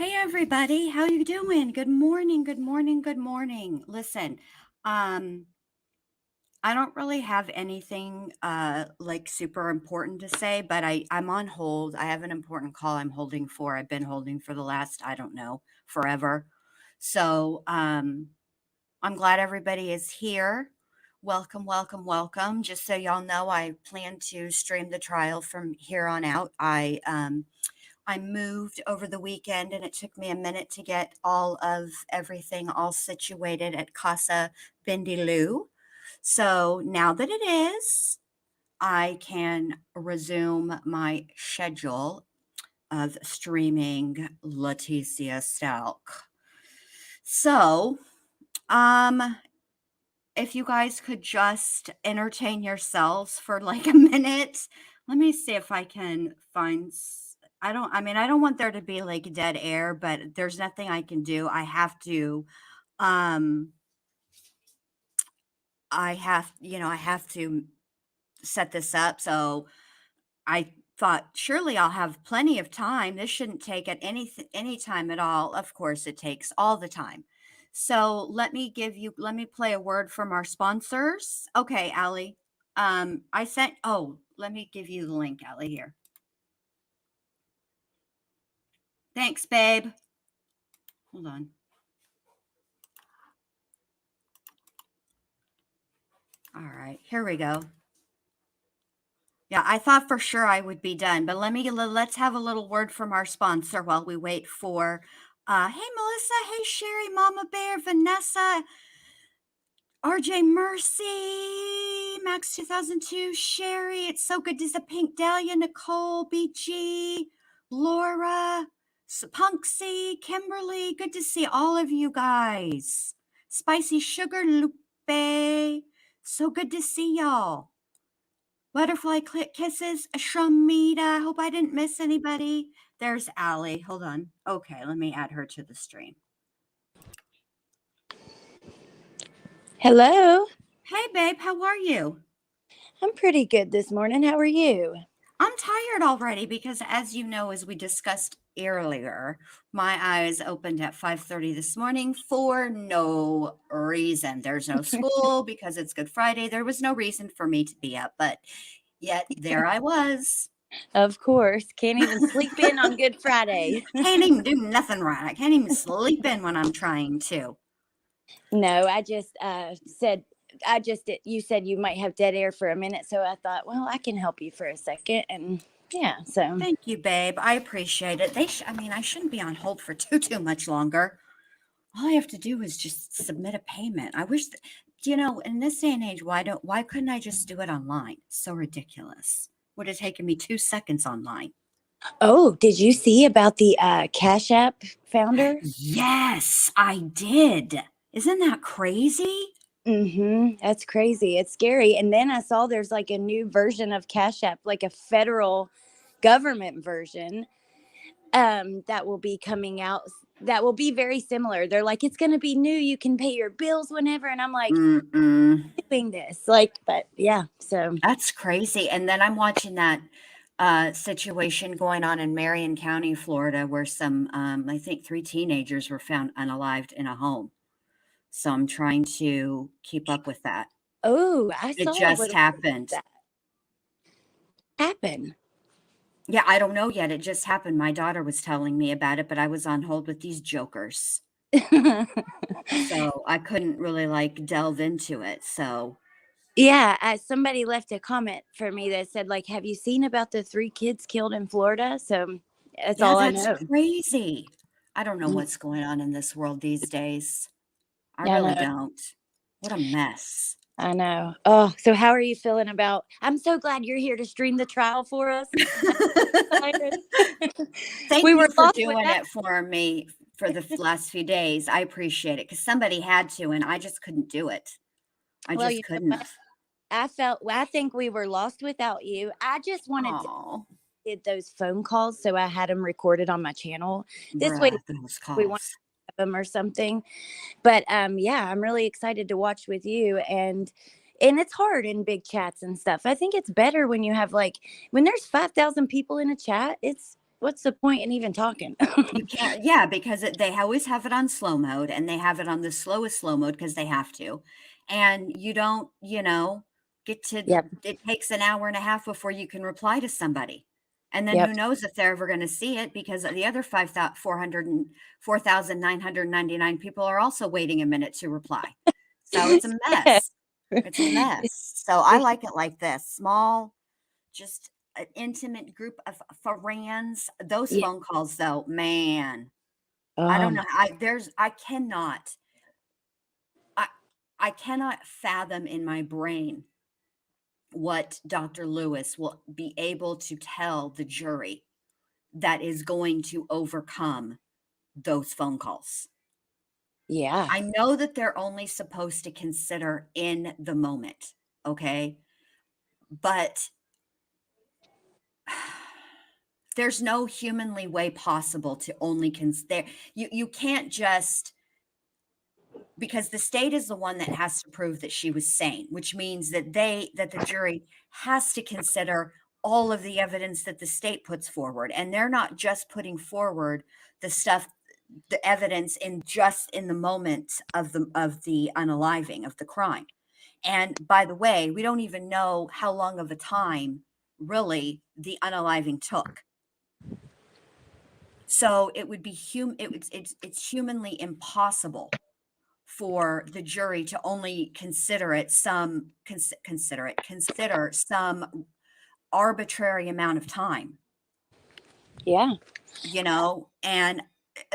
Hey everybody, how you doing? Good morning, good morning, good morning. Listen, um, I don't really have anything like super important to say, but I'm on hold. I have an important call I'm holding for. I've been holding for the last, I don't know, forever. So I'm glad everybody is here. Welcome, welcome, welcome. Just so y'all know, I plan to stream the trial from here on out. I moved over the weekend and it took me a minute to get all of everything all situated at Casa Bindiloo. So now that it is, I can resume my schedule of streaming Letecia Stauch. So, um, if you guys could just entertain yourselves for like a minute, let me see if I can find. I don't want there to be like dead air, but there's nothing I can do. Um, I have to set this up. So I thought surely I'll have plenty of time. This shouldn't take at any time at all. Of course, it takes all the time. So let me play a word from our sponsors. Okay, Allie. Let me give you the link, Allie, here. Thanks, babe. Hold on. All right, here we go. Yeah, I thought for sure I would be done, but let's have a little word from our sponsor while we wait for hey Melissa, hey Sherry, Mama Bear, Vanessa, RJ Mercy, Max 2002, Sherry, it's so good to see Pink Dahlia, Nicole, BG, Laura, Punksy, Kimberly, good to see all of you guys. Spicy Sugar, Lupe, so good to see y'all. Butterfly Click Kisses, Shramita. Hope I didn't miss anybody. There's Allie. Hold on. Okay, let me add her to the stream. Hello. Hey, babe. How are you? I'm pretty good this morning. How are you? I'm tired already because, as you know, as we discussed earlier, my eyes opened at 5:30 this morning for no reason. There's no school because it's Good Friday. There was no reason for me to be up, but yet there I was. Of course. Can't even sleep in on Good Friday. Can't even do nothing right. I can't even sleep in when I'm trying to. No, I just you said you might have dead air for a minute. So I thought, well, I can help you for a second. And yeah, so. Thank you, babe. I appreciate it. I shouldn't be on hold for too much longer. All I have to do is just submit a payment. I wish in this day and age, why couldn't I just do it online? So ridiculous. Would have taken me 2 seconds online. Oh, did you see about the Cash App founder? Yes, I did. Isn't that crazy? That's crazy. It's scary. And then I saw there's like a new version of Cash App, like a federal government version that will be coming out that will be very similar. They're like, it's going to be new. You can pay your bills whenever. And I'm like, doing this. But yeah, so. That's crazy. And then I'm watching that situation going on in Marion County, Florida, where some, I think 3 teenagers were found unalived in a home. So I'm trying to keep up with that. Oh, I saw It just happened. That happen. Yeah, I don't know yet. It just happened. My daughter was telling me about it, but I was on hold with these jokers. So I couldn't really like delve into it. So yeah, somebody left a comment for me that said, like, have you seen about the 3 kids killed in Florida? So that's all I know. That's crazy. I don't know what's going on in this world these days. I really don't. What a mess. I know. Oh, so how are you feeling about? I'm so glad you're here to stream the trial for us. Thank you for doing it for me for the last few days. I appreciate it because somebody had to, and I just couldn't do it. I just couldn't. I think we were lost without you. I just wanted to get those phone calls, so I had them recorded on my channel. This way, we want to have them or something. But yeah, I'm really excited to watch with you, and it's hard in big chats and stuff. I think it's better when you have when there's 5,000 people in a chat. It's what's the point in even talking? You can't, yeah, because they always have it on slow mode, and they have it on the slowest slow mode because they have to. And you don't, get to, Yep. it takes an hour and a half before you can reply to somebody. And then Yep. who knows if they're ever going to see it, because the other 4,999 people are also waiting a minute to reply. So it's a Yeah. mess. It's a mess. So I like it like this, small, just an intimate group of friends. Those Yeah. phone calls, though, man, I Oh don't know. my. I I cannot fathom in my brain what Dr. Lewis will be able to tell the jury that is going to overcome those phone calls. Yeah. I know that they're only supposed to consider in the moment, okay? But there's no humanly way possible to only consider. You can't just, because the state is the one that has to prove that she was sane, which means that the jury has to consider all of the evidence that the state puts forward, and they're not just putting forward the evidence in the moment of the unaliving of the crime. And by the way, we don't even know how long of a time really the unaliving took. So it would be it's humanly impossible for the jury to only consider some arbitrary amount of time, Yeah. and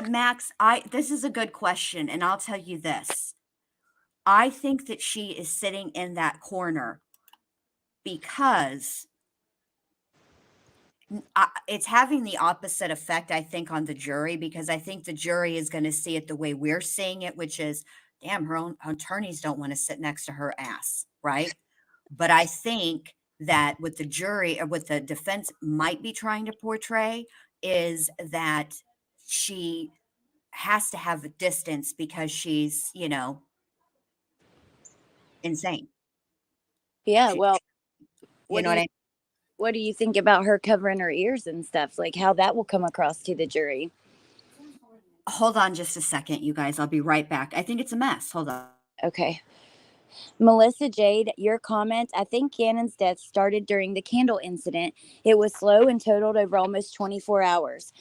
Max, I this is a good question, and I'll tell you this. I think that she is sitting in that corner because it's having the opposite effect, I think, on the jury, because I think the jury is going to see it the way we're seeing it, which is, damn, her own attorneys don't want to sit next to her ass, right? But I think that what the jury or what the defense might be trying to portray is that she has to have a distance because she's, insane. Yeah. She, Well, you what know do what you I what do you think about her covering her ears and stuff? Like how that will come across to the jury? Hold on just a second, you guys. I'll be right back. I think it's a mess. Hold on. Okay. Melissa Jade, your comment. I think Gannon's death started during the candle incident. It was slow and totaled over almost 24 hours.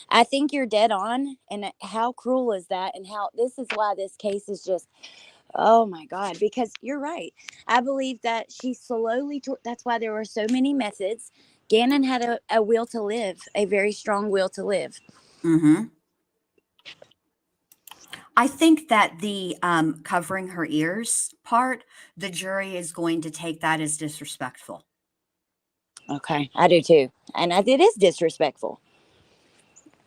I think you're dead on. And how cruel is that? And how this is why this case is just, oh my God, because you're right. I believe that she slowly, that's why there were so many methods. Gannon had a will to live, a very strong will to live. Mhm. I think that the, covering her ears part, the jury is going to take that as disrespectful. Okay. I do too. And it is disrespectful.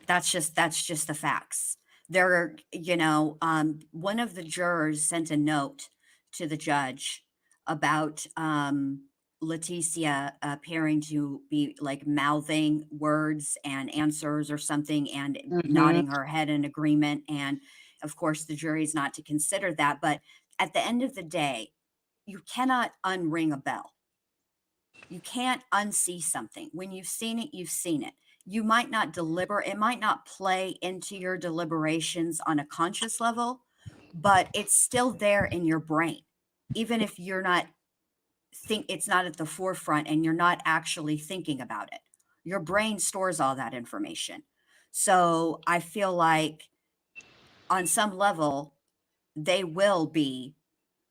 That's just the facts. One of the jurors sent a note to the judge about, Letecia appearing to be, like, mouthing words and answers or something and Hmm. nodding her head in agreement, and, of course, the jury's not to consider that, but at the end of the day, you cannot unring a bell. You can't unsee something. When you've seen it, you've seen it. You might not it might not play into your deliberations on a conscious level, but it's still there in your brain. Even if you're not it's not at the forefront and you're not actually thinking about it. Your brain stores all that information. So I feel like on some level, they will be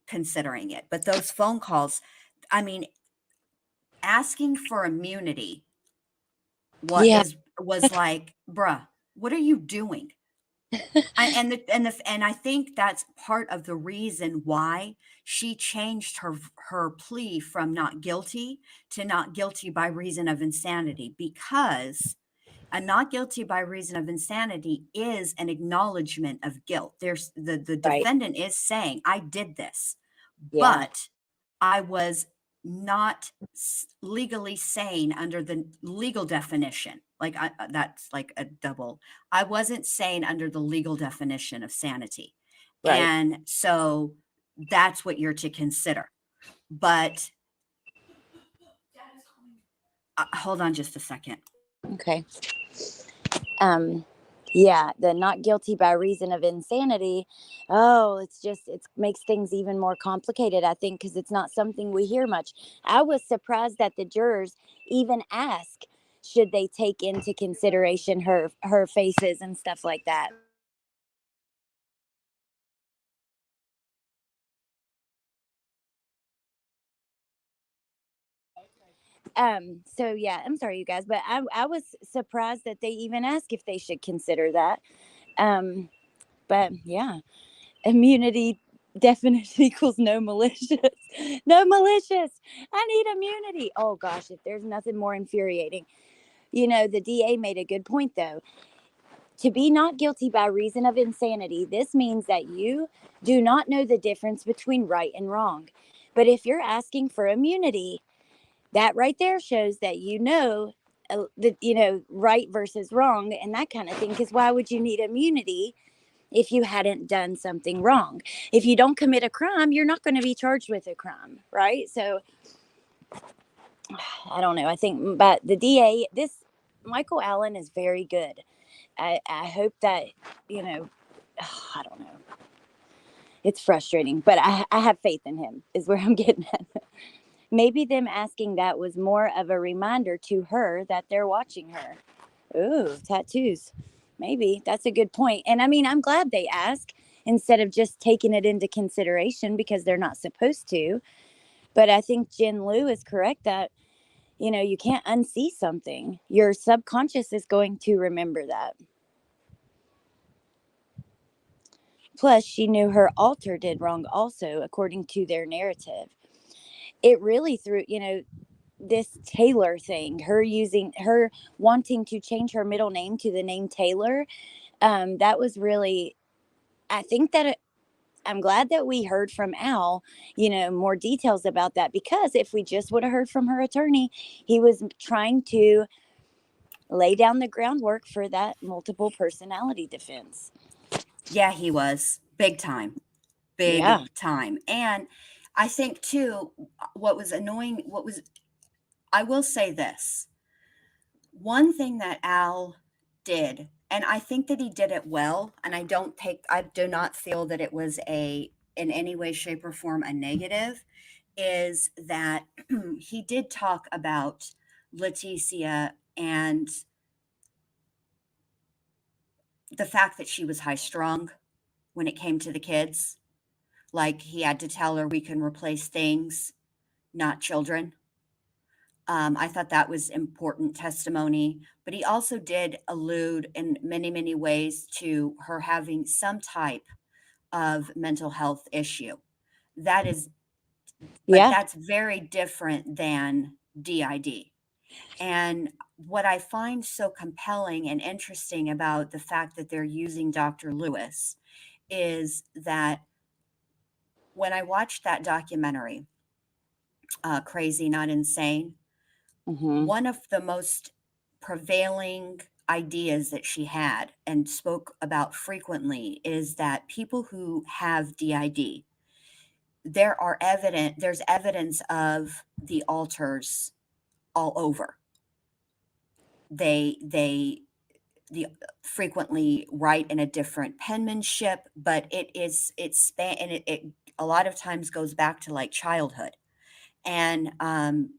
considering it. But those phone calls, I mean, asking for immunity what Yeah. was like, "Bruh, what are you doing?" And I think that's part of the reason why she changed her plea from not guilty to not guilty by reason of insanity, because a not guilty by reason of insanity is an acknowledgement of guilt. The Right. defendant is saying, "I did this, Yeah. but I was not legally sane under the legal definition." Like, that's like a double. I wasn't sane under the legal definition of sanity. Right. And so that's what you're to consider. But hold on just a second. Okay. Um, yeah, the not guilty by reason of insanity. Oh, it makes things even more complicated, I think, because it's not something we hear much. I was surprised that the jurors even ask, should they take into consideration her faces and stuff like that. So yeah, I'm sorry, you guys, but I was surprised that they even ask if they should consider that. Um, but yeah, immunity definition equals no malicious. No malicious. I need immunity. Oh gosh, if there's nothing more infuriating. The DA made a good point though. To be not guilty by reason of insanity, this means that you do not know the difference between right and wrong. But if you're asking for immunity, that right there shows that right versus wrong and that kind of thing. Because why would you need immunity if you hadn't done something wrong? If you don't commit a crime, you're not going to be charged with a crime, right? So I don't know. I think, but the DA, this Michael Allen is very good. I hope that, you know, I don't know. It's frustrating, but I have faith in him, is where I'm getting at. Maybe them asking that was more of a reminder to her that they're watching her. Ooh, tattoos. Maybe that's a good point. And I mean, I'm glad they ask instead of just taking it into consideration because they're not supposed to. But I think Jen Liu is correct that, you can't unsee something. Your subconscious is going to remember that. Plus, she knew her alter did wrong also, according to their narrative. It really threw, this Taylor thing, her wanting to change her middle name to the name Taylor. That was really, I think that I'm glad that we heard from Al, more details about that, because if we just would have heard from her attorney, he was trying to lay down the groundwork for that multiple personality defense. Yeah, he was big time, big Yeah. time. And I think too, what was annoying, I will say this one thing that Al did, and I think that he did it well, and I do not feel that it was in any way, shape, or form a negative, is that he did talk about Letecia and the fact that she was high strung when it came to the kids. Like he had to tell her we can replace things, not children. I thought that was important testimony, but he also did allude in many, many ways to her having some type of mental health issue. That is, but Yeah. that's very different than DID. And what I find so compelling and interesting about the fact that they're using Dr. Lewis is that when I watched that documentary, Crazy Not Insane, Mm-hmm. one of the most prevailing ideas that she had and spoke about frequently is that people who have DID, there's evidence of the alters all over. They the frequently write in a different penmanship, but it a lot of times goes back to like childhood. And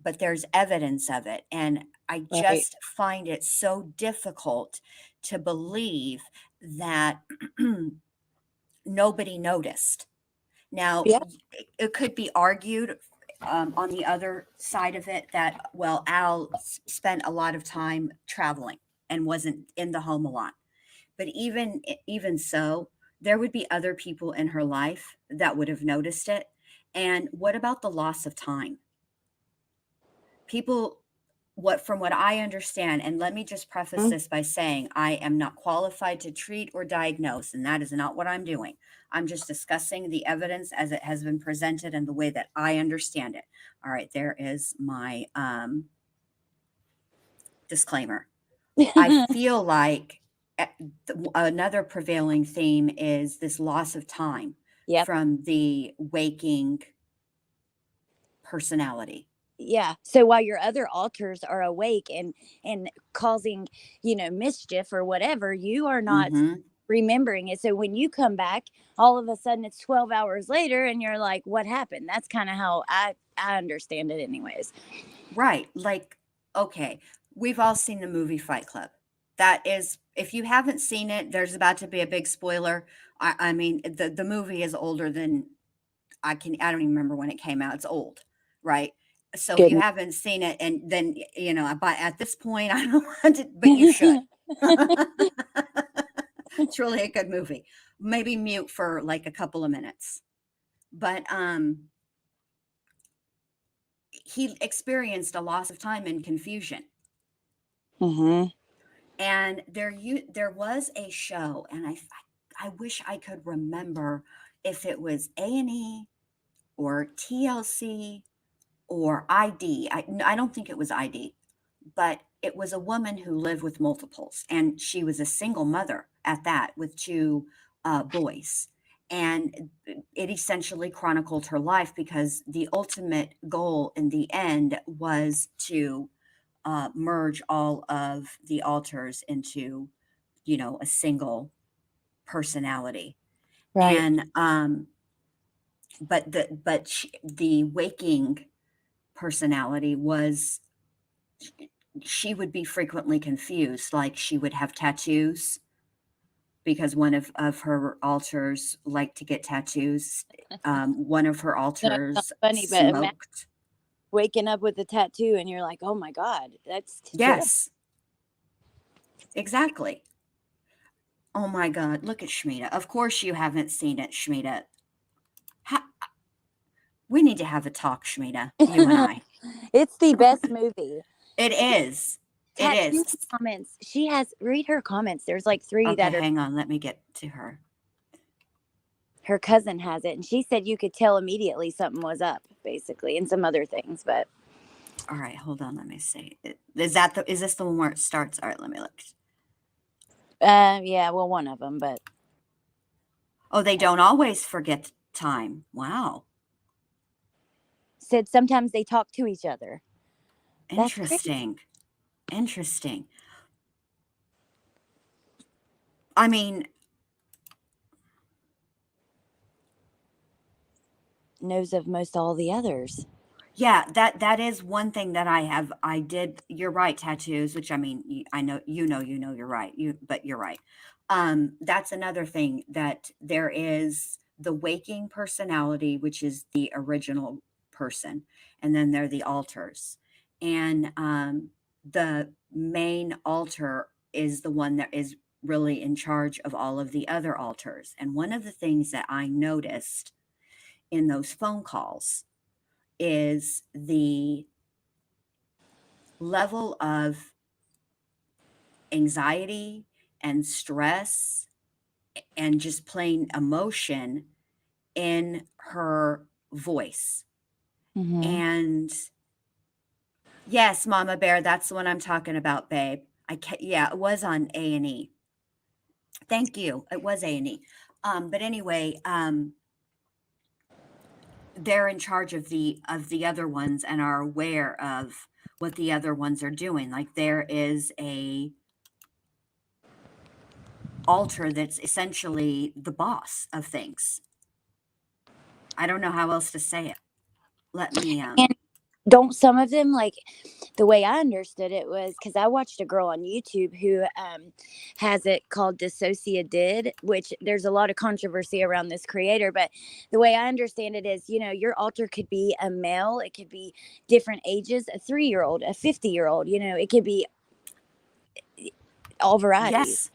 but there's evidence of it, and I Right. just find it so difficult to believe that nobody noticed. Now Yeah. it could be argued on the other side of it that, well, Al spent a lot of time traveling and wasn't in the home a lot, but even so, there would be other people in her life that would have noticed it. And what about the loss of time? People, what from what I understand, and let me just preface Mm-hmm. this by saying I am not qualified to treat or diagnose, and that is not what I'm doing. I'm just discussing the evidence as it has been presented and the way that I understand it. All right, there is my disclaimer. I feel like another prevailing theme is this loss of time Yep. from the waking personality. Yeah. So while your other alters are awake and causing, mischief or whatever, you are not Mhm. remembering it. So when you come back, all of a sudden it's 12 hours later and you're like, what happened? That's kind of how I understand it anyways. Right, like, okay, we've all seen the movie Fight Club. That is, if you haven't seen it, there's about to be a big spoiler. I mean, the movie is older than I don't even remember when it came out. It's old, right? So if you Goodness. haven't seen it, and then, but at this point, I don't want to, but you should. It's really a good movie. Maybe mute for like a couple of minutes. But he experienced a loss of time and confusion. Hmm. And there was a show, and I wish I could remember if it was A&E or TLC or ID. I don't think it was ID, but it was a woman who lived with multiples, and she was a single mother at that with two boys. And it essentially chronicled her life because the ultimate goal in the end was to merge all of the alters into, a single personality. Right. And the waking personality was, she would be frequently confused. Like, she would have tattoos because one of her alters liked to get tattoos. One of her No, it's not alters funny, but imagine smoked. waking up with a tattoo and you're like, oh my God, that's terrible. Yes, exactly. Oh my God, look at Shmita. Of course you haven't seen it, Shmita. Ha- we need to have a talk, Shmita, you and I. It's the best movie. It is. It Tattoo is. comments. She has, read her comments. There's like three Okay, that are, hang on. Let me get to her. her cousin has it. And she said you could tell immediately something was up, basically, and some other things. But All right, hold on. Let me see. Is this the one where it starts? All right, let me look. yeah, well, one of them. But Oh, they don't always forget time. Wow. said sometimes they talk to each other. That's crazy. Interesting. Interesting. I mean, Knows of most all the others. yeah, that is one thing that I did. You're right, tattoos, which I mean, I know, you're right. But you're right. That's another thing, that there is the waking personality, which is the original person, and then there are the alters. And the main alter is the one that is really in charge of all of the other alters. And one of the things that I noticed in those phone calls is the level of anxiety and stress and just plain emotion in her voice. Hmm. And yes, Mama Bear, that's the one I'm talking about, babe. Yeah, it was on A&E. Thank you. It was A&E. But anyway, they're in charge of the other ones and are aware of what the other ones are doing. Like, there is a alter that's essentially the boss of things. I don't know how else to say it. Let me And don't some of them, like, the way I understood it was because I watched a girl on YouTube who has it called Dissocia Did, which there's a lot of controversy around this creator. But the way I understand it is, your alter could be a male, it could be different ages, a 3-year-old, a 50-year-old, it could be all varieties. Yes.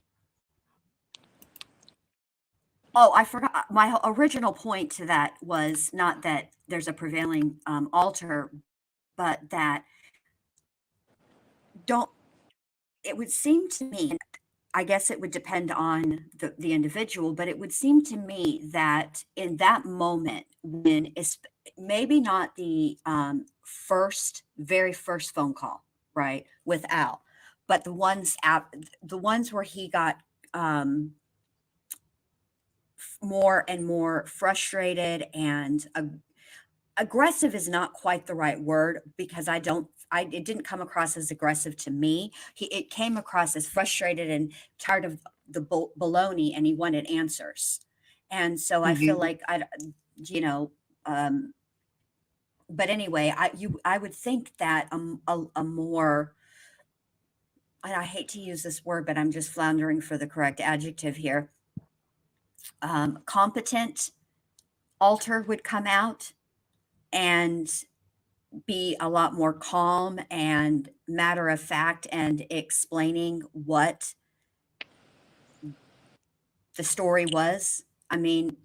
Oh, I forgot. My original point to that was not that there's a prevailing alter, but that don't. It would seem to me, and I guess it would depend on the individual, but it would seem to me that in that moment, when it's maybe not the very first phone call, right, with Al, but the ones where he got more and more frustrated and aggressive is not quite the right word because it didn't come across as aggressive to me. It came across as frustrated and tired of the baloney, and he wanted answers. And so I feel Mhm. like you know, um, but anyway, I would think that a more, and I hate to use this word, but I'm just floundering for the correct adjective here. Competent alter would come out and be a lot more calm and matter of fact and explaining what the story was. I mean,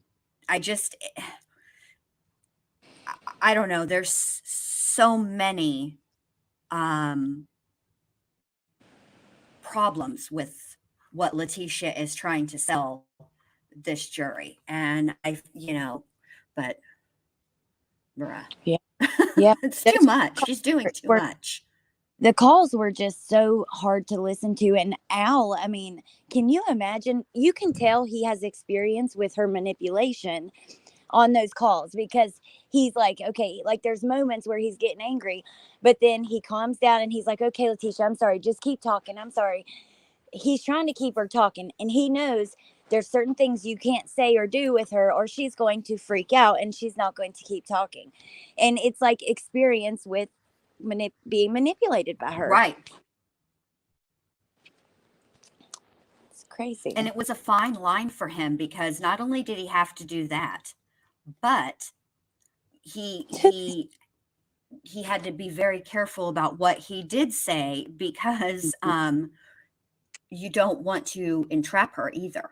I just, I don't know. There's so many um, problems with what Letecia is trying to sell this jury. And but bruh, Yeah. Yeah. it's too Those much. She's doing too were much. the calls were just so hard to listen to. And Al, I mean, can you imagine? You can tell he has experience with her manipulation on those calls because he's like, okay, like there's moments where he's getting angry, but then he calms down and he's like, okay, Letecia, I'm sorry, just keep talking. I'm sorry. He's trying to keep her talking, and he knows there's certain things you can't say or do with her or she's going to freak out and she's not going to keep talking. And it's like experience with being manipulated by her. Right. It's crazy. And it was a fine line for him because not only did he have to do that, but he he had to be very careful about what he did say because you don't want to entrap her either.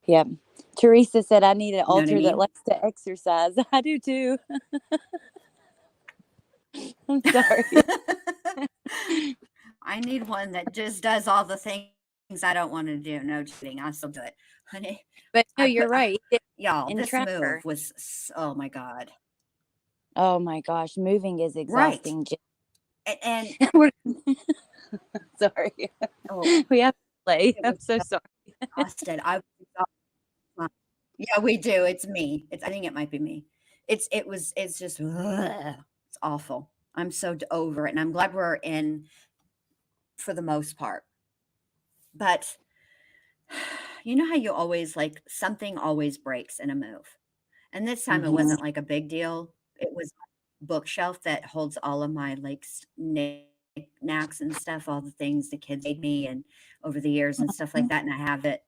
Yeah. Teresa said I need an You know what I altar that mean? likes to exercise. I do too. I'm sorry. I need one that just does all the things I don't want to do. No kidding. I'll still do it. Honey, But no, I put, you're right. He y'all, didn't this entrap move her. was, oh my God. Oh my gosh, moving is Right. exhausting. And We're sorry. oh, We have to play. it I'm was so so sorry. exhausted. I was exhausted. Yeah, we do. It's me. I think it might be me. It's just, ugh. It's awful. I'm so over it. And I'm glad we're in for the most part. But you know how you always like something always breaks in a move. And this time it Hmm. wasn't like a big deal. It was a bookshelf that holds all of my like knickknacks and stuff, all the things the kids made me and over the years and stuff like that. And I have it,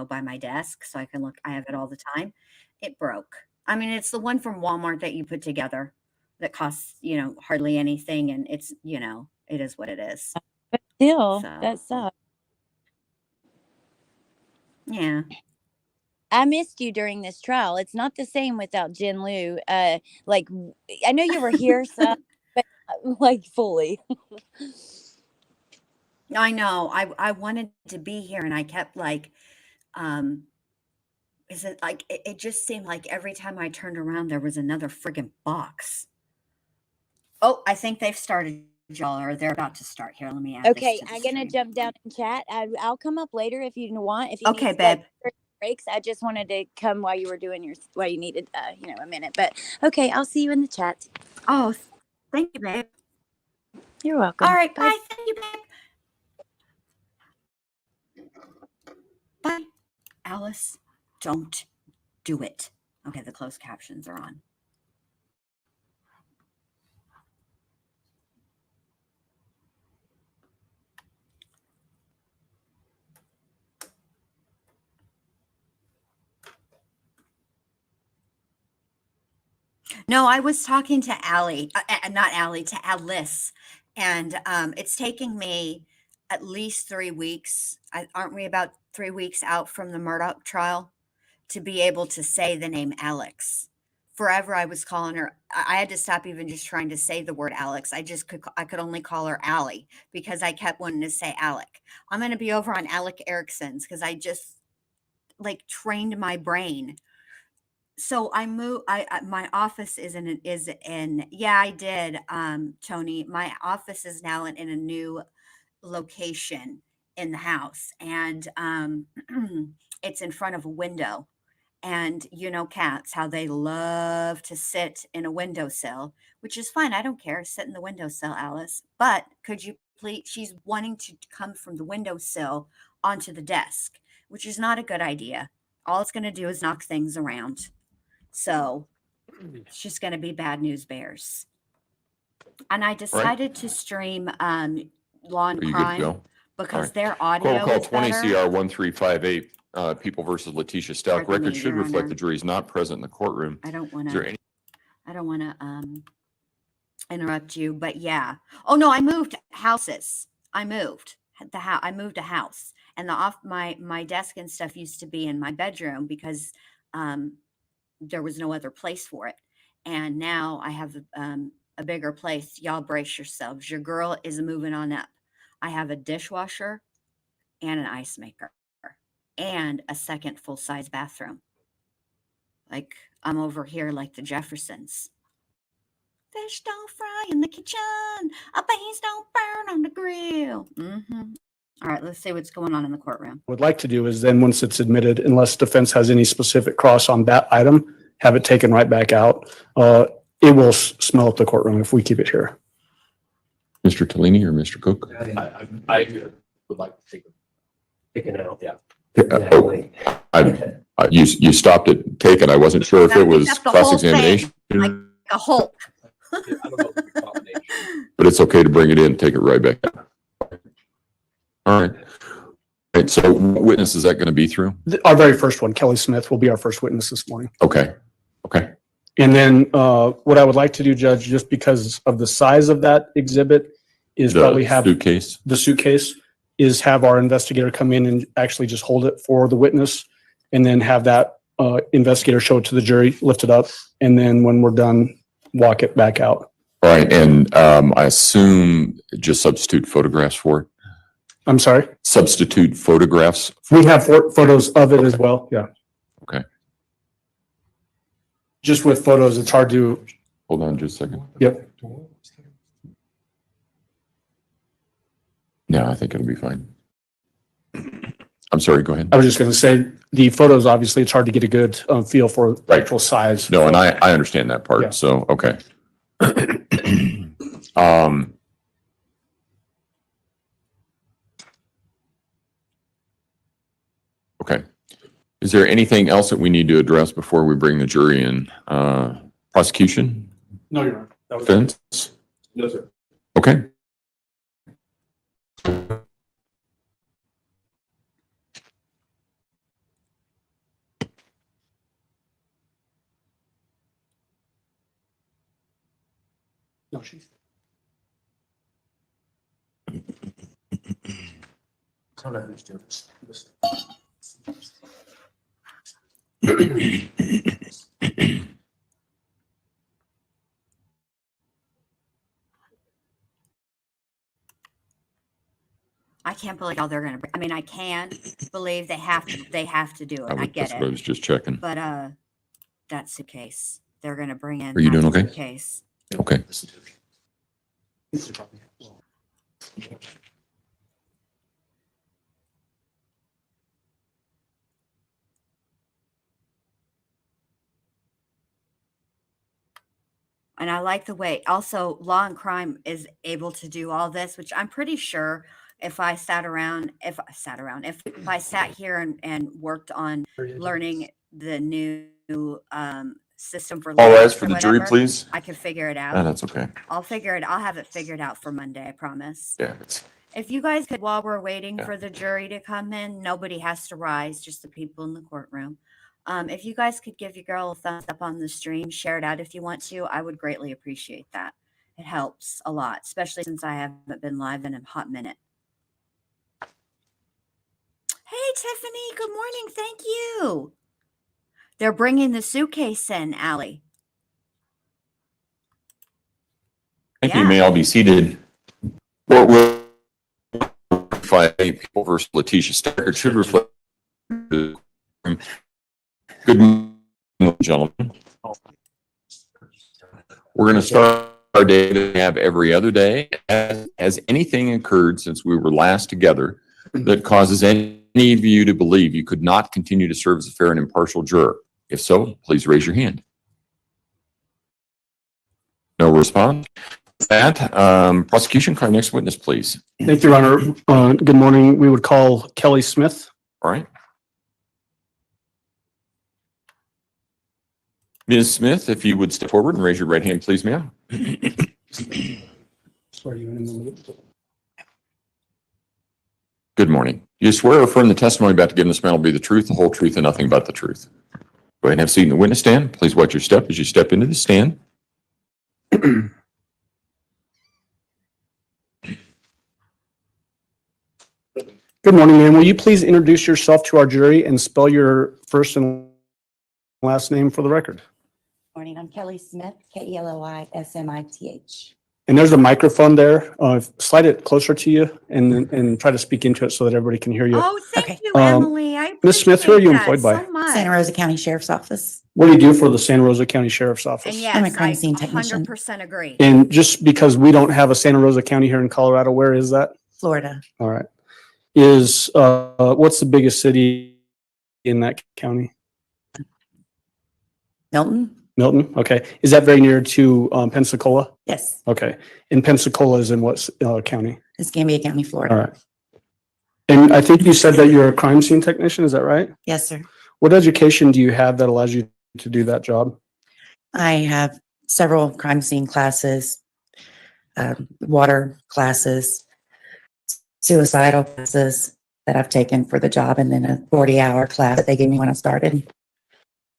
by my desk so I can look. I have it all the time. It broke. I mean, it's the one from Walmart that you put together that costs, hardly anything. And it's, it is what it is. But still, So, that sucks. yeah. I missed you during this trial. It's not the same without Jen Liu. Like I know you were here some, but like fully. I know. I wanted to be here and I kept like, um, is it like it just seemed like every time I turned around there was another friggin' box. Oh, I think they've started, y'all, or they're about to start. Here, let me add this Okay, to the I'm gonna stream. jump down and chat. I'll come up later if you want. If you Okay, need like babe. breaks, I just wanted to come while you were doing while you needed a minute. But okay, I'll see you in the chat. Oh, thank you, babe. You're All welcome. right, Bye. bye. Thank you, babe. Bye. Alice, don't do it. Okay, the closed captions are on. No, I was talking to Allie, not Allie, to Alice, and it's taking me at least 3 weeks. Aren't we about 3 weeks out from the Murdoch trial to be able to say the name Alex? Forever, I was calling her. I had to stop even just trying to say the word Alex. I could only call her Allie because I kept wanting to say Alec. I'm going to be over on Alec Erickson's because I just like trained my brain. So I moved. My office is in. Yeah, I did, Tony. My office is now in a new location in the house, and it's in front of a window, And you know, cats, how they love to sit in a windowsill, which is fine. I don't care. Sit in the windowsill, Alice. But could you please? She's wanting to come from the windowsill onto the desk, which is not a good idea. All it's going to do is knock things around. So it's just going to be bad news bears. And I decided to stream Law and Are you good to Crime go? because right. their Court audio call is 20 better. CR 1358, People versus Letecia Stauch. Pardon me, Record should Your reflect Honor. the jury is not present in the courtroom. I don't want Is there to. any? I don't want to interrupt you, but yeah. Oh no, I moved houses. I moved the house. I moved a house, and my desk and stuff used to be in my bedroom because there was no other place for it, and now I have a bigger place. Y'all brace yourselves. Your girl is moving on up. I have a dishwasher and an ice maker and a second full-size bathroom. Like I'm over here like the Jeffersons. Fish don't fry in the kitchen. Beans don't burn on the grill. All right, let's see what's going on in the courtroom. Would like to do is then once it's admitted, unless defense has any specific cross on that item, have it taken right back out. It will smell up the courtroom if we keep it here. Mr. Tellini or Mr. Cook? I would like to take it out, yeah. You stopped it, take it. I wasn't sure if it was Pick up the whole cross-examination, thing, like a Hulk. I don't know if it's a combination. but it's okay to bring it in, take it right back out. All right. All right, so what witness is that going to be through? Our very first one, Kelly Smith, will be our first witness this morning. Okay. Okay. And then what I would like to do, Judge, just because of the size of that exhibit, is probably have Suitcase. the suitcase, is have our investigator come in and actually just hold it for the witness, and then have that investigator show it to the jury, lift it up, and then when we're done, walk it back out. All right. And I assume just substitute photographs for it? I'm sorry? Substitute photographs? We have photos of it as well, yeah. Okay. Just with photos, it's hard to, Hold on just a second. yep. No, I think it'll be fine. I'm sorry, go ahead. I was just going to say, the photos, obviously, it's hard to get a good feel for the Right. actual size. No, and I understand that part. Yeah. So, okay. Okay. Is there anything else that we need to address before we bring the jury in? Prosecution? No, you're right. That was Defense? No, sir. Okay. No, she's. I don't know who's doing this. I can't believe how they're gonna. I mean, I can believe they have to. They have to do it. I get That's what I it. was just checking. But that suitcase they're gonna bring in. Are you that doing okay? Suitcase. Okay. And I like the way also Law and Crime is able to do all this, which I'm pretty sure if I sat here and worked on learning the new system for All rise lawyers for or the jury, whatever, please. I could figure it No, out. that's okay. I'll have it figured out for Monday, I promise. Yeah. If you guys could, while we're waiting Yeah. for the jury to come in, nobody has to rise, just the people in the courtroom. If you guys could give your girl a thumbs up on the stream, share it out if you want to, I would greatly appreciate that. It helps a lot, especially since I haven't been live in a hot minute. Hey, Tiffany, good morning. Thank you. They're bringing the suitcase in, Allie. Thank you. Yeah. You may all be seated. Court will find People versus Letecia Stauch. It should reflect. Good morning, gentlemen. We're going to start our day that we have every other day. Has anything occurred since we were last together that causes any of you to believe you could not continue to serve as a fair and impartial juror? If so, please raise your hand. No response. With that, prosecution, call next witness, please. Thank you, Your Honor. Good morning. We would call Kelly Smith. All right. Ms. Smith, if you would step forward and raise your right hand, please, ma'am. Good morning. You swear or affirm the testimony about to give in this matter will be the truth, the whole truth, and nothing but the truth. Go ahead and have a seat in the witness stand. Please watch your step as you step into the stand. Good morning, ma'am. Will you please introduce yourself to our jury and spell your first and last name for the record? Morning, I'm Kelly Smith, Keloysmith. And there's a microphone there. Slide it closer to you and try to speak into it so that everybody can hear you. Oh, thank Okay. you, Emily. I Ms. Smith, who are you appreciate employed that by? so much. Santa Rosa County Sheriff's Office. What do you do for the Santa Rosa County Sheriff's Office? And I'm a yes, crime I scene technician. 100% agree. And just because we don't have a Santa Rosa County here in Colorado, where is that? Florida. All right. What's the biggest city in that county? Milton? Milton? Okay. Is that very near to Pensacola? Yes. Okay. And Pensacola is in what county? Escambia County, Florida. All right. And I think you said that you're a crime scene technician, is that right? Yes, sir. What education do you have that allows you to do that job? I have several crime scene classes, water classes, suicidal classes that I've taken for the job, and then a 40-hour class that they gave me when I started.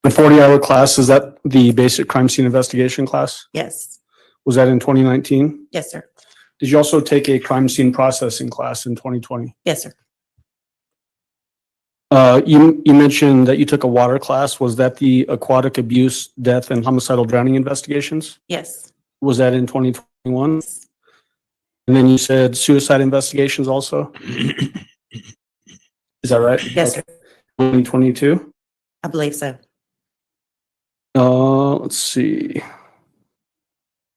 The 40-hour class, is that the basic crime scene investigation class? Yes. Was that in 2019? Yes, sir. Did you also take a crime scene processing class in 2020? Yes, sir. You mentioned that you took a water class. Was that the aquatic abuse, death, and homicidal drowning investigations? Yes. Was that in 2021? And then you said suicide investigations also? Is that right? Yes, sir. 2022? I believe so. Let's see.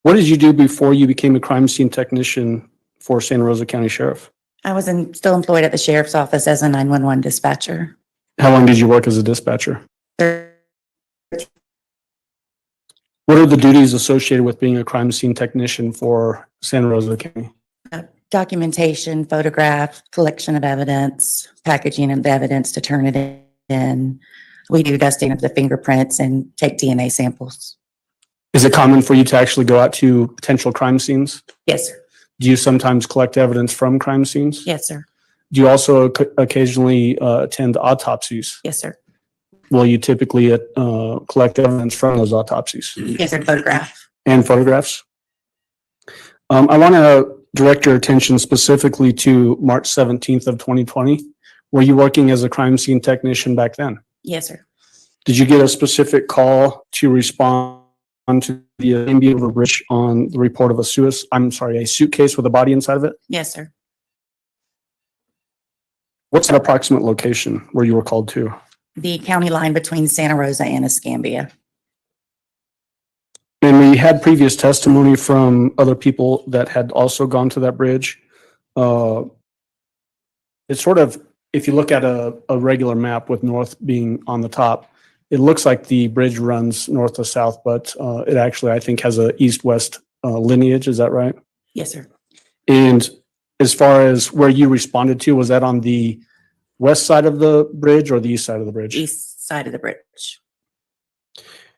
What did you do before you became a crime scene technician for Santa Rosa County Sheriff? I was still employed at the Sheriff's Office as a 911 dispatcher. How long did you work as a dispatcher? There- What are the duties associated with being a crime scene technician for Santa Rosa County? Documentation, photograph, collection of evidence, packaging of the evidence to turn it in. We do dusting of the fingerprints and take DNA samples. Is it common for you to actually go out to potential crime scenes? Yes, sir. Do you sometimes collect evidence from crime scenes? Yes, sir. Do you also occasionally attend autopsies? Yes, sir. Will you typically collect evidence from those autopsies Yes, sir. Photograph. and photographs? I want to direct your attention specifically to March 17th of 2020. Were you working as a crime scene technician back then? Yes, sir. Did you get a specific call to respond to the Escambia River Bridge on the report of a suitcase with a body inside of it? Yes, sir. What's that approximate location where you were called to? The county line between Santa Rosa and Escambia. And we had previous testimony from other people that had also gone to that bridge. It's sort of, if you look at a regular map with north being on the top, it looks like the bridge runs north to south, but it actually, I think, has a east-west lineage. Is that right? Yes, sir. And as far as where you responded to, was that on the west side of the bridge or the east side of the bridge? East side of the bridge.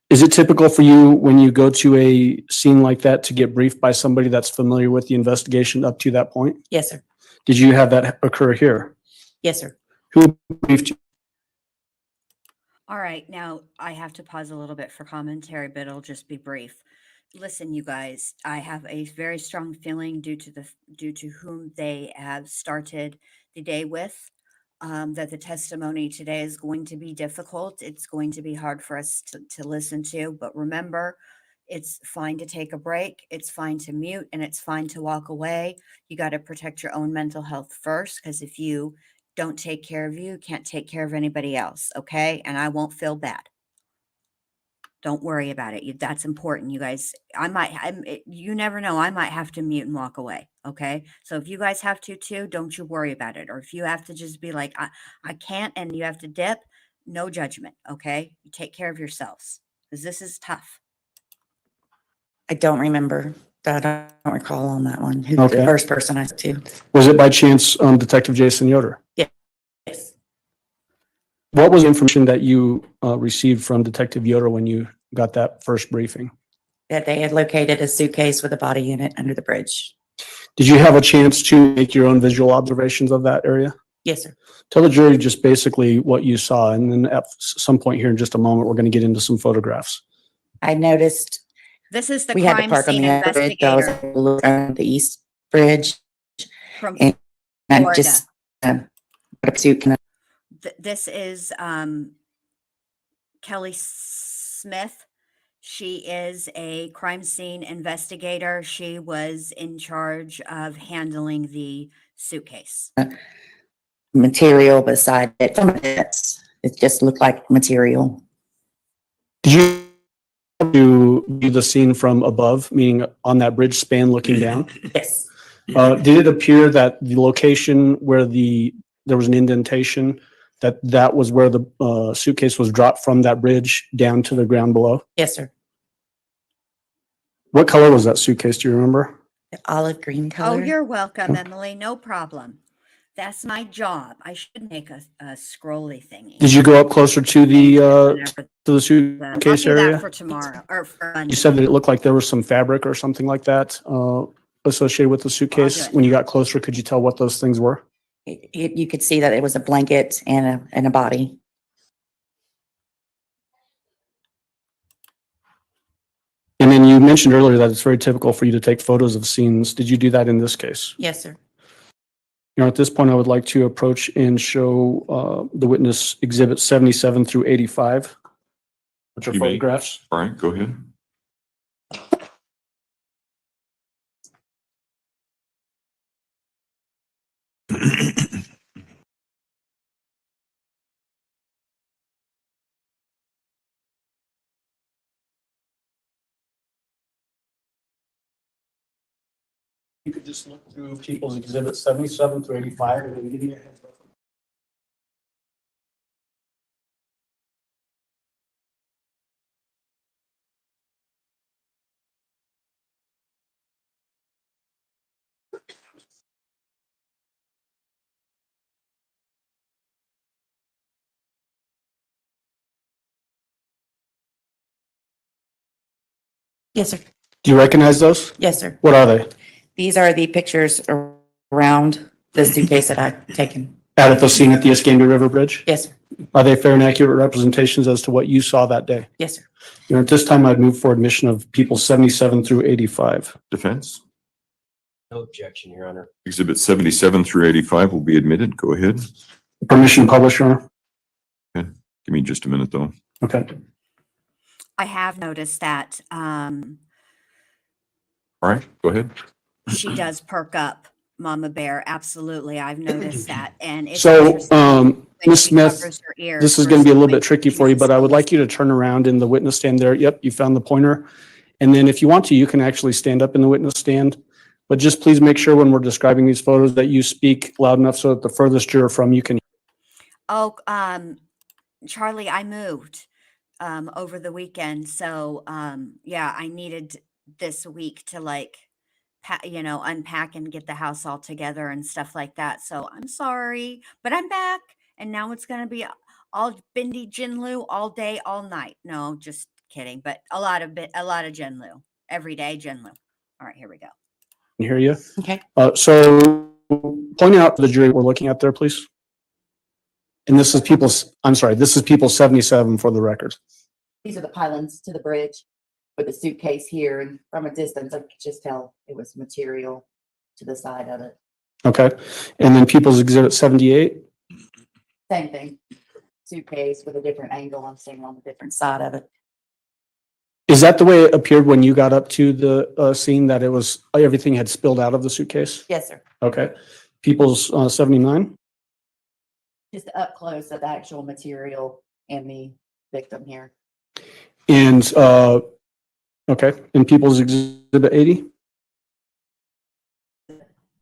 Is it typical for you when you go to a scene like that to get briefed by somebody that's familiar with the investigation up to that point? Yes, sir. Did you have that occur here? Yes, sir. Who briefed you? All right, now I have to pause a little bit for commentary, but it'll just be brief. Listen, you guys, I have a very strong feeling due to whom they have started the day with, that the testimony today is going to be difficult. It's going to be hard for us to listen to, but remember, it's fine to take a break. It's fine to mute, and it's fine to walk away. You got to protect your own mental health first, because if you don't take care of you, can't take care of anybody else. Okay. And I won't feel bad. Don't worry about it. That's important, you guys. You never know. I might have to mute and walk away. Okay. So if you guys have to too, don't you worry about it. Or if you have to just be like, I can't, and you have to dip, no judgment, okay? You take care of yourselves, because this is tough. I don't remember. I don't recall on that one. Who Okay. the first person I spoke to? Was it by chance Detective Jason Yoder? Yes. What was the information that you received from Detective Yoder when you got that first briefing? That they had located a suitcase with a body in it under the bridge. Did you have a chance to make your own visual observations of that area? Yes, sir. Tell the jury just basically what you saw, and then at some point here in just a moment, we're going to get into some photographs. I noticed This is the we had to crime park on scene the other bridge. I was investigator able to look on the east bridge. from And I'm Florida. just suit. This is Kelly Smith. She is a crime scene investigator. She was in charge of handling the suitcase. Material beside it. From a distance, it just looked like material. Did you view the scene from above, meaning on that bridge span looking down? Yes. Did it appear that the location where there was an indentation, that was where the suitcase was dropped from that bridge down to the ground below? Yes, sir. What color was that suitcase? Do you remember? The olive green Oh, color. you're welcome, Emily. No problem. That's my job. I should make a scrolly thingy. Did you go up closer to the Whenever I'll do suitcase that area? for tomorrow or for Monday. You said that it looked like there was some fabric or something like that associated with the suitcase. it. When you got closer, could you tell what those things were? You could see that it was a blanket and a body. And then you mentioned earlier that it's very typical for you to take photos of scenes. Did you do that in this case? Yes, sir. At this point, I would like to approach and show the witness exhibit 77 through 85, which are You may. photographs. All right, go ahead. You could just look through people's exhibit 77 through 85 and then give me a heads up. Yes, sir. Do you recognize those? Yes, sir. What are they? These are the pictures around the suitcase that I've taken. At the scene at the Escambia River Bridge? Yes, sir. Are they fair and accurate representations as to what you saw that day? Yes, sir. At this time, I'd move for admission of people 77 through 85. Defense, No objection, Your Honor. exhibit 77 through 85 will be admitted. Go ahead. Permission to publish, Your Honor? Give me just a minute, though. Okay. I have noticed that All right, go ahead. she does perk up, Mama Bear. Absolutely, I've noticed that, and it's So, interesting when Ms. she Smith, covers her ears this is going to be a little bit versus tricky when for you, she's but I would still like you to turn around in the witness stand there. Yep, you found the pointer. And then if you want to, you can actually stand up in the witness stand. But just please make sure when we're describing these photos that you speak loud enough so that the furthest juror from you can. Oh, Charlie, I moved over the weekend, so yeah, I needed this week to unpack and get the house all together and stuff like that. So I'm sorry, but I'm back, and now it's gonna be all Bindi Jinlu all day, all night. No, just kidding, but a lot of Jinlu every day, Jinlu. All right, here we go. Hear you. Okay. So pointing out to the jury we're looking at there, please. And this is people 77 for the record. These are the pylons to the bridge with the suitcase here. And from a distance, I could just tell it was material to the side of it. Okay. And then people's exhibit 78. Same thing. Suitcase with a different angle. I'm seeing on the different side of it. Is that the way it appeared when you got up to the scene, that it was everything had spilled out of the suitcase? Yes, sir. Okay. People's 79. Just up close of the actual material and the victim here. And okay. And people's exhibit 80.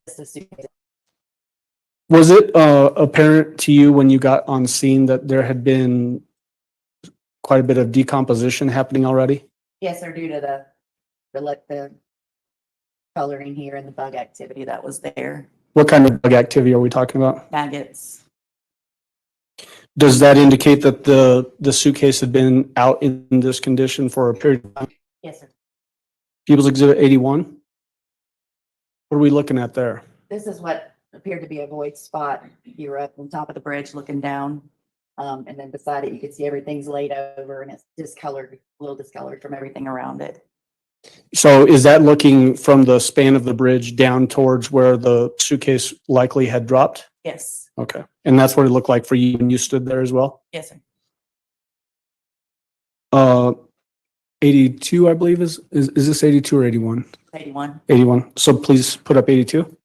Just the suitcase. Was it apparent to you when you got on scene that there had been quite a bit of decomposition happening already? Yes, sir, due to the coloring here and the bug activity that was there. What kind of bug activity are we talking about? Maggots. Does that indicate that the suitcase had been out in this condition for a period of time? Yes, sir. People's Exhibit 81? What are we looking at there? This is what appeared to be a void spot. You were up on top of the bridge looking down. And then beside it, you could see everything's laid over and it's discolored, a little discolored from everything around it. So is that looking from the span of the bridge down towards where the suitcase likely had dropped? Yes, Okay. And that's what it looked like for you when you stood there as well? yes, sir. 82, I believe is this 82 or 81? 81. 81. So please put up 82.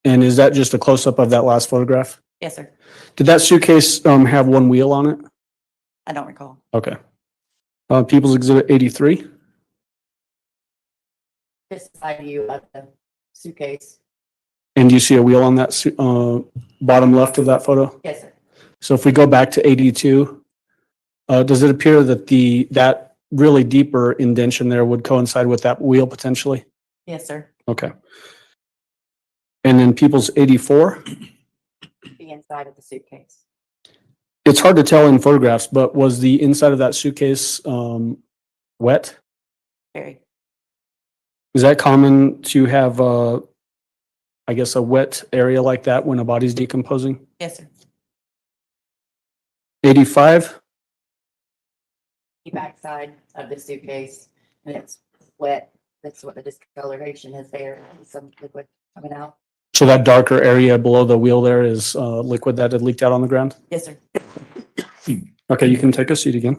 And is that just a close-up of that last photograph? Yes, sir. Did that suitcase have one wheel on it? I don't recall. Okay. People's Exhibit 83. Just beside you of the suitcase. And do you see a wheel on that bottom left of that photo? Yes, sir. So if we go back to 82, does it appear that that really deeper indention there would coincide with that wheel potentially? Yes, sir. Okay. And then People's 84. The inside of the suitcase. It's hard to tell in photographs, but was the inside of that suitcase wet? Very. Is that common to have, I guess, a wet area like that when a body's decomposing? Yes, sir. 85. The backside of the suitcase and it's wet. That's what the discoloration is there. Some liquid coming out. So that darker area below the wheel there is liquid that had leaked out on the ground? Yes, sir. Okay, you can take a seat again.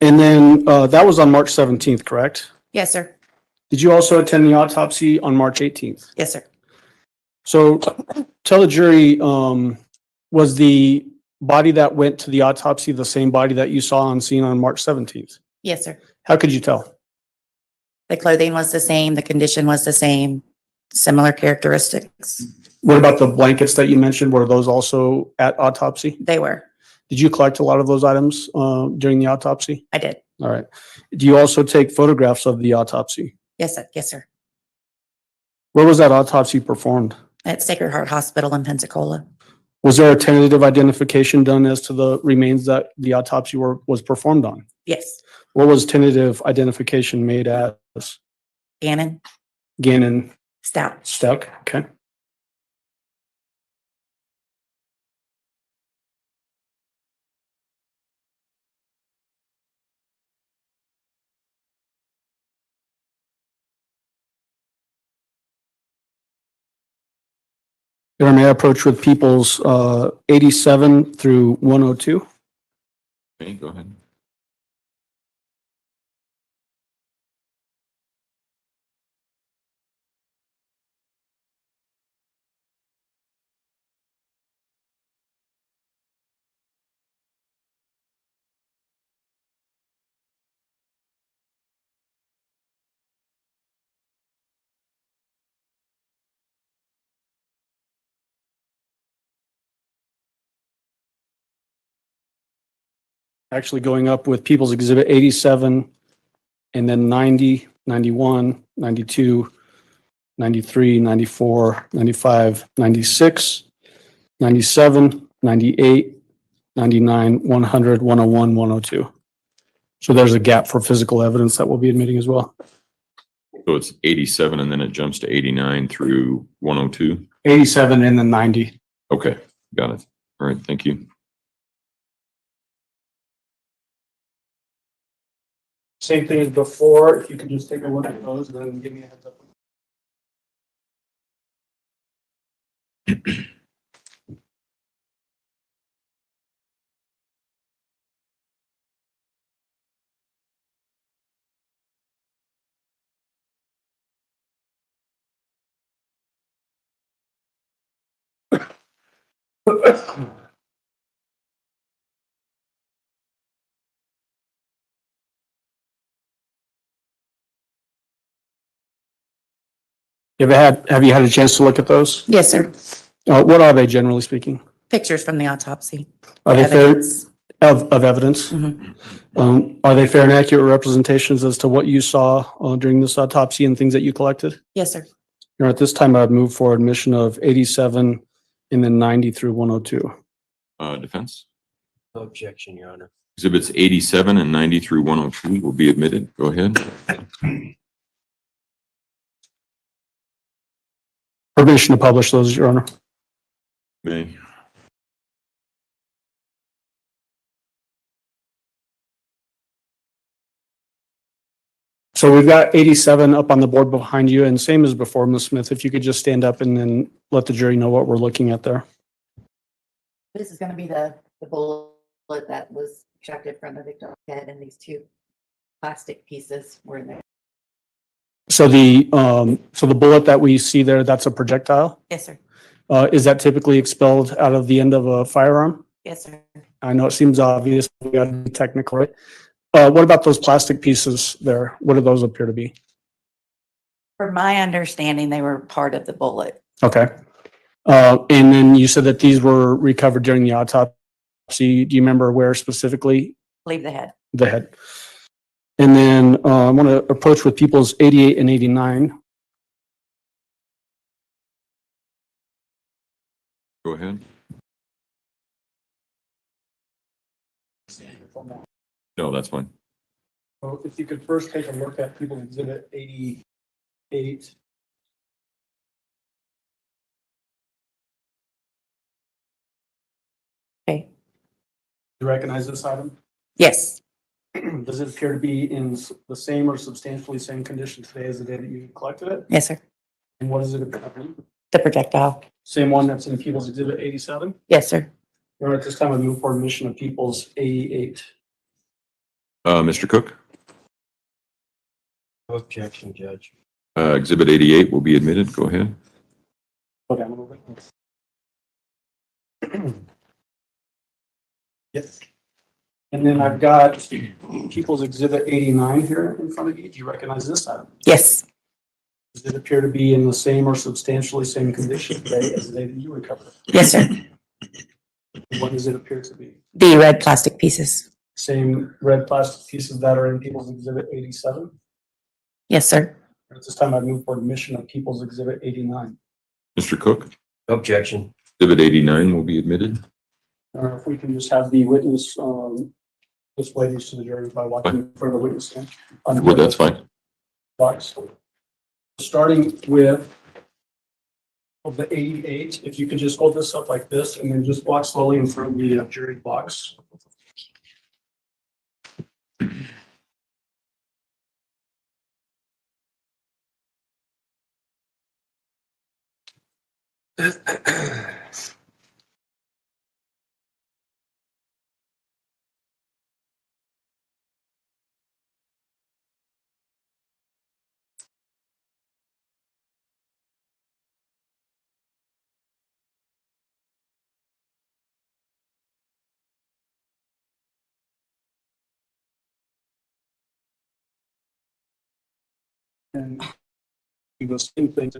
And then that was on March 17th, correct? Yes, sir. Did you also attend the autopsy on March 18th? Yes, sir. So tell the jury, was the body that went to the autopsy the same body that you saw on scene on March 17th? Yes, sir. How could you tell? The clothing was the same. The condition was the same. Similar characteristics. What about the blankets that you mentioned? Were those also at autopsy? They were. Did you collect a lot of those items during the autopsy? I did. All right. Do you also take photographs of the autopsy? Yes, sir. Yes, sir. Where was that autopsy performed? At Sacred Heart Hospital in Pensacola. Was there a tentative identification done as to the remains that the autopsy was performed on? Yes. What was tentative identification made as? Gannon. Gannon Stauch. Stauch, okay. May I approach with people's 87 through 102? Okay, go ahead. Actually going up with people's exhibit 87 and then 90, 91, 92, 93, 94, 95, 96, 97, 98, 99, 100, 101, 102. So there's a gap for physical evidence that we'll be admitting as well. So it's 87 and then it jumps to 89 through 102? 87 and then 90. Okay, got it. All right, thank you. Same thing as before. If you could just take a look at those and then give me a heads up. Have you had a chance to look at those? Yes, sir. What are they, generally speaking? Pictures from the autopsy. Are they fair Evidence. of evidence? Mhm. Are they fair and accurate representations as to what you saw during this autopsy and things that you collected? Yes, sir. At this time, I'd move for admission of 87 and then 90 through 102. Defense? No objection, Your Honor. Exhibits 87 and 90 through 102 will be admitted. Go ahead. Permission to publish those, Your Honor. May. So we've got 87 up on the board behind you, and same as before, Ms. Smith, if you could just stand up and then let the jury know what we're looking at there. This is going to be the bullet that was extracted from the victim's head, and these two plastic pieces were in there. So the bullet that we see there, that's a projectile? Yes, sir. Is that typically expelled out of the end of a firearm? Yes, sir. I know it seems obvious, but we got to be technical, right? What about those plastic pieces there? What do those appear to be? From my understanding, they were part of the bullet. Okay. And then you said that these were recovered during the autopsy. Do you remember where specifically? Leave the head. The head. And then I want to approach with people's 88 and 89. Go ahead. No, that's fine. So if you could first take a look at people's exhibit 88. Okay. You recognize this item? Yes. Does it appear to be in the same or substantially same condition today as the day that you collected it? Yes, sir. And what is it appear to be? The projectile. Same one that's in people's exhibit 87? Yes, sir. Or at this time, I move for admission of people's 88. Mr. Cook? No objection, Judge. Exhibit 88 will be admitted. Go ahead. Okay, I'm gonna wait. Yes. And then I've got people's exhibit 89 here in front of you. Do you recognize this item? Yes. Does it appear to be in the same or substantially same condition today as the day that you recovered it? Yes, sir. What does it appear to be? The red plastic pieces. Same red plastic pieces that are in people's exhibit 87? Yes, sir. At this time, I move for admission of people's exhibit 89. Mr. Cook? No objection. Exhibit 89 will be admitted. If we can just have the witness display these to the jury by walking for the witness stand. Well, that's fine. Box. Starting with the 88, if you could just hold this up like this and then just walk slowly in front of the jury box. And do the same thing.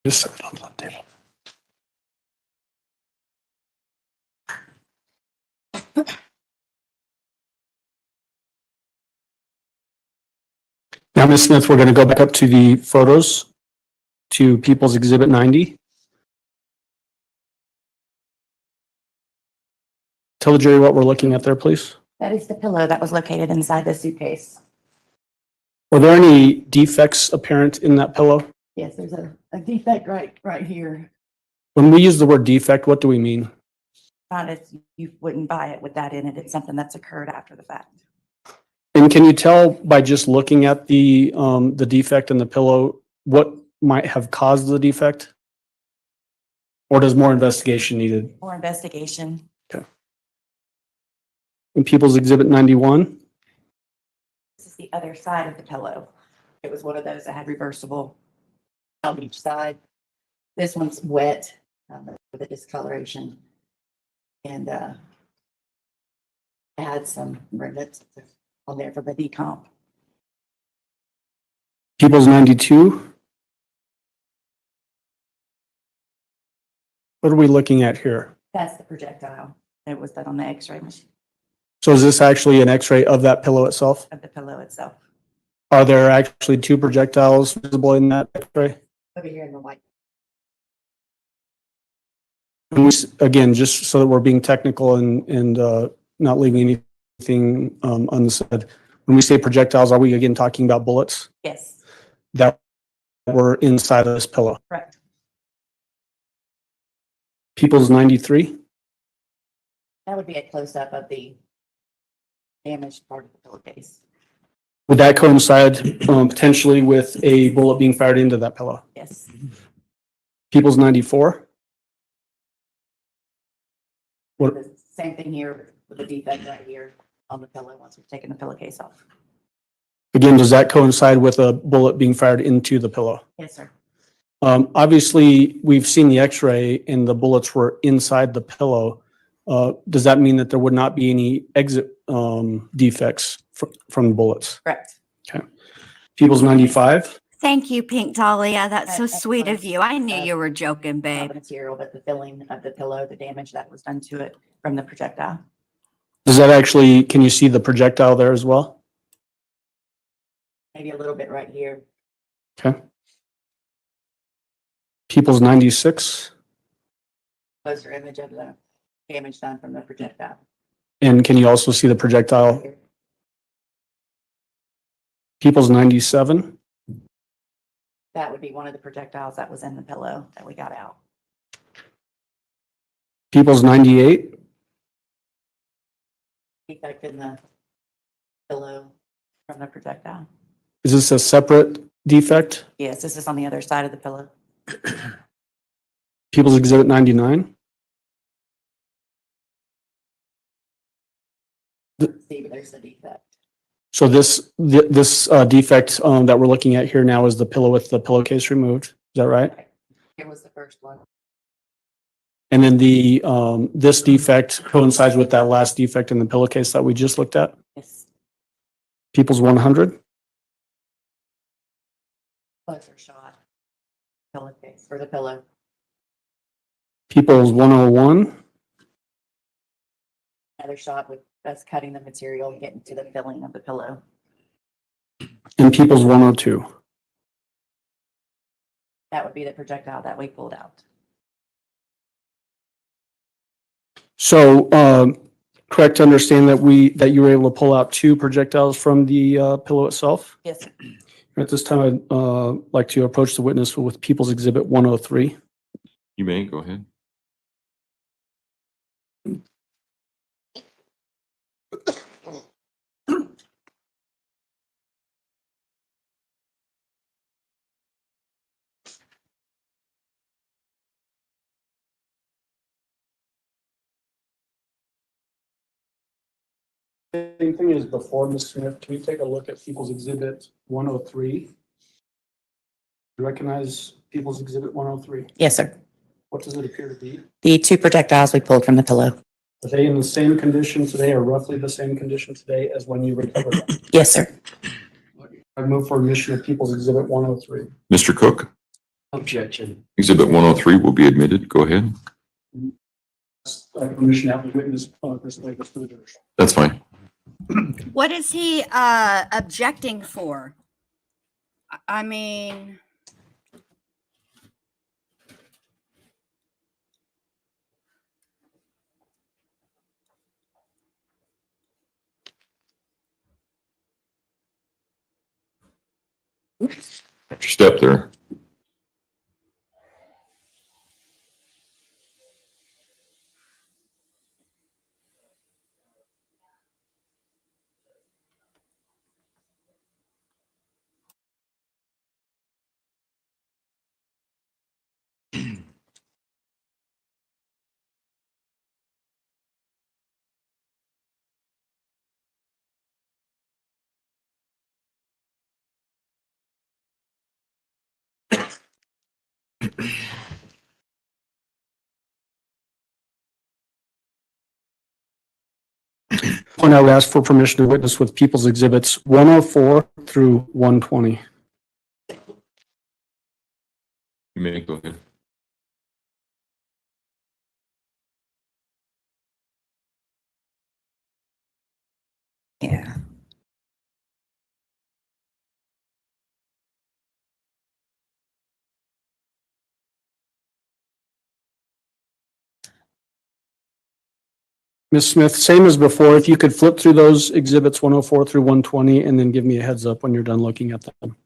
Just set it on the table. Now, Ms. Smith, we're going to go back up to the photos to People's Exhibit 90. Tell the jury what we're looking at there, please. That is the pillow that was located inside the suitcase. Were there any defects apparent in that pillow? Yes, there's a defect right here. When we use the word defect, what do we mean? Not as you wouldn't buy it with that in it. It's something that's occurred after the fact. And can you tell by just looking at the defect in the pillow what might have caused the defect? Or does more investigation needed? More investigation. In People's Exhibit 91, This is the other side of the pillow. It was one of those that had reversible on each side. This one's wet with a discoloration. And I had some remnants on there for the decomp. People's 92. What are we looking at here? That's the projectile. It was done on the x-ray machine So is this actually an x-ray of that pillow itself? of the pillow itself. Are there actually two projectiles visible in that x-ray? Over here in the white. And again, just so that we're being technical and not leaving anything unsaid. When we say projectiles, are we again talking about bullets Yes, that were inside of this pillow? correct. People's 93. That would be a close-up of the damaged part of the pillowcase. Would that coincide potentially with a bullet being fired into that pillow? Yes. People's 94. What, The same thing here with the defect right here on the pillow once we've taken the pillowcase off. again, does that coincide with a bullet being fired into the pillow? Yes, sir. Obviously, we've seen the x-ray and the bullets were inside the pillow. Does that mean that there would not be any exit defects from the bullets? Correct. People's 95. Thank you, Pink Dahlia. That's so That's sweet of fine. you. I knew you were joking, Not babe. the material, but the filling of the pillow, the damage that was done to it from the projectile. Does that actually, can you see the projectile there as well? Maybe a little bit right here. Okay. People's 96. Closer image of the damage done from the projectile. And can you also see the projectile? People's 97. That would be one of the projectiles that was in the pillow that we got out. People's 98. Defect in the pillow from the projectile. Is this a separate defect? Yes, this is on the other side of the pillow. People's Exhibit 99. See, but there's a defect. So this defect that we're looking at here now is the pillow with the pillowcase removed. Is that right? Here was the first one. And then this defect coincides with that last defect in the pillowcase that we just looked at. Yes, People's 100. closer shot. Pillowcase for the pillow. People's 101. Another shot with us cutting the material and getting to the filling of the pillow. And People's 102. That would be the projectile that we pulled out. So correct to understand that that you were able to pull out two projectiles from the pillow itself? Yes, sir. At this time, I'd like to approach the witness with People's Exhibit 103. You may, go ahead. Same thing as before, Ms. Smith. Can we take a look at People's Exhibit 103? You recognize People's Exhibit 103? Yes, sir. What does it appear to be? The two projectiles we pulled from the pillow. Are they in the same condition today or roughly the same condition today as when you recovered them? Yes, sir. I move for admission of People's Exhibit 103. Mr. Cook, Objection. Exhibit 103 will be admitted. Go ahead. Permission to have the witness this way for the jury. That's fine. What is he objecting for? I mean, Your step there. Point I would ask for permission to witness with People's Exhibits 104 through 120. You may go ahead. Yeah. Ms. Smith, same as before, if you could flip through those exhibits 104 through 120 and then give me a heads up when you're done looking at them.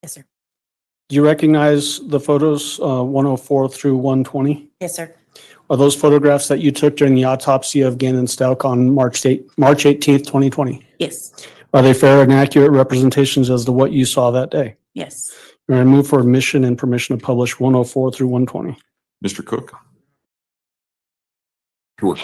Yes, sir. Do you recognize the photos 104 through 120? Yes, sir. Are those photographs that you took during the autopsy of Gannon Stauch on March 18th, 2020? Yes. Are they fair and accurate representations as to what you saw that day? Yes. I move for admission and permission to publish 104 through 120. Mr. Cook? Sure.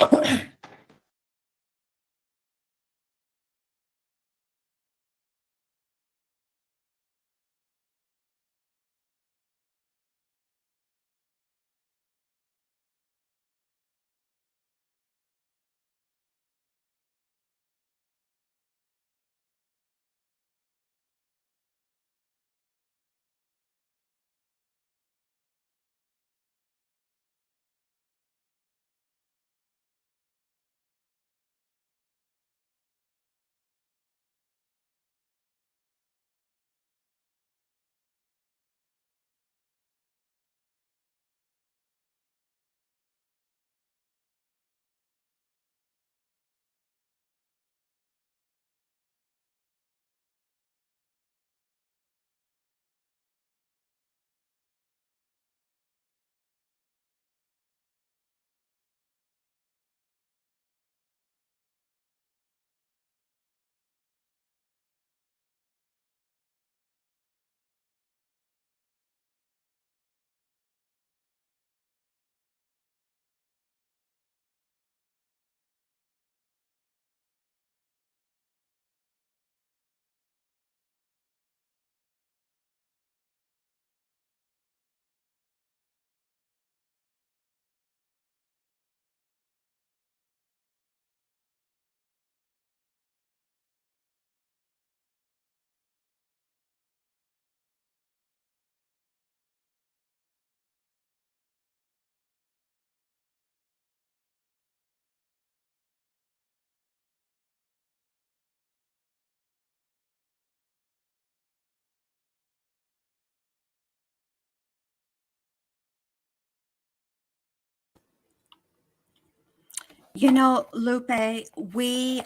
You know, Lupe, we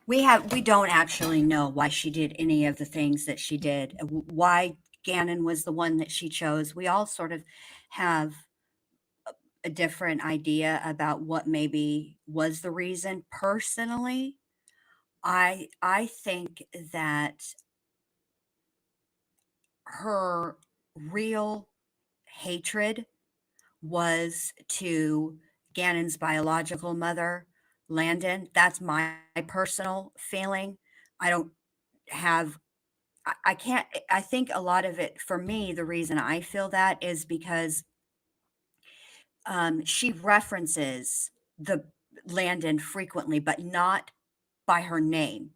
don't actually know why she did any of the things that she did, why Gannon was the one that she chose. We all sort of have a different idea about what maybe was the reason. Personally, I think that her real hatred was to Gannon's biological mother, Landon. That's my personal feeling. I don't have, I can't, I think a lot of it for me, the reason I feel that is because she references the Landon frequently, but not by her name.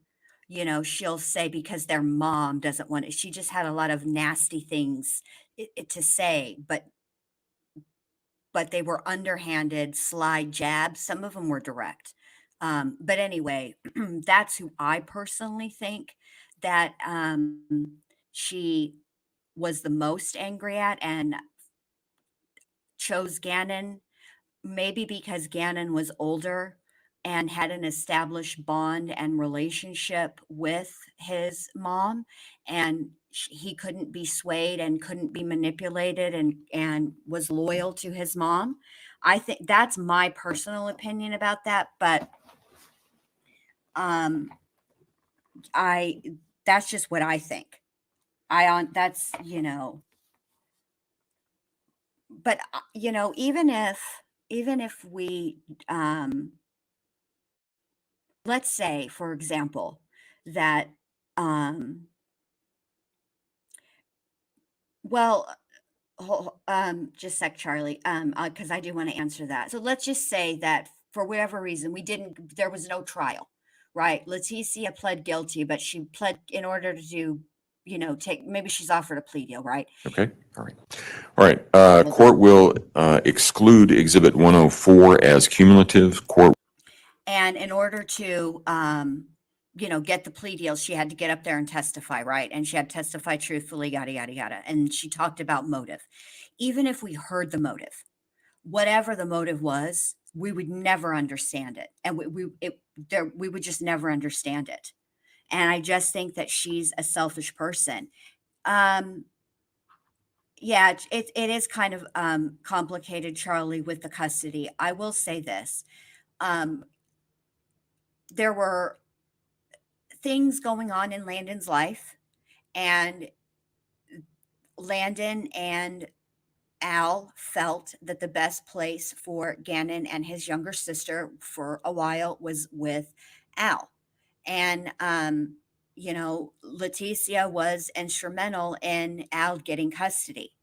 You know, she'll say because their mom doesn't want it. She just had a lot of nasty things to say, but they were underhanded, sly jabs. Some of them were direct. But anyway, that's who I personally think that she was the most angry at and chose Gannon, maybe because Gannon was older and had an established bond and relationship with his mom. And he couldn't be swayed and couldn't be manipulated and was loyal to his mom. I think that's my personal opinion about that, but I that's just what I think. That's, but even if we let's say, for example, that um well just a sec, Charlie, because I do want to answer that. So let's just say that for whatever reason there was no trial, right? Letecia pled guilty, but she pled in order to maybe she's offered a plea deal, right? Okay, all right. All right, court will exclude Exhibit 104 as cumulative. Court And in order to get the plea deal, she had to get up there and testify, right? And she had to testify truthfully, yada yada yada. And she talked about motive. Even if we heard the motive, whatever the motive was, we would never understand it, and we would just never understand it. And I just think that she's a selfish person. Um, yeah, it is kind of complicated, Charlie, with the custody. I will say this: um, there were things going on in Landon's life, and Landon and Al felt that the best place for Gannon and his younger sister for a while was with Al. And, Letecia was instrumental in Al getting custody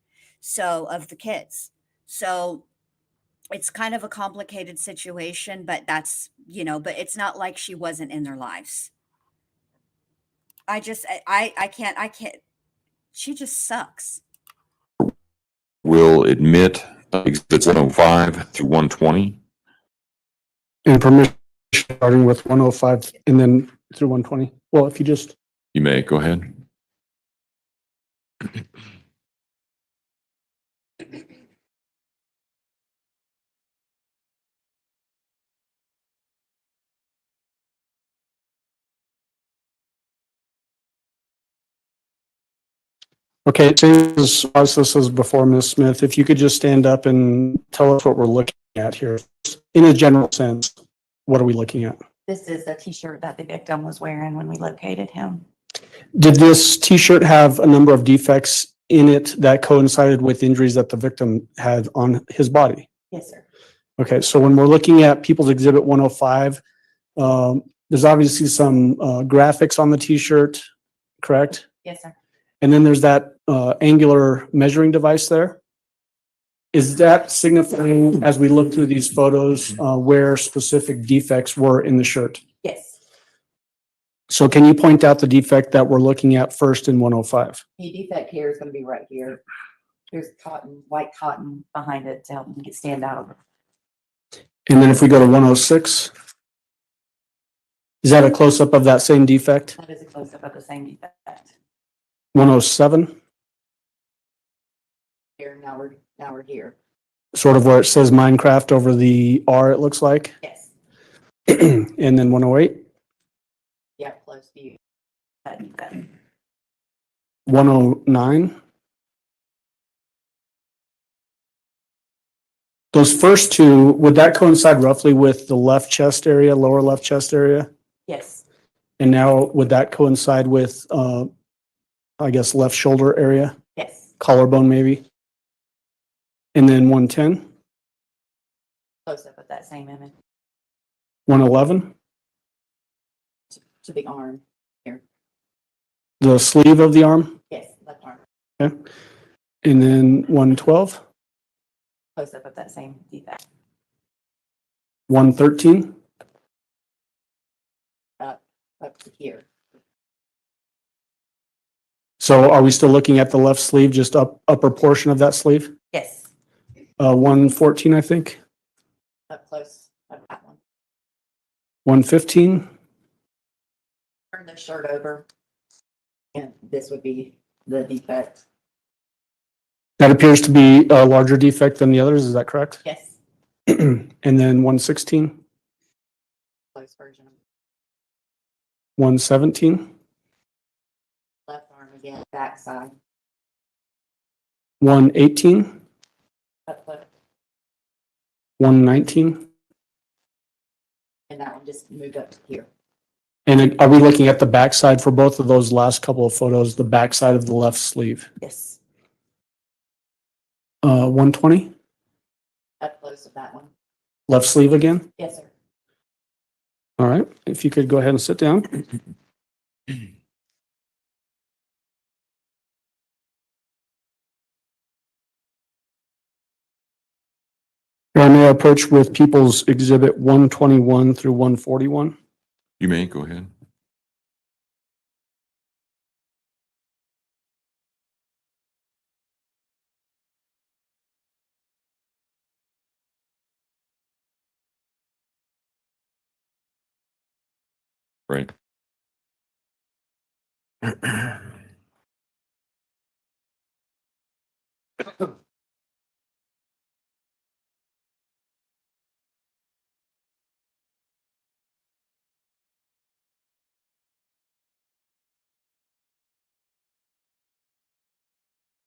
of the kids. So it's kind of a complicated situation, but but it's not like she wasn't in their lives. I can't, she just sucks. will admit Exhibits 105 through 120. And permission starting with 105 and then through 120. Well, if you just, You may go ahead. okay, same as this was before, Ms. Smith, if you could just stand up and tell us what we're looking at here. In a general sense, what are we looking at? This is the t-shirt that the victim was wearing when we located him. Did this t-shirt have a number of defects in it that coincided with injuries that the victim had on his body? Yes, sir. Okay, so when we're looking at People's Exhibit 105, there's obviously some graphics on the t-shirt, correct? Yes, sir. And then there's that angular measuring device there. Is that signifying, as we look through these photos, where specific defects were in the shirt? Yes. So can you point out the defect that we're looking at first in 105? The defect here is going to be right here. There's cotton, white cotton behind it to help him stand out. And then if we go to 106, is that a close-up of that same defect? That is a close-up of the same defect. 107, Here, now we're here. sort of where it says Minecraft over the R, it looks like. Yes. And then 108, Yeah, close to you. That defect. 109. Those first two, would that coincide roughly with the left chest area, lower left chest area? Yes. And now would that coincide with, I guess, left shoulder area, Yes. collarbone maybe? And then 110, Close up of that same image 111, to the arm. Here. the sleeve of the arm, Yes, left arm. okay? And then 112, Close up of that same defect. 113, Up to here. so are we still looking at the left sleeve, just upper portion of that sleeve? Yes. 114, I think, Up close of that one. 115, Turn the shirt over. And this would be the defect. that appears to be a larger defect than the others, is that correct? Yes. And then 116, Close version. 117, Left arm is again, backside. 118, Up close. 119. And that one just moved up to here. And are we looking at the backside for both of those last couple of photos, the backside of the left sleeve? Yes. 120, Up close of that one. left sleeve again? Yes, sir. All right, if you could go ahead and sit down. I may approach with People's Exhibit 121 through 141. You may, go ahead. Right.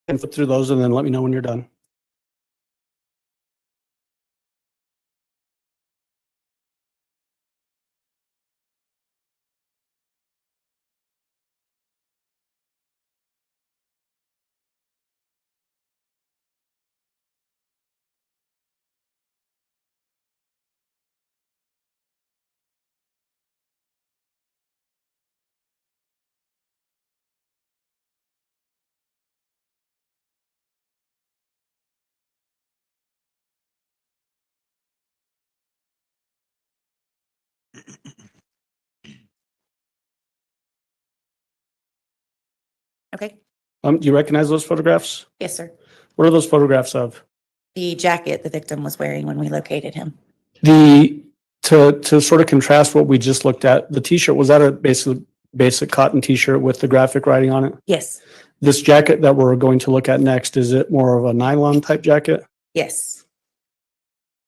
And flip through those and then let me know when you're done. Okay. Do you recognize those photographs? Yes, sir. What are those photographs of? The jacket the victim was wearing when we located him. To sort of contrast what we just looked at, the t-shirt, was that a basic cotton t-shirt with the graphic writing on it? Yes. This jacket that we're going to look at next, is it more of a nylon type jacket? Yes.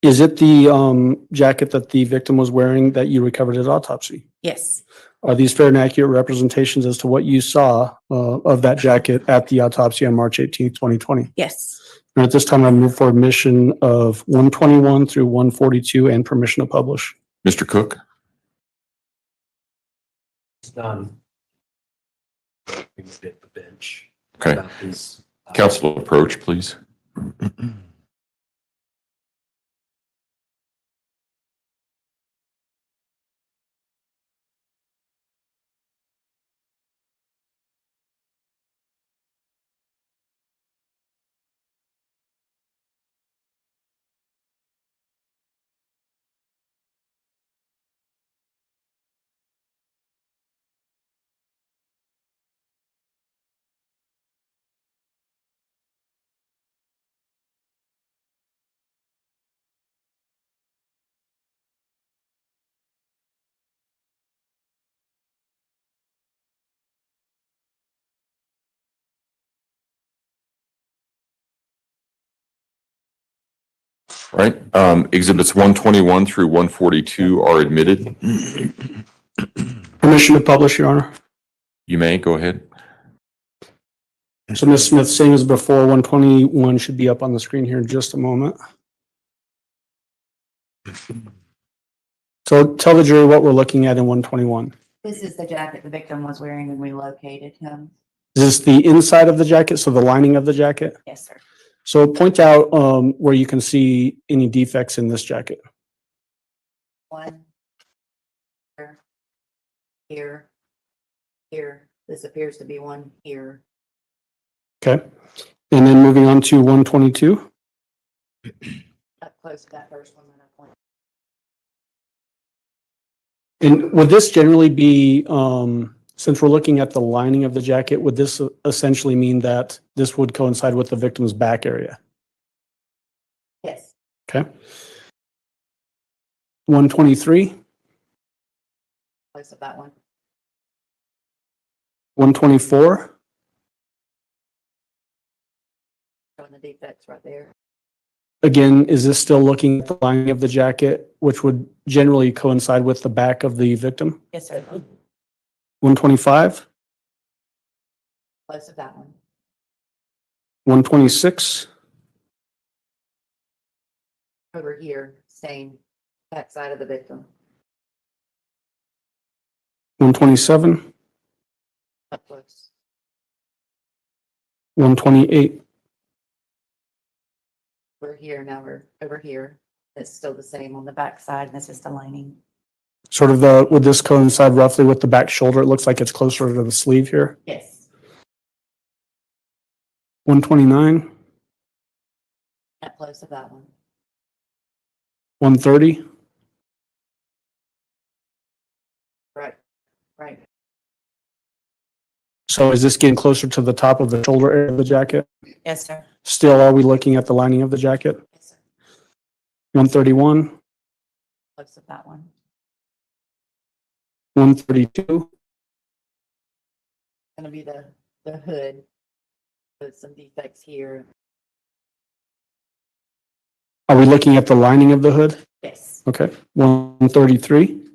Is it the jacket that the victim was wearing that you recovered at autopsy? Yes. Are these fair and accurate representations as to what you saw of that jacket at the autopsy on March 18th, 2020? Yes. And at this time, I move for admission of 121 through 142 and permission to publish. Mr. Cook? It's done. We moved it to the bench. Okay. About these, Council approach, please. Right. Exhibits 121 through 142 are admitted. Permission to publish, Your Honor. You may, go ahead. So Ms. Smith, same as before, 121 should be up on the screen here in just a moment. So tell the jury what we're looking at in 121. This is the jacket the victim was wearing when we located him. Is this the inside of the jacket, so the lining of the jacket? Yes, sir. So point out where you can see any defects in this jacket. One. Here. Here. This appears to be one here. Okay. And then moving on to 122. Up close to that first one that I pointed. And would this generally be, since we're looking at the lining of the jacket, would this essentially mean that this would coincide with the victim's back area? Yes. Okay. 123, Close of that one. 124, Showing the defects right there. again, is this still looking at the lining of the jacket, which would generally coincide with the back of the victim? Yes, sir. 125, Close of that one. 126, Over here, same back side of the victim. 127, Up close. 128, We're here, now we're over here. It's still the same on the back side, and this is the lining. sort of would this coincide roughly with the back shoulder? It looks like it's closer to the sleeve here. Yes. 129, Up close of that one. 130, Right. so is this getting closer to the top of the shoulder area of the jacket? Yes, sir. Still, are we looking at the lining of the jacket? Yes, sir. 131, Close of that one. 132, Gonna be the hood. With some defects here. are we looking at the lining of the hood? Yes. Okay, 133,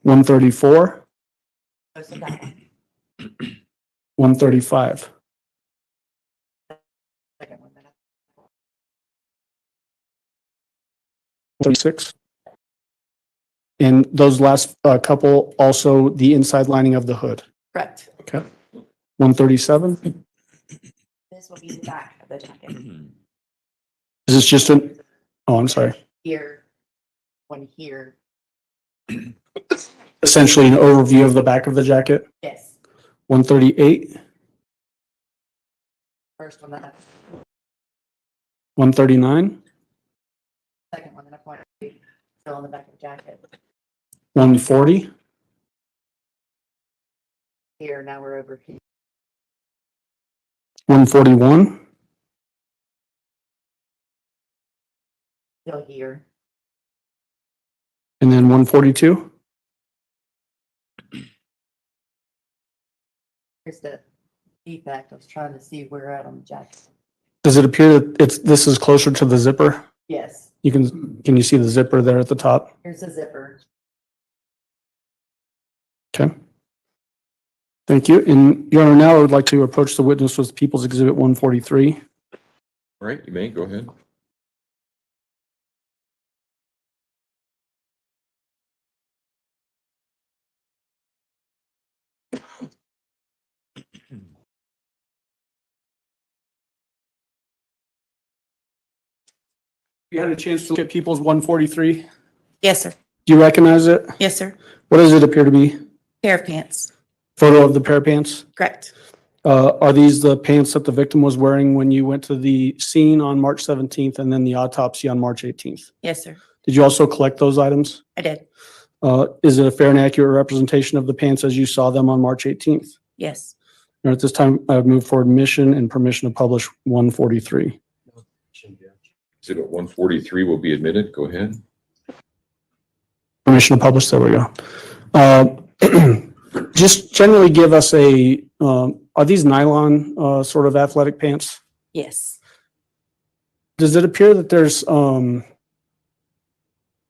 134, Close of that one. 135. Second one. That 36. And those last couple, also the inside lining of the hood. Correct. Okay. 137. This will be the back of the jacket. Is this just an, oh, I'm sorry. Here, one here. Essentially an overview of the back of the jacket. Yes. 138, First one that, 139, second one that I pointed to, still on the back of the jacket. 140, Here, now we're over here. 141, Still here. and then 142. Here's the defect. I was trying to see where we're at on the jacket. Does it appear that this is closer to the zipper? Yes. Can you see the zipper there at the top? Here's the zipper. Okay. Thank you. And Your Honor, now I would like to approach the witness with People's Exhibit 143. All right, you may go ahead. You had a chance to look at People's 143. Yes, sir. Do you recognize it? Yes, sir. What does it appear to be? Pair of pants. Photo of the pair of pants? Correct. Are these the pants that the victim was wearing when you went to the scene on March 17th and then the autopsy on March 18th? Yes, sir. Did you also collect those items? I did. Is it a fair and accurate representation of the pants as you saw them on March 18th? Yes. And at this time, I would move for admission and permission to publish 143. Exhibit 143 will be admitted. Go ahead. Permission to publish, there we go. Just generally give us are these nylon sort of athletic pants? Yes. Does it appear that there's,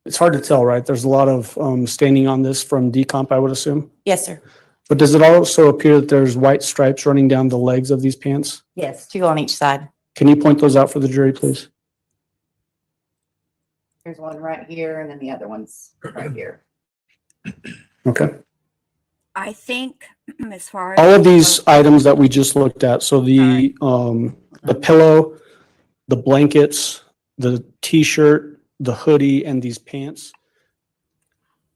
it's hard to tell, right? There's a lot of staining on this from decomp, I would assume. Yes, sir. But does it also appear that there's white stripes running down the legs of these pants? Yes. Two on each side. Can you point those out for the jury, please? Here's one right here, and then the other one's right here. Okay. I think as far as. All of these items that we just looked at, so the pillow, the blankets, the t-shirt, the hoodie, and these pants,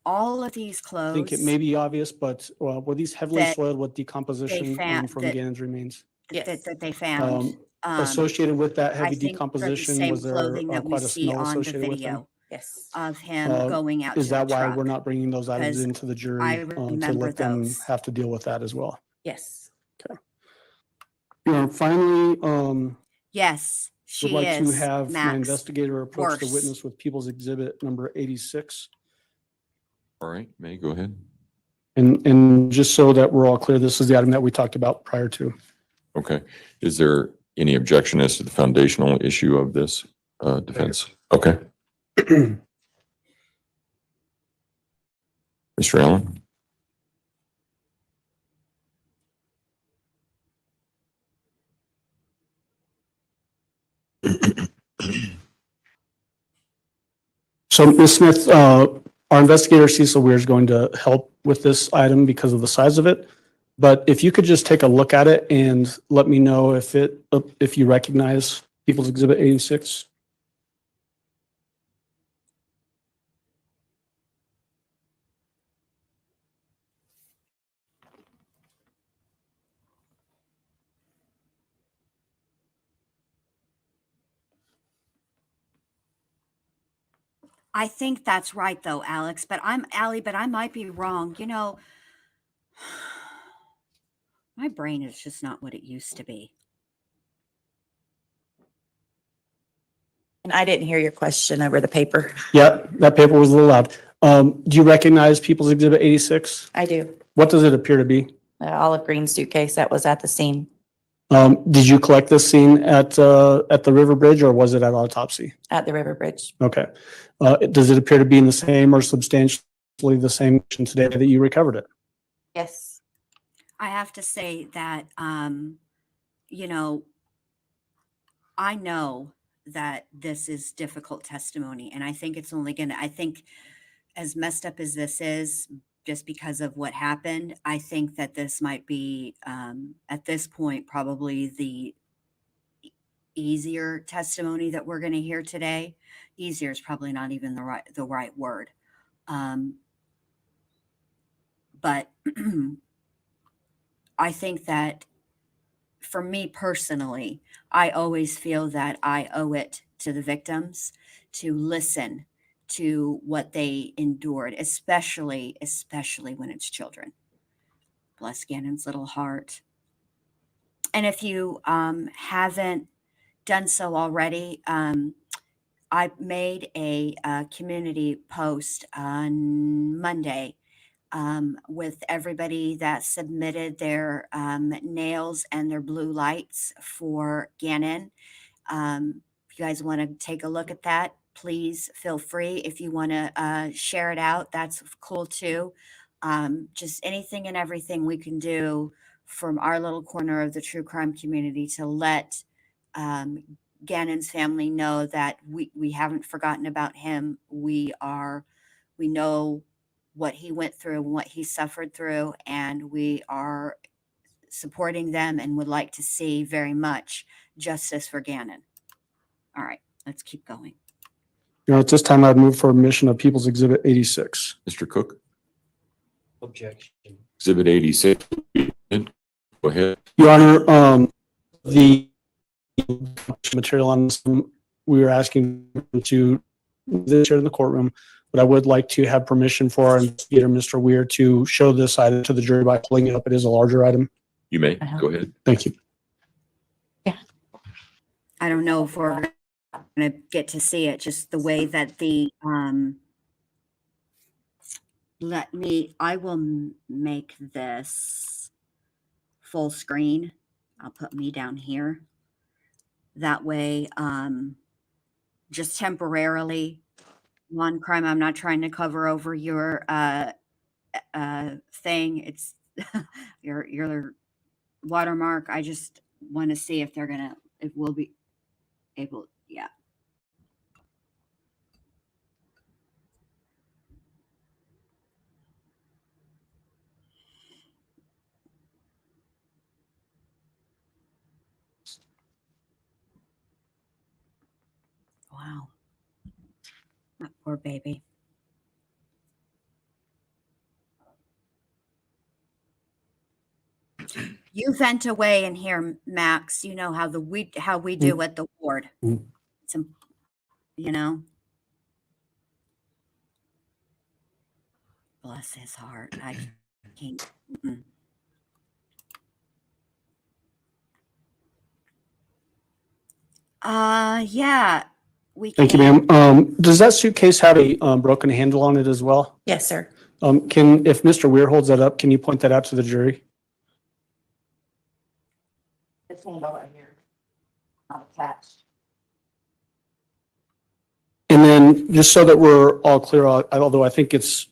All of these I clothes. think it may be obvious, but were these heavily That soiled with decomposition found- from that- Gannon's remains? that they found. Associated with that I heavy think they're the decomposition, same was there clothing that we quite a see smell on the associated with them? video Yes. of him Uh, going out to Is the that why we're truck. not bringing those items because into the jury I to remember let them those. have to deal with that as well? Yes. Finally, Yes, would she like to is, have my Max. investigator approach the worse. witness with People's Exhibit number 86. All right, may go ahead. And just so that we're all clear, this is the item that we talked about prior to. Okay. Is there any objection as to the foundational issue of this defense? Okay. Mr. Allen? So Ms. Smith, our investigator Cecil Weir is going to help with this item because of the size of it. But if you could just take a look at it and let me know if you recognize People's Exhibit 86. I think that's right though, Alex, but Allie, but I might be wrong. You know, my brain is just not what it used to be. And I didn't hear your question over the paper. Yeah, that paper was a little loud. Do you recognize People's Exhibit 86? I do. What does it appear to be? The olive green suitcase that was at the scene Did you collect this scene at the River Bridge or was it at autopsy? at the River Bridge. Okay. Does it appear to be in the same or substantially the same condition today that you recovered it? Yes. I have to say that, you know, I know that this is difficult testimony, and I think it's only going to, I think as messed up as this is, just because of what happened, I think that this might be, at this point, probably the easier testimony that we're going to hear today. Easier is probably not even the right word. But I think that for me personally, I always feel that I owe it to the victims to listen to what they endured, especially when it's children. Bless Gannon's little heart. And if you haven't done so already, I made a community post on Monday with everybody that submitted their nails and their blue lights for Gannon. If you guys want to take a look at that, please feel free. If you want to share it out, that's cool too. Just anything and everything we can do from our little corner of the true crime community to let Gannon's family know that we haven't forgotten about him. We know what he went through and what he suffered through, and we are supporting them and would like to see very much justice for Gannon. All right, let's keep going. At this time, I'd move for admission of People's Exhibit 86. Mr. Cook, Objection. Exhibit 86. Go ahead. Your Honor, the material on this, we were asking to this here in the courtroom, but I would like to have permission for our investigator, Mr. Weir, to show this item to the jury by pulling it up. It is a larger item. You may. Go ahead. Thank you. I don't know if we're going to get to see it, just the way that the, I will make this full screen. I'll put me down here. That way, just temporarily, one crime, I'm not trying to cover over your thing. It's your watermark. I just want to see if if we'll be able, yeah. Wow. That poor baby. You vent away in here, Max. You know how we do at the ward. It's, you know. Bless his heart. I can't. Yeah. Thank you, ma'am. Does that suitcase have a broken handle on it as well? Yes, sir. If Mr. Weir holds that up, can you point that out to the jury? It's handle right here. Not attached. And then just so that we're all clear, although I think it's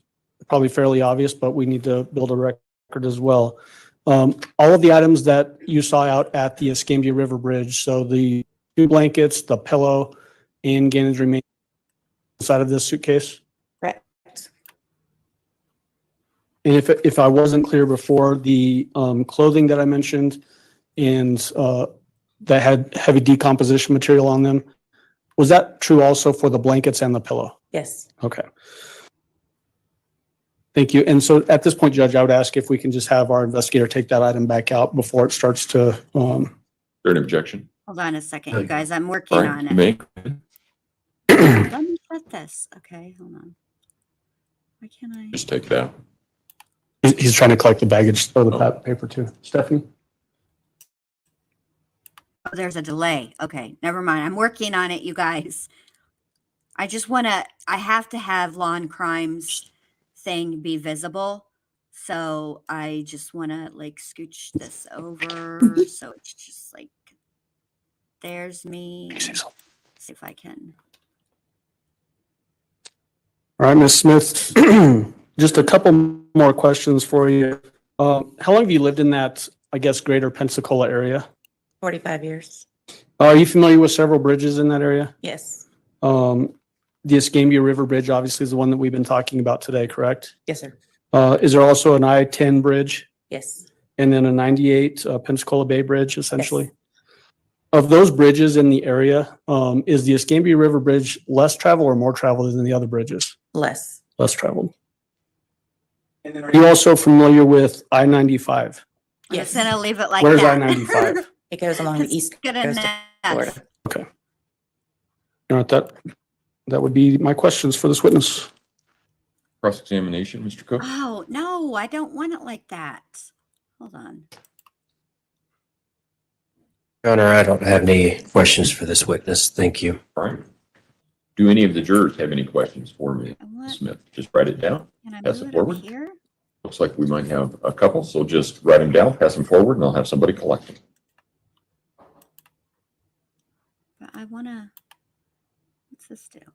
probably fairly obvious, but we need to build a record as well. All of the items that you saw out at the Escambia River Bridge, so the 2 blankets, the pillow, and Gannon's remaining, inside of this suitcase? Correct. And if I wasn't clear before, the clothing that I mentioned and that had heavy decomposition material on them, was that true also for the blankets and the pillow? Yes. Okay. Thank you. And so at this point, Judge, I would ask if we can just have our investigator take that item back out before it starts to, Is there an objection? Hold on a second, you guys. I'm All working right, on you it. may. Let me set this. Okay, hold on. Why can't I? Just take it out. he's trying to collect the baggage or the Oh. paper too. Stephanie? Oh, there's a delay. Okay, never mind. I'm working on it, you guys. I just want to, I have to have law and crimes thing be visible. So I just want to like scooch this over. So it's just like, there's me. See if I can. All right, Ms. Smith, just a couple more questions for you. How long have you lived in that, I guess, greater Pensacola area? 45 years. Are you familiar with several bridges in that area? Yes. The Escambia River Bridge obviously is the one that we've been talking about today, correct? Yes, sir. Is there also an I-10 bridge Yes. and then a 98 Pensacola Bay Bridge essentially? Of those bridges in the area, is the Escambia River Bridge less traveled or more traveled than the other bridges? Less. Less traveled. And then are you also familiar with I-95? I'm Yes. just going to leave it like Where's that. I-95? It goes along the It's east gonna coast of nest. Florida. Okay. All right, that would be my questions for this witness. Cross-examination, Mr. Cook? Oh, no, I don't want it like that. Hold on. Your Honor, I don't have any questions for this witness. Thank you. All right. Do any of the jurors have any questions for me, And what, Smith? Just write it down. can I Pass move it it up forward. here? Looks like we might have a couple, so just write them down, pass them forward, and I'll have somebody collect them. But I want to, what's this do? You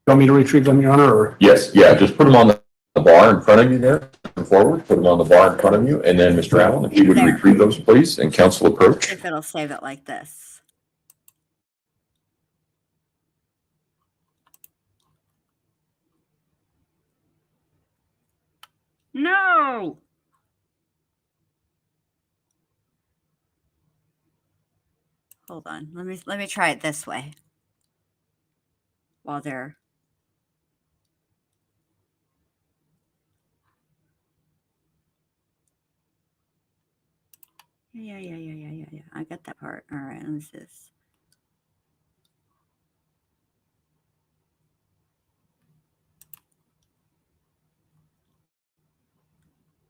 want me to retrieve them, Your Honor, or? Yes, yeah, just put them on the bar in front of you there, come forward, put them on the bar in front of you, and then Mr. Allen, if you would There. retrieve those, please, and counsel approach. If it'll save it like this. No. Hold on. Let me try it this way. While they're Yeah. I got that part. All right, let me see this.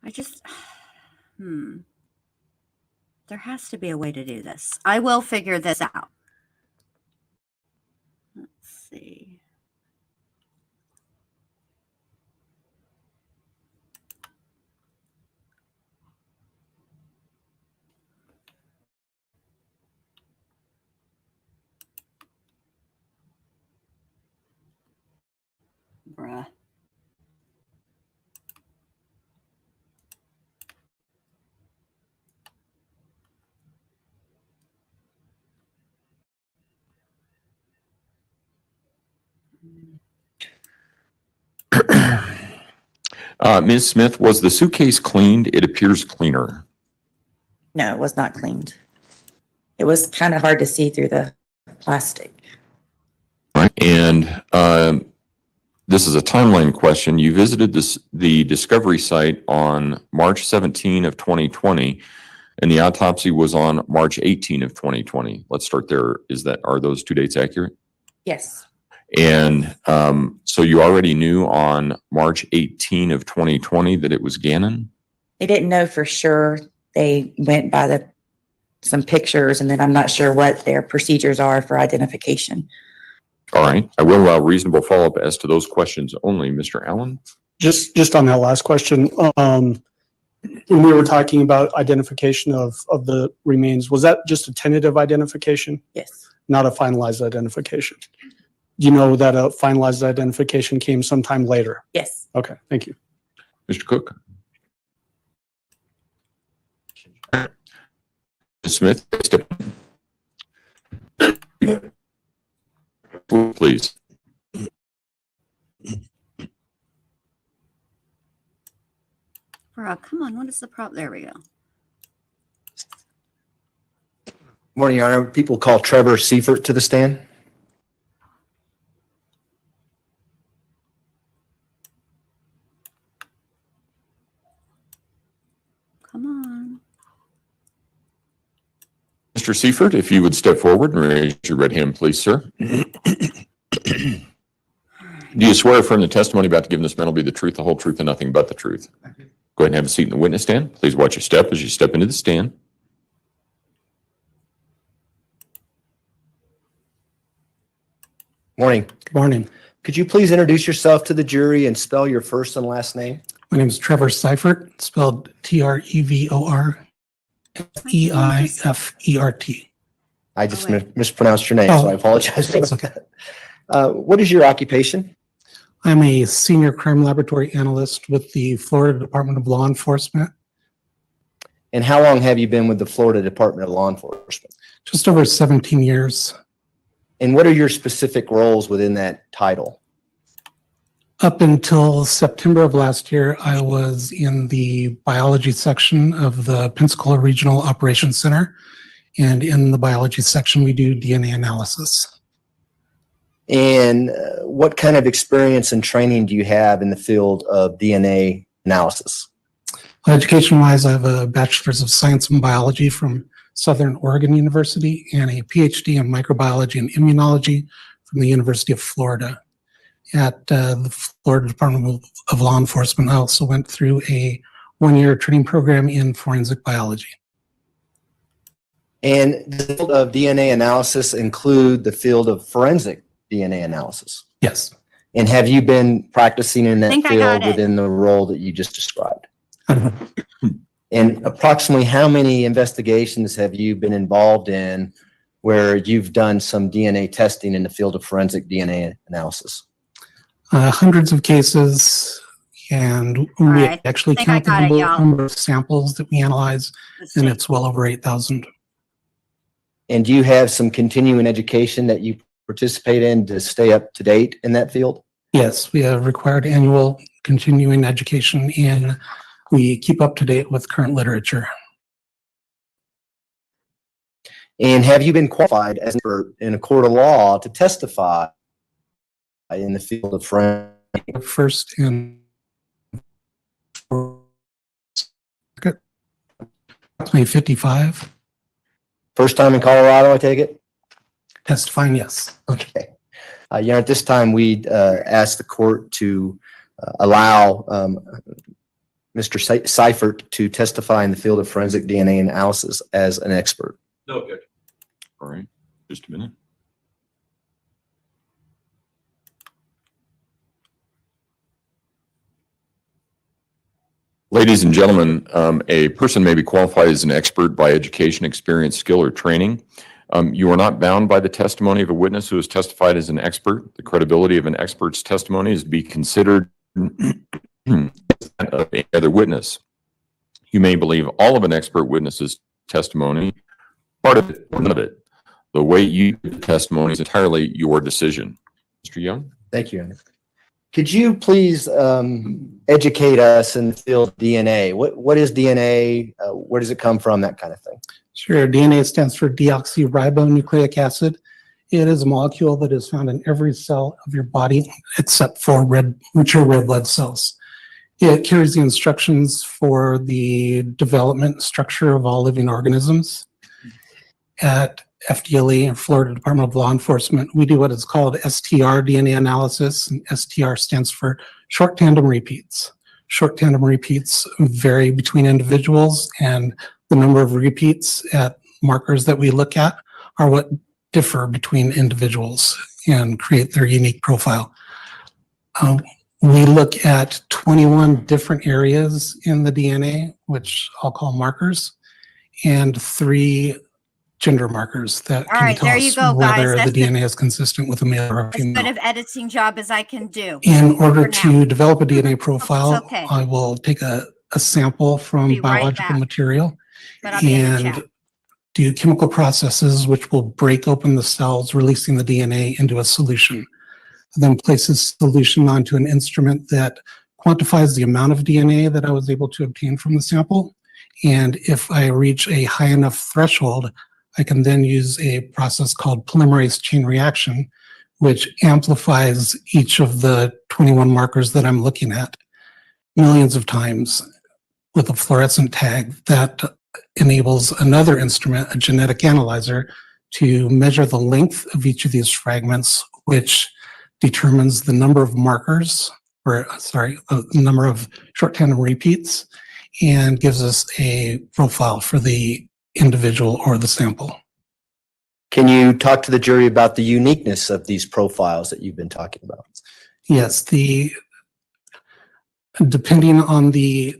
I just, there has to be a way to do this. I will figure this out. Let's see. Bruh. Ms. Smith, was the suitcase cleaned? It appears cleaner. No, it was not cleaned. It was kind of hard to see through the plastic. Right. And this is a timeline question. You visited the discovery site on March 17 of 2020, and the autopsy was on March 18 of 2020. Let's start there. Are those two dates accurate? Yes. And so you already knew on March 18 of 2020 that it was Gannon? They didn't know for sure. They went by some pictures, and then I'm not sure what their procedures are for identification. All right. I will allow reasonable follow-up as to those questions only. Mr. Allen? Just on that last question, when we were talking about identification of the remains, was that just a tentative identification, Yes. not a finalized identification? Do you know that a finalized identification came sometime later? Yes. Okay, thank you. Mr. Cook? Ms. Smith? Step. please. Bro, come on, what is the problem? There we go. Morning, Your Honor. People call Trevor Seifert to the stand. Come on. Mr. Seifert, if you would step forward and raise your right hand, please, sir. Do you swear or affirm the testimony about to give in this matter will be the truth, the whole truth, and nothing but the truth? Go ahead and have a seat in the witness stand. Please watch your step as you step into the stand. Morning. Good morning. Could you please introduce yourself to the jury and spell your first and last name? My name is Trevor Seifert, spelled Trevor Seifert. I just Oh, wait. mispronounced your name, so I apologize. That's okay. What is your occupation? I'm a senior crime laboratory analyst with the Florida Department of Law Enforcement. And how long have you been with the Florida Department of Law Enforcement? Just over 17 years. And what are your specific roles within that title? Up until September of last year, I was in the biology section of the Pensacola Regional Operations Center. And in the biology section, we do DNA analysis. And what kind of experience and training do you have in the field of DNA analysis? Education-wise, I have a Bachelor's of Science in Biology from Southern Oregon University and a PhD in Microbiology and Immunology from the University of Florida. At the Florida Department of Law Enforcement, I also went through a one-year training program in forensic biology. And the field of DNA analysis include the field of forensic DNA analysis? Yes. And have you been practicing in that Think I got field it. within the role that you just described? And approximately how many investigations have you been involved in where you've done some DNA testing in the field of forensic DNA analysis? Hundreds of cases, and we right. actually Think I count the got it, y'all. number of samples that we analyze, Let's and see. it's well over 8,000. And do you have some continuing education that you participate in to stay up to date in that field? Yes, we have required annual continuing education, and we keep up to date with current literature. And have you been qualified as an expert in a court of law to testify in the field of forensic? First and approximately 55, First time in Colorado, I take it? testifying, yes. Okay. Your Honor, at this time, we'd ask the court to allow Mr. Seifert to testify in the field of forensic DNA analysis as an expert. No objection. All right, just a minute. Ladies and gentlemen, a person may be qualified as an expert by education, experience, skill, or training. You are not bound by the testimony of a witness who has testified as an expert. The credibility of an expert's testimony is to be considered that of any other witness. You may believe all of an expert witness's testimony, part of it, or none of it. The way you give the testimony is entirely your decision. Mr. Young? Thank you, Your Honor. Could you please educate us in the field of DNA? What is DNA? Where does it come from? That kind of thing. Sure, DNA stands for deoxyribonucleic acid. It is a molecule that is found in every cell of your body except for mature red blood cells. It carries the instructions for the development structure of all living organisms. At FDLE and Florida Department of Law Enforcement, we do what is called STR DNA analysis, and STR stands for short tandem repeats. Short tandem repeats vary between individuals, and the number of repeats at markers that we look at are what differ between individuals and create their unique profile. We look at 21 different areas in the DNA, which I'll call markers, and 3 gender markers that All can right, tell there you us go, guys. whether the That's DNA is consistent with a male or a as good female. of editing job as I can do. In order for now. to develop a DNA profile, It's okay. I will take a sample from Be right biological back. material But I'll be in the and chat. do chemical processes which will break open the cells, releasing the DNA into a solution. Then places solution onto an instrument that quantifies the amount of DNA that I was able to obtain from the sample. And if I reach a high enough threshold, I can then use a process called polymerase chain reaction, which amplifies each of the 21 markers that I'm looking at millions of times with a fluorescent tag that enables another instrument, a genetic analyzer, to measure the length of each of these fragments, which determines the number of markers, or the number of short tandem repeats, and gives us a profile for the individual or the sample. Can you talk to the jury about the uniqueness of these profiles that you've been talking about? Yes, depending on the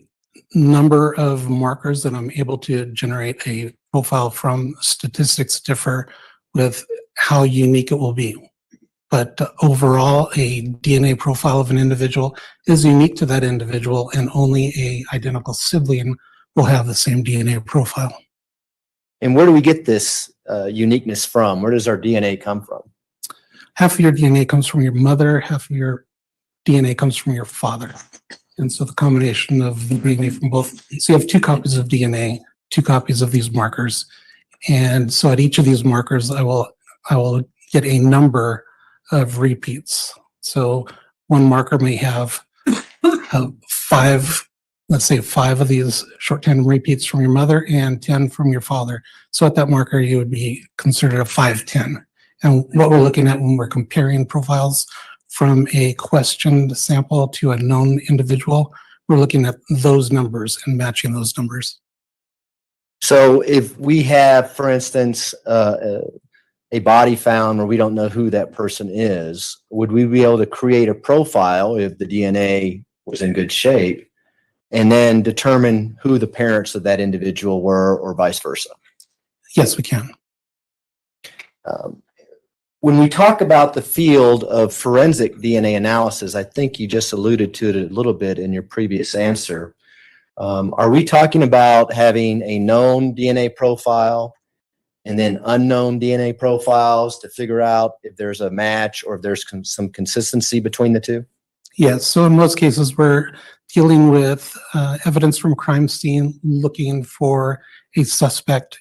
number of markers that I'm able to generate a profile from, statistics differ with how unique it will be. But overall, a DNA profile of an individual is unique to that individual, and only a identical sibling will have the same DNA profile. And where do we get this uniqueness from? Where does our DNA come from? Half of your DNA comes from your mother, half of your DNA comes from your father. And so the combination of the DNA from both, so you have 2 copies of DNA, 2 copies of these markers. And so at each of these markers, I will get a number of repeats. So one marker may have 5, let's say 5 of these short tandem repeats from your mother and 10 from your father. So at that marker, you would be considered a 510. And what we're looking at when we're comparing profiles from a questioned sample to a known individual, we're looking at those numbers and matching those numbers. So if we have, for instance, a body found where we don't know who that person is, would we be able to create a profile if the DNA was in good shape and then determine who the parents of that individual were, or vice versa? Yes, we can. When we talk about the field of forensic DNA analysis, I think you just alluded to it a little bit in your previous answer. Are we talking about having a known DNA profile and then unknown DNA profiles to figure out if there's a match or if there's some consistency between the two? Yes, so in most cases, we're dealing with evidence from crime scene, looking for a suspect.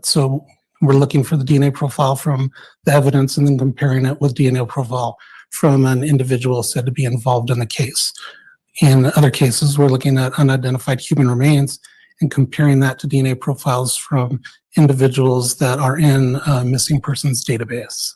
So we're looking for the DNA profile from the evidence and then comparing it with DNA profile from an individual said to be involved in the case. In other cases, we're looking at unidentified human remains and comparing that to DNA profiles from individuals that are in a missing persons database.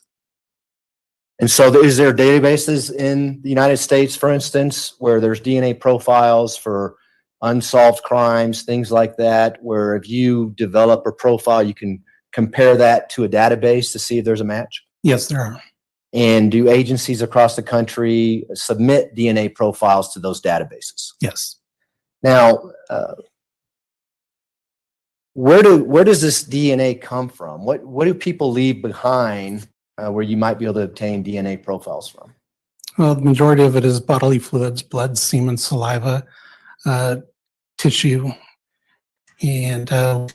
And so is there databases in the United States, for instance, where there's DNA profiles for unsolved crimes, things like that, where if you develop a profile, you can compare that to a database to see if there's a match? Yes, there are. And do agencies across the country submit DNA profiles to those databases? Yes. Now, where does this DNA come from? What do people leave behind where you might be able to obtain DNA profiles from? Well, the majority of it is bodily fluids, blood, semen, saliva, tissue, and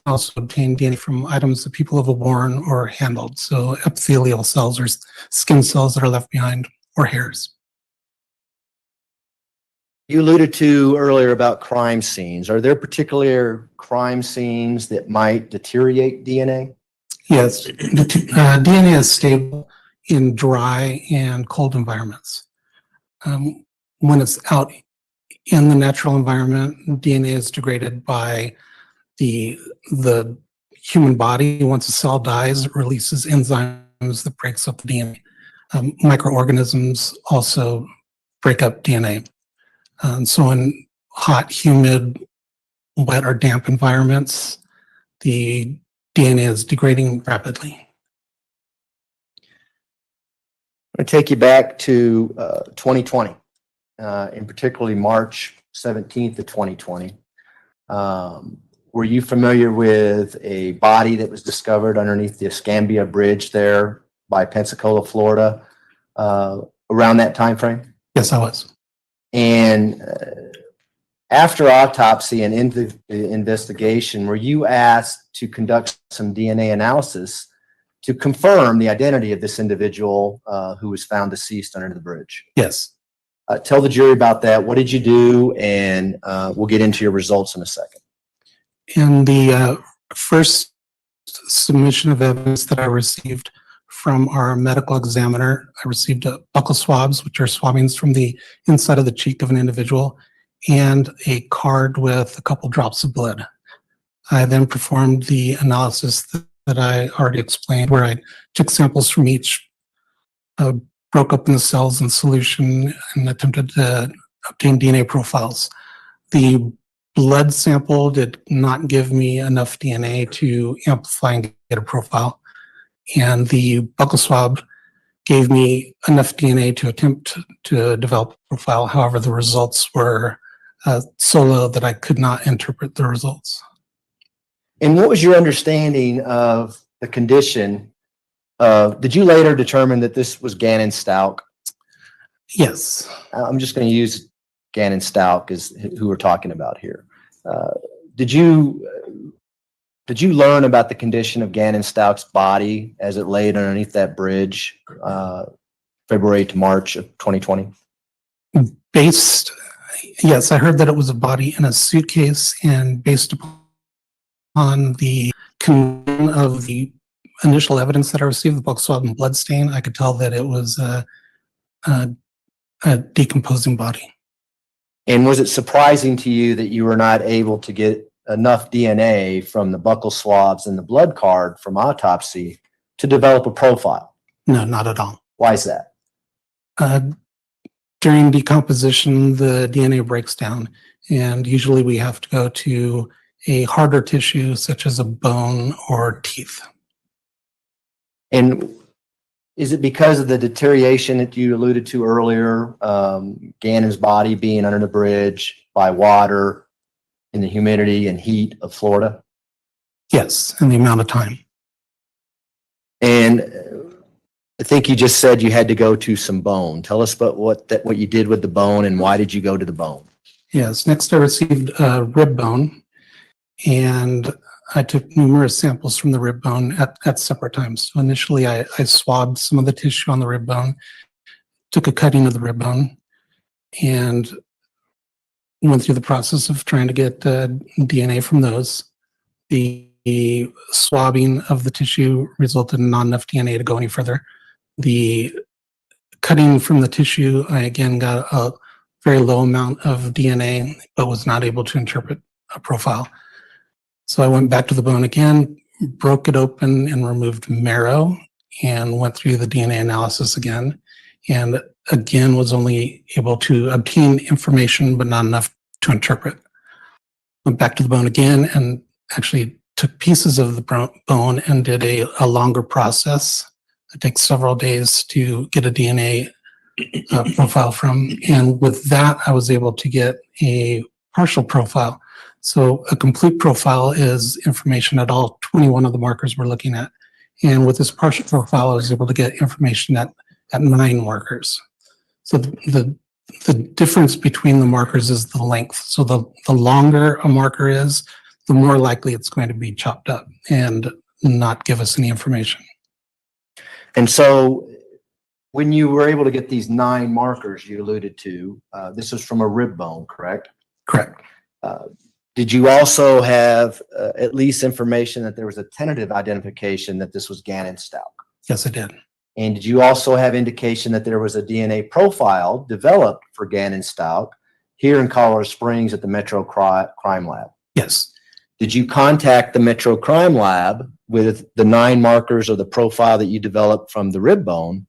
also obtain DNA from items that people have worn or handled. So epithelial cells or skin cells that are left behind, or hairs. You alluded to earlier about crime scenes. Are there particular crime scenes that might deteriorate DNA? Yes, DNA is stable in dry and cold environments. When it's out in the natural environment, DNA is degraded by the human body. Once a cell dies, it releases enzymes that breaks up the DNA. Microorganisms also break up DNA. So in hot, humid, wet, or damp environments, the DNA is degrading rapidly. I'm going to take you back to 2020, in particularly March 17th of 2020. Were you familiar with a body that was discovered underneath the Escambia Bridge there by Pensacola, Florida, around that time frame? Yes, I was. And After autopsy and in the investigation, were you asked to conduct some DNA analysis to confirm the identity of this individual who was found deceased under the bridge? Yes. Tell the jury about that. What did you do? And we'll get into your results in a second. In the first submission of evidence that I received from our medical examiner, I received buccal swabs, which are swabbings from the inside of the cheek of an individual, and a card with a couple drops of blood. I then performed the analysis that I already explained, where I took samples from each, broke up in the cells in solution, and attempted to obtain DNA profiles. The blood sample did not give me enough DNA to amplify and get a profile. And the buccal swab gave me enough DNA to attempt to develop a profile. However, the results were so low that I could not interpret the results. And what was your understanding of the condition? Did you later determine that this was Gannon-Stauch? Yes. I'm just going to use Gannon-Stauch as who we're talking about here. Did you learn about the condition of Gannon-Stauch's body as it laid underneath that bridge, February to March of 2020? Yes, I heard that it was a body in a suitcase, and based upon the condition of the initial evidence that I received, the buccal swab and blood stain, I could tell that it was a decomposing body. And was it surprising to you that you were not able to get enough DNA from the buccal swabs and the blood card from autopsy to develop a profile? No, not at all. Why is that? During decomposition, the DNA breaks down, and usually we have to go to a harder tissue such as a bone or teeth. And is it because of the deterioration that you alluded to earlier, Gannon's body being under the bridge by water in the humidity and heat of Florida? Yes, and the amount of time. And I think you just said you had to go to some bone. Tell us about what you did with the bone and why did you go to the bone? Yes, next I received a rib bone, and I took numerous samples from the rib bone at separate times. So initially I swabbed some of the tissue on the rib bone, took a cutting of the rib bone, and went through the process of trying to get DNA from those. The swabbing of the tissue resulted in not enough DNA to go any further. The cutting from the tissue, I again got a very low amount of DNA, but was not able to interpret a profile. So I went back to the bone again, broke it open and removed marrow, and went through the DNA analysis again, and again was only able to obtain information, but not enough to interpret. Went back to the bone again and actually took pieces of the bone and did a longer process. It takes several days to get a DNA profile from. And with that, I was able to get a partial profile. So a complete profile is information at all 21 of the markers we're looking at. And with this partial profile, I was able to get information at 9 markers. So the difference between the markers is the length. So the longer a marker is, the more likely it's going to be chopped up and not give us any information. And so when you were able to get these 9 markers you alluded to, this was from a rib bone, correct? Correct. Did you also have at least information that there was a tentative identification that this was Gannon-Stauch? Yes, I did. And did you also have indication that there was a DNA profile developed for Gannon-Stauch here in Colorado Springs at the Metro Crime Lab? Yes. Did you contact the Metro Crime Lab with the 9 markers of the profile that you developed from the rib bone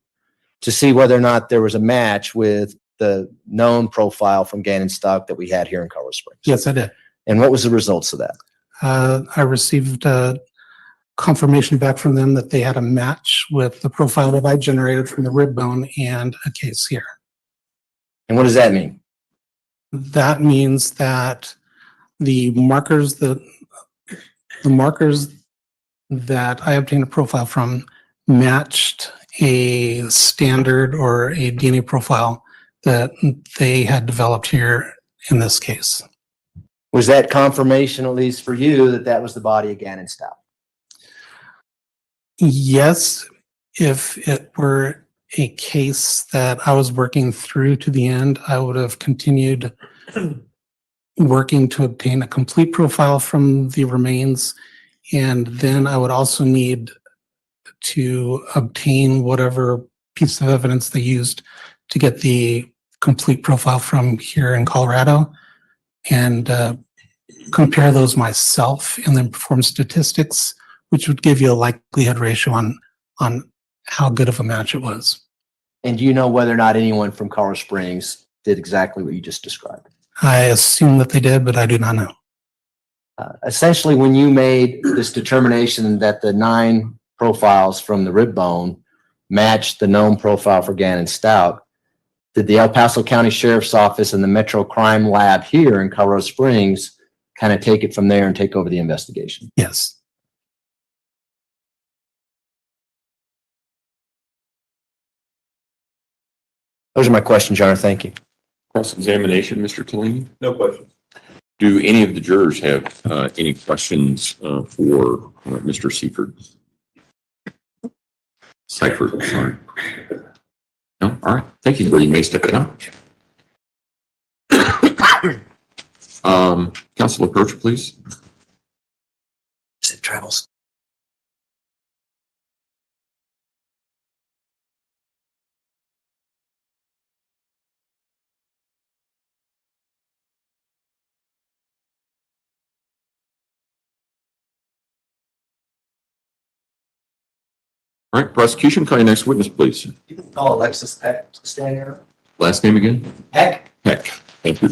to see whether or not there was a match with the known profile from Gannon-Stauch that we had here in Colorado Springs? Yes, I did. And what was the results of that? I received confirmation back from them that they had a match with the profile that I generated from the rib bone and a case here. And what does that mean? That means that the markers that I obtained a profile from matched a standard or a DNA profile that they had developed here in this case. Was that confirmation, at least for you, that that was the body of Gannon Stauch? Yes, if it were a case that I was working through to the end, I would have continued working to obtain a complete profile from the remains. And then I would also need to obtain whatever piece of evidence they used to get the complete profile from here in Colorado and compare those myself and then perform statistics, which would give you a likelihood ratio on how good of a match it was. And do you know whether or not anyone from Colorado Springs did exactly what you just described? I assume that they did, but I do not know. Essentially, when you made this determination that the 9 profiles from the rib bone matched the known profile for Gannon Stauch, did the El Paso County Sheriff's Office and the Metro Crime Lab here in Colorado Springs kind of take it from there and take over the investigation? Yes. Those are my questions, Your Honor. Thank you. Cross-examination, Mr. Tellini? No question. Do any of the jurors have any questions for Mr. Seifert, sorry. No? All right. Thank you. You may step down. Council approach, please. It travels. All right. Prosecution, call your next witness, please. You can call Alexis Peck to stand here. Last name again? Peck? Heck. Thank you.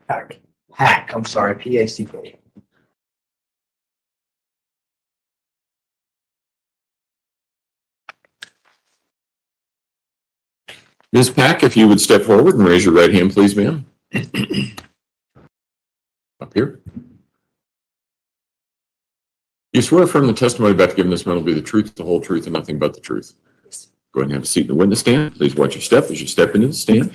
Peck. Hack. I'm sorry. P-A-C-K. Ms. Pack, if you would step forward and raise your right hand, please, ma'am. Up here. You swear affirm the testimony about to give in this matter will be the truth, the whole truth, and nothing but the truth. Go ahead and have a seat in the witness stand. Please watch your step as you step into the stand.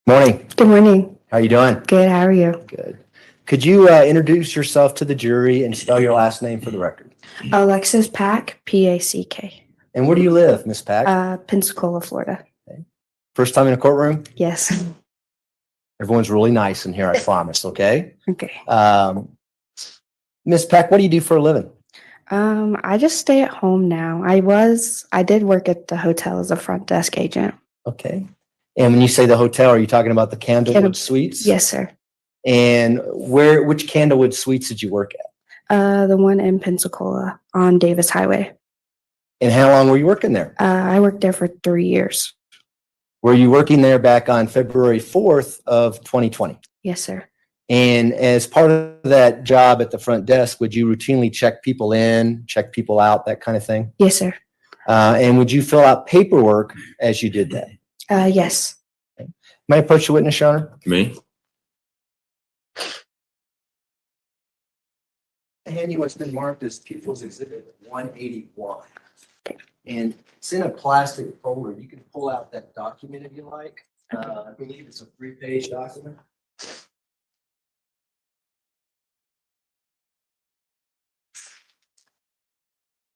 Morning. Good morning. How you doing? Good. How are you? Good. Could you introduce yourself to the jury and spell your last name for the record? Alexis Pack, P-A-C-K. And where do you live, Miss Pack? Pensacola, Florida. First time in a courtroom? Yes. Everyone's really nice in here, I promise, okay? Okay. Miss Pack, what do you do for a living? I just stay at home now. I did work at the hotel as a front desk agent. Okay. And when you say the hotel, are you talking about the Candlewood Suites? Yes, sir. And which Candlewood Suites did you work at? The one in Pensacola on Davis Highway. And how long were you working there? I worked there for 3 years. Were you working there back on February 4th of 2020? Yes, sir. And as part of that job at the front desk, would you routinely check people in, check people out, that kind of thing? Yes, sir. And would you fill out paperwork as you did that? Yes. May I approach the witness, Your Honor? Me? I hand you what's been marked as People's Exhibit 181. And it's in a plastic folder. You can pull out that document if you like. I believe it's a 3-page document.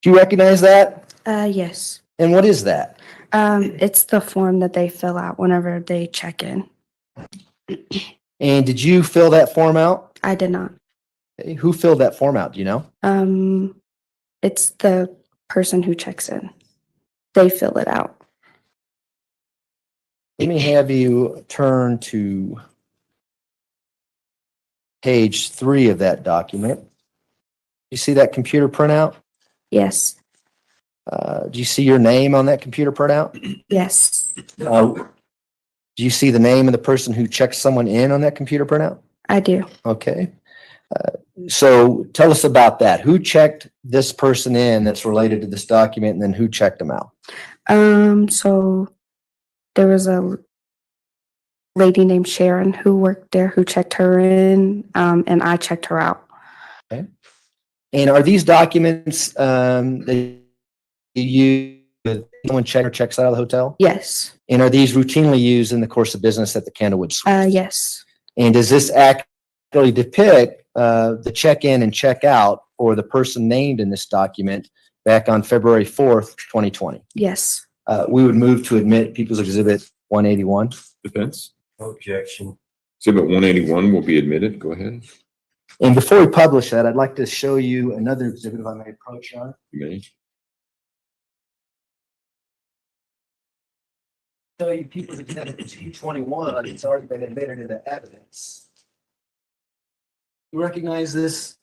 Do you recognize that? Yes. And what is that? It's the form that they fill out whenever they check in. And did you fill that form out? I did not. Okay, who filled that form out? Do you know? It's the person who checks in. They fill it out. Let me have you turn to page 3 of that document. You see that computer printout? Yes. Do you see your name on that computer printout? Yes. Do you see the name of the person who checks someone in on that computer printout? I do. Okay. So tell us about that. Who checked this person in that's related to this document, and then who checked them out? So there was a lady named Sharon who worked there who checked her in, and I checked her out. Okay. And are these documents that you someone checks out of the hotel? Yes. And are these routinely used in the course of business at the Candlewood Suites? Yes. And does this accurately depict the check-in and check-out for the person named in this document back on February 4th, 2020? Yes. We would move to admit People's Exhibit 181. Defense? Objection. Exhibit 181 will be admitted. Go ahead. And before we publish that, I'd like to show you another exhibit if I may approach, Your Honor. You may. Show you People's Exhibit 221. It's already been admitted into evidence. You recognize this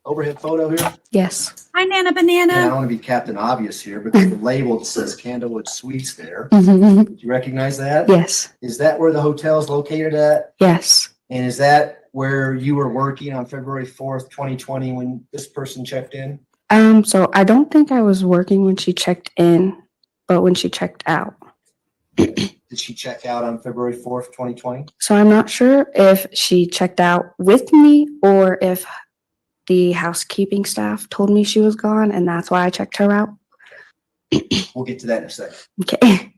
overhead photo here? Yes. Hi, Nana And I Banana. don't want to be Captain Obvious here, but there's a label that says Candlewood Suites there. Mhm. Do you recognize that? Yes. Is that where the hotel is located at? Yes. And is that where you were working on February 4th, 2020 when this person checked in? So I don't think I was working when she checked in, but when she checked out. Did she check out on February 4th, 2020? So I'm not sure if she checked out with me or if the housekeeping staff told me she was gone and that's why I checked her out. We'll get to that in a second. Okay.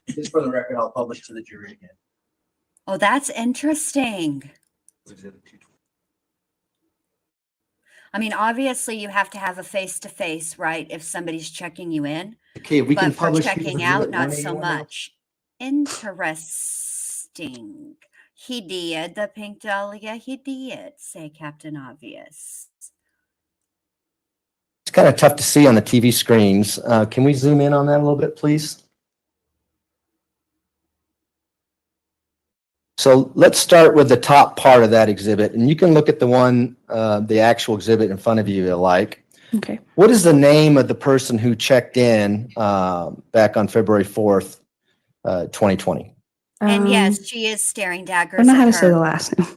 Just for the record, I'll publish to the jury again. Oh, that's interesting. I mean, obviously you have to have a face-to-face, right? If somebody's checking you in, Okay, we can but for publish. checking out, not so much. Interesting. He did, the pink dahlia, he did, say Captain Obvious. It's kind of tough to see on the TV screens. Can we zoom in on that a little bit, please? So let's start with the top part of that exhibit, and you can look at the one, the actual exhibit in front of you, if you like. Okay. What is the name of the person who checked in back on February 4th, 2020? And yes, she is staring I daggers don't know how at to say the her last name,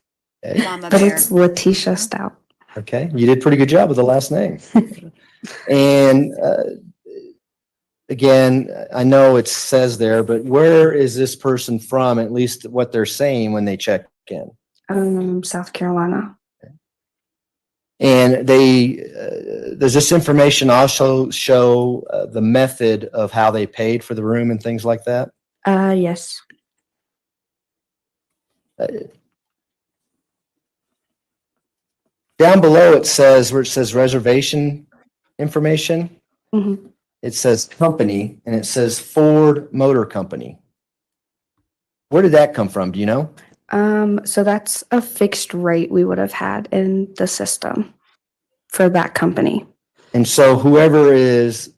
Okay. mama but bear. it's Letecia Stauch. Okay, you did a pretty good job with the last name. And again, I know it says there, but where is this person from, at least what they're saying when they check in? South Carolina. And they, does this information also show the method of how they paid for the room and things like that? Yes. Down below it says, where it says reservation information, Mhm. it says company and it says Ford Motor Company. Where did that come from? Do you know? So that's a fixed rate we would have had in the system for that company. And so whoever is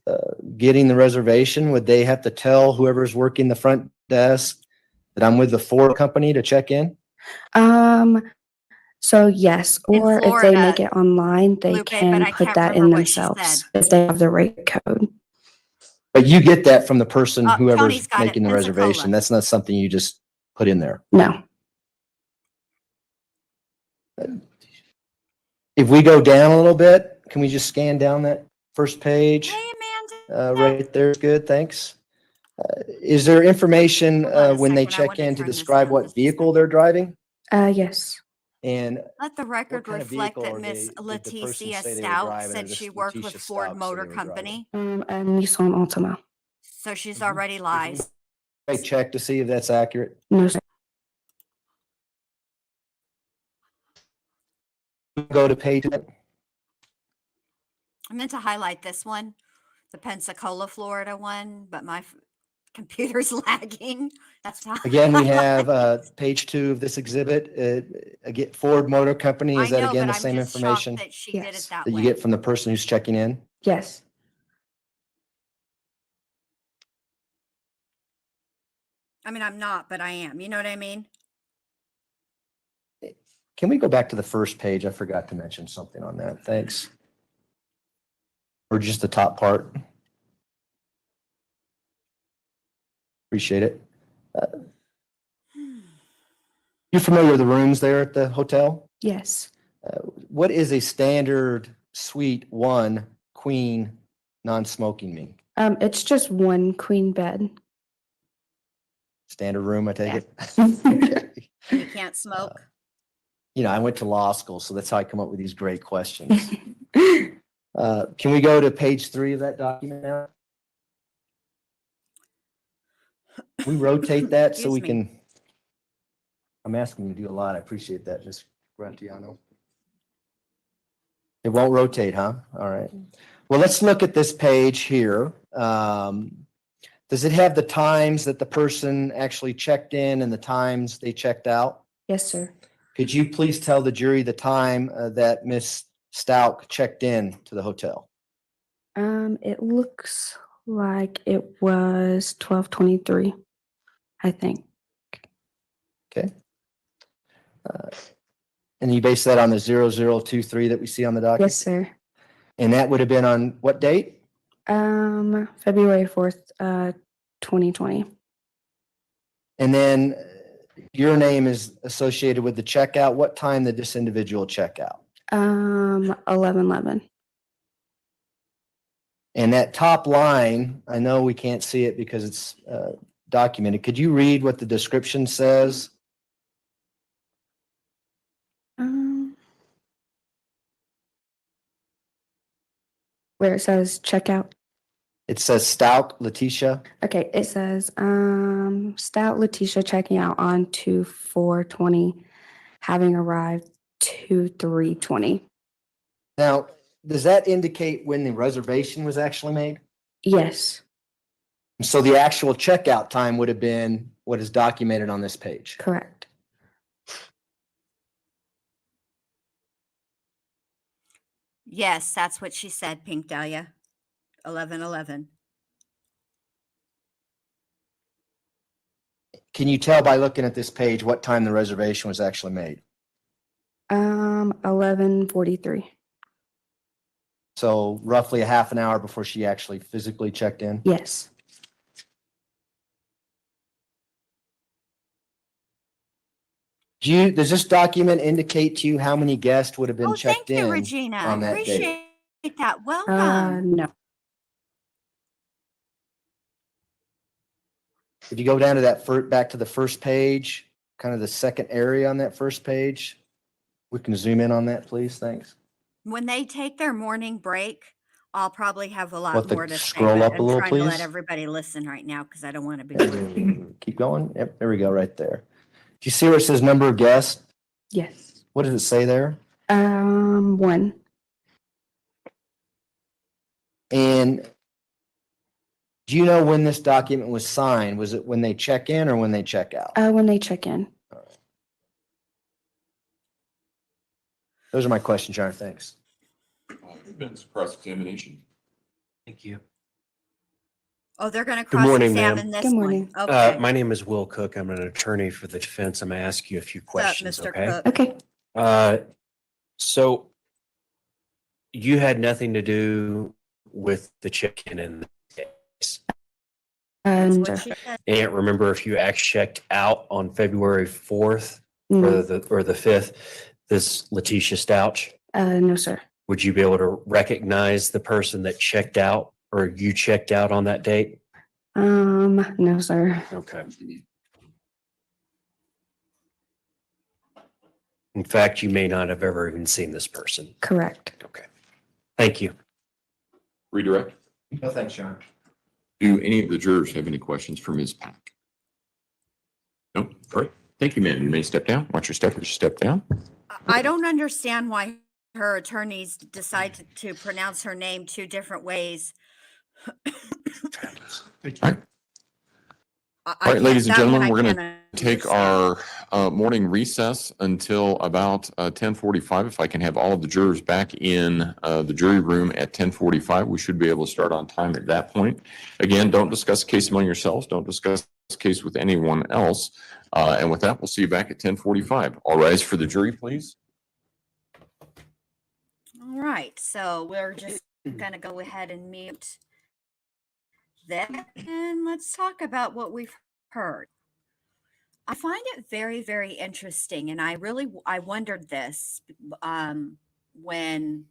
getting the reservation, would they have to tell whoever's working the front desk that I'm with the Ford company to check in? So yes, In or if they Florida, make it online, they Lupe, but can I put can't that in remember what she themselves said. if they have the rate code. But you get that from the person, Tony's whoever's got it. making the Pensacola. reservation. That's not something you just put in there. No. If we go down a little bit, can we just scan down that first page? Hey, Amanda. Right there is good, thanks. Is there information Hold on a when they second, I check wanna in to turn this describe down what just a vehicle second. they're driving? Yes. And Let the record kind of reflect vehicle that are Miss did the person Letecia say they were Stauch driving, or said this she worked Letecia with Stauch Ford said Motor they were driving? Company. A Nissan Altima. So she's Mhm. already lies. I check to see if that's accurate. No, sir. Go to page. I meant to highlight this one, the Pensacola, Florida one, but my computer's lagging. That's not. Again, we have page 2 of this exhibit. Again, Ford Motor Company. Is I that know, again but the I'm same just information shocked that she did it Yes. that that you way. get from the person who's checking in? Yes. I mean, I'm not, but I am. You know what I mean? Can we go back to the first page? I forgot to mention something on that. Thanks. Or just the top part. Appreciate it. You familiar with the rooms there at the hotel? Yes. What is a standard suite 1 queen non-smoking mean? It's just one queen bed. Standard room, I take Yeah. it? Okay. You can't smoke. You know, I went to law school, so that's how I come up with these great questions. Can we go to page 3 of that document now? we rotate that so Excuse we me. can? I'm asking you to do a lot. I appreciate that, Ms. Grantiano. It won't rotate, huh? All right. Well, let's look at this page here. Does it have the times that the person actually checked in and the times they checked out? Yes, sir. Could you please tell the jury the time that Ms. Stauch checked in to the hotel? It looks like it was 12:23, I think. Okay. And you base that on the 0023 that we see on the docket? Yes, sir. And that would have been on what date? February 4th, 2020. And then your name is associated with the checkout. What time did this individual check out? 11:11. And that top line, I know we can't see it because it's documented. Could you read what the description says? Where it says checkout. It says Stauch, Letecia. Okay, it says Stout Letecia checking out on 2/4/20, having arrived 2/3/20. Now, does that indicate when the reservation was actually made? Yes, So the actual checkout time would have been what is documented on this page. correct. Yes, that's what she said, Pink Dahlia. 11:11. Can you tell by looking at this page what time the reservation was actually made? 11:43. So roughly a half an hour before she actually physically checked in? Yes. Does this document indicate to you how many guests would have been Oh, thank checked you, in Regina. on that date? Appreciate that. Welcome. No. If you go down to that back to the first page, kind of the second area on that first page, we can zoom in on that, please. Thanks. When they take their morning break, I'll probably have a lot What, more to say. scroll But up a I'm little, trying to let please? everybody listen right now because I don't want to be rude. Keep going. Yep, there we go, right there. Do you see where it says number of guests? Yes. What does it say there? 1. And do you know when this document was signed? Was it when they check in or when they check out? When they check in. Those are my questions, John. Thanks. Cross-examination. Thank you. Oh, they're going to Good morning, cross-examine ma'am. this Good one. morning. Okay. My name is Will Cook. I'm an attorney for the defense. I'm going to ask you a few What's up, questions, Mr. okay? Cook? Okay. So you had nothing to do with the check-in in this case. That's No. what she said. I can't remember if you actually checked out on February 4th No. or the 5th, this Letecia Stauch. No, sir. Would you be able to recognize the person that checked out or you checked out on that date? No, sir. Okay. In fact, you may not have ever even seen this person. Correct. Okay. Thank you. Redirect. No, thanks, John. Do any of the jurors have any questions for Ms. Pack? No? Great. Thank you, ma'am. You may step down. Watch your step as you step down. I don't understand why her attorneys decide to pronounce her name two different ways. All right, ladies and gentlemen, we're going to to take our morning recess until about 10:45. If I can have all of the jurors back in the jury room at 10:45, we should be able to start on time at that point. Again, don't discuss the case among yourselves. Don't discuss the case with anyone else. And with that, we'll see you back at 10:45. All rise for the jury, please. All right, so we're just going to go ahead and mute that, and let's talk about what we've heard. I find it very, very interesting, and I wondered this when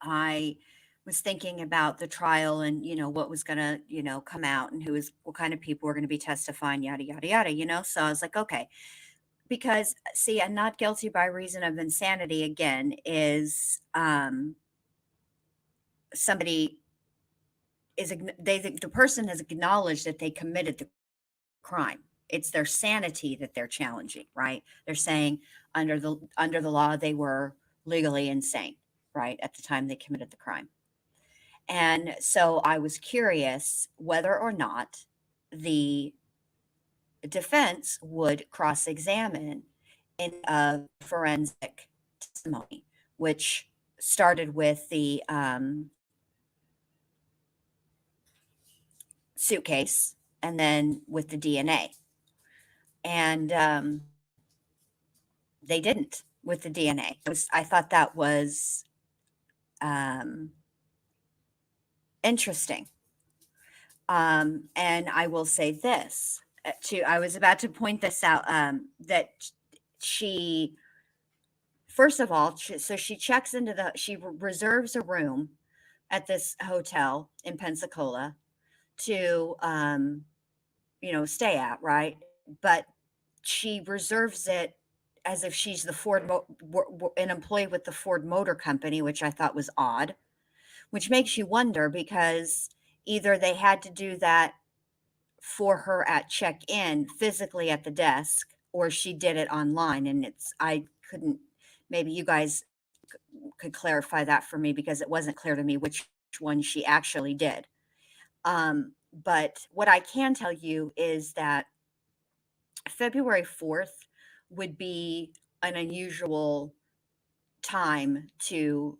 I was thinking about the trial and what was going to come out and what kind of people were going to be testifying, yada yada yada. So I was like, okay, because see, a not guilty by reason of insanity again is somebody the person has acknowledged that they committed the crime. It's their sanity that they're challenging, right? They're saying under the law they were legally insane, right, at the time they committed the crime. And so I was curious whether or not the defense would cross-examine in a forensic testimony, which started with the suitcase and then with the DNA. And they didn't with the DNA. I thought that was interesting. And I will say this too. I was about to point this out, that she, first of all, so she checks into she reserves a room at this hotel in Pensacola to, stay at, right? But she reserves it as if she's the an employee with the Ford Motor Company, which I thought was odd, which makes you wonder because either they had to do that for her at check-in physically at the desk, or she did it online. And I couldn't, maybe you guys could clarify that for me because it wasn't clear to me which one she actually did. But what I can tell you is that February 4th would be an unusual time to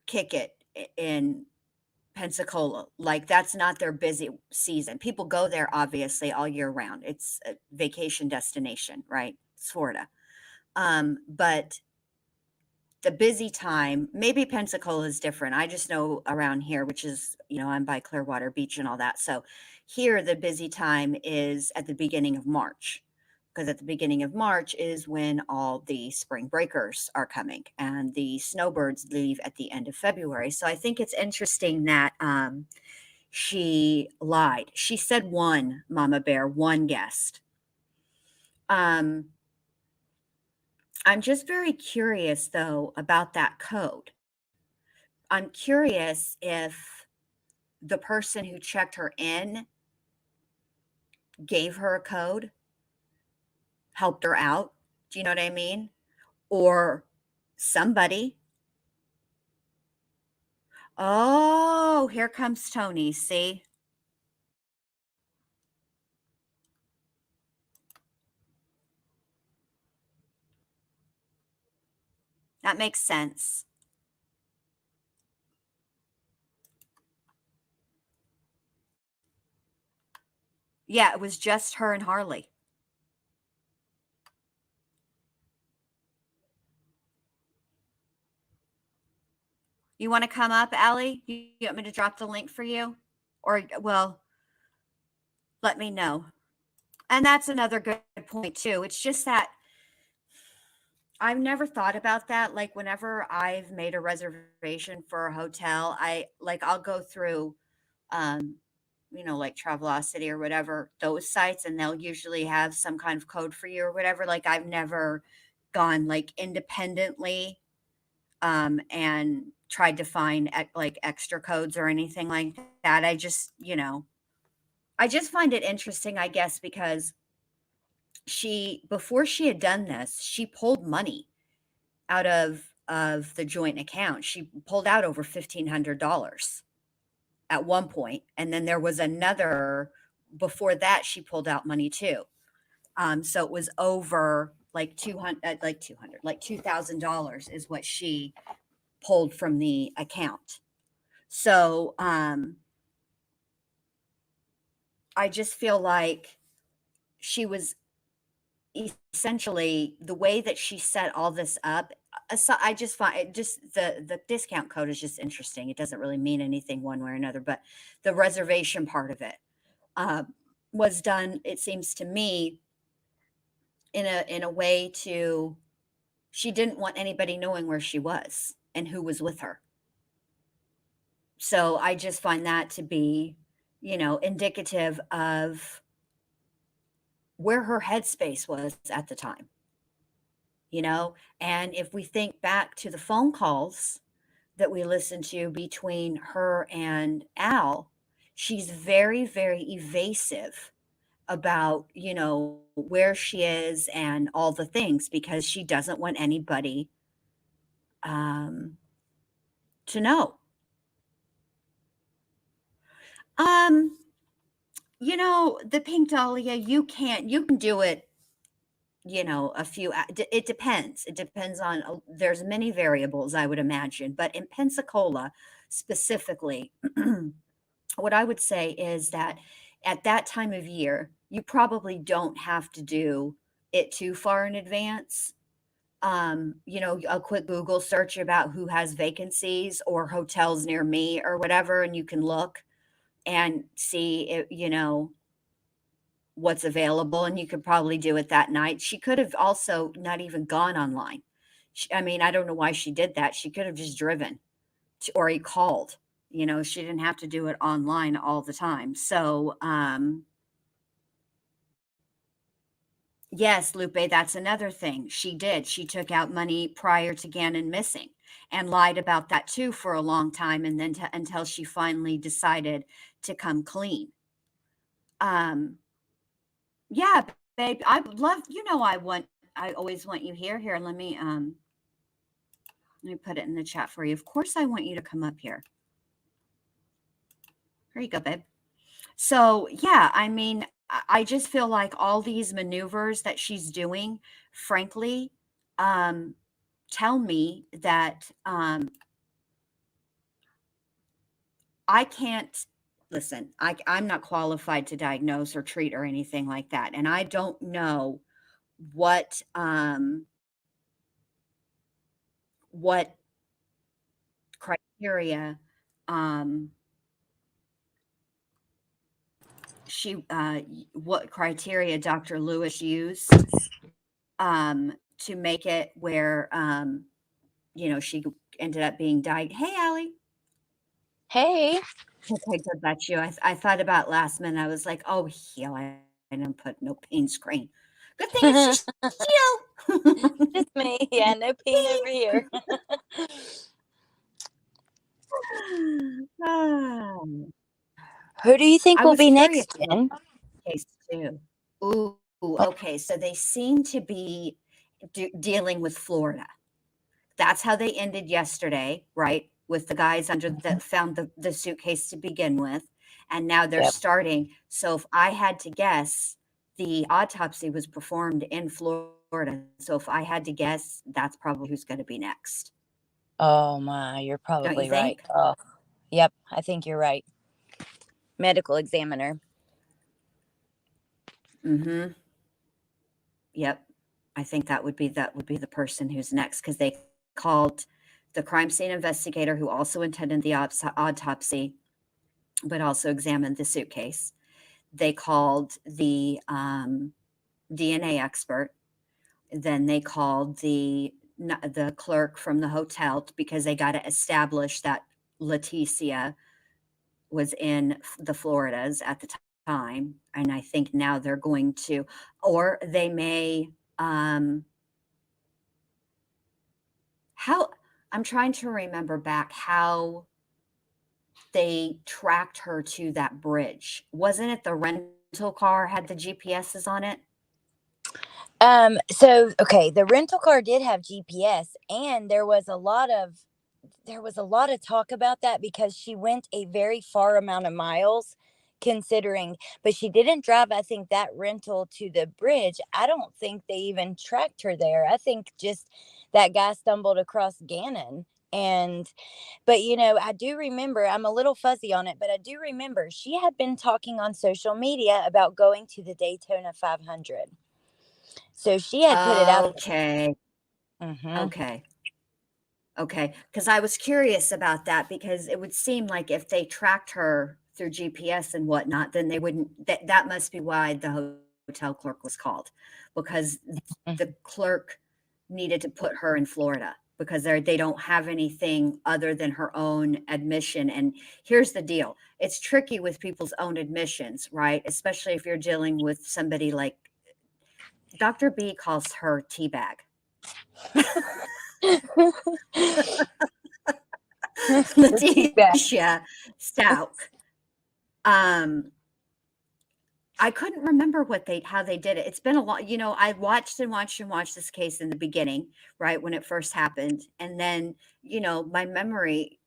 kick it in Pensacola. Like, that's not their busy season. People go there obviously all year round. It's a vacation destination, right? It's Florida. But the busy time, maybe Pensacola is different. I just know around here, which is, I'm by Clearwater Beach and all that. So here the busy time is at the beginning of March, because at the beginning of March is when all the spring breakers are coming and the snowbirds leave at the end of February. So I think it's interesting that she lied. She said one, Mama Bear, one guest. I'm just very curious, though, about that code. I'm curious if the person who checked her in gave her a code, helped her out. Do you know what I mean? Or somebody. Oh, here comes Tony. See? That makes sense. Yeah, it was just her and Harley. You want to come up, Allie? You want me to drop the link for you? Or, well, let me know. And that's another good point, too. It's just that I've never thought about that. Like, whenever I've made a reservation for a hotel, I'll go through, like Travelocity or whatever, those sites, and they'll usually have some kind of code for you or whatever. Like, I've never gone like independently, and tried to find like extra codes or anything like that. I just find it interesting, I guess, because before she had done this, she pulled money out of the joint account. She pulled out over $1,500 at one point, and then there was another before that. She pulled out money too. So it was over like $2,000 is what she pulled from the account. So I just feel like she was essentially, the way that she set all this up. I just find it, just the discount code is just interesting. It doesn't really mean anything one way or another, but the reservation part of it was done, it seems to me, in a way to, she didn't want anybody knowing where she was and who was with her. So I just find that to be, indicative of where her headspace was at the time. And if we think back to the phone calls that we listened to between her and Al, she's very, very evasive about, where she is and all the things because she doesn't want anybody um, to know. Um, the pink dahlia, you can do it, it depends. It depends on, there's many variables, I would imagine, but in Pensacola specifically, what I would say is that at that time of year, you probably don't have to do it too far in advance. A quick Google search about who has vacancies or hotels near me or whatever, and you can look and see if, what's available, and you could probably do it that night. She could have also not even gone online. I mean, I don't know why she did that. She could have just driven or he called. She didn't have to do it online all the time. So, yes, Lupe, that's another thing she did. She took out money prior to Gannon missing and lied about that too for a long time, and then until she finally decided to come clean. Yeah, babe, I love, I always want you here. Here, let me put it in the chat for you. Of course, I want you to come up here. Here you go, babe. So, yeah, I mean, I just feel like all these maneuvers that she's doing, frankly, tell me that I can't listen. I'm not qualified to diagnose or treat or anything like that, and I don't know what criteria what criteria Dr. Lewis used to make it where she ended up being died. Hey, Allie. Hey. Okay, good. That's you. I thought about last minute. I was like, oh, hell, I didn't put no pain screen. Good thing it's just you. It's me. Yeah, no pain over here. Who do you think I will was be curious next, about Jen? that case too. Ooh, okay. So they seem to be dealing with Florida. That's how they ended yesterday, right? With the guys that found the suitcase to begin with. And now they're Yep. starting. So if I had to guess, the autopsy was performed in Florida. So if I had to guess, that's probably who's going to be next. Oh my, you're Don't probably you right. think? Oh, yep, I think you're right. Medical examiner. Mm-hmm. Yep. I think that would be the person who's next, because they called the crime scene investigator who also attended the autopsy, but also examined the suitcase. They called the DNA expert. Then they called the clerk from the hotel because they got to establish that Letecia was in the Floridas at the time. And I think now they're going to, or they may, how, I'm trying to remember back how they tracked her to that bridge. Wasn't it the rental car had the GPSs on it? So okay, the rental car did have GPS, and there was a lot of talk about that because she went a very far amount of miles considering, but she didn't drive, I think, that rental to the bridge. I don't think they even tracked her there. I think just that guy stumbled across Gannon. But I do remember, I'm a little fuzzy on it, but I do remember she had been talking on social media about going to the Daytona 500. So she had put it out. Okay. Mm-hmm. Okay. Okay. Because I was curious about that, because it would seem like if they tracked her through GPS and whatnot, then they wouldn't, that must be why the hotel clerk was called, because the clerk needed to put her in Florida because they don't have anything other than her own admission. And here's the deal. It's tricky with people's own admissions, right? Especially if you're dealing with somebody like Dr. B calls her teabag. Letecia Stauch. I couldn't remember how they did it. It's been a long, I watched and watched and watched this case in the beginning, right, when it first happened. And then, my memory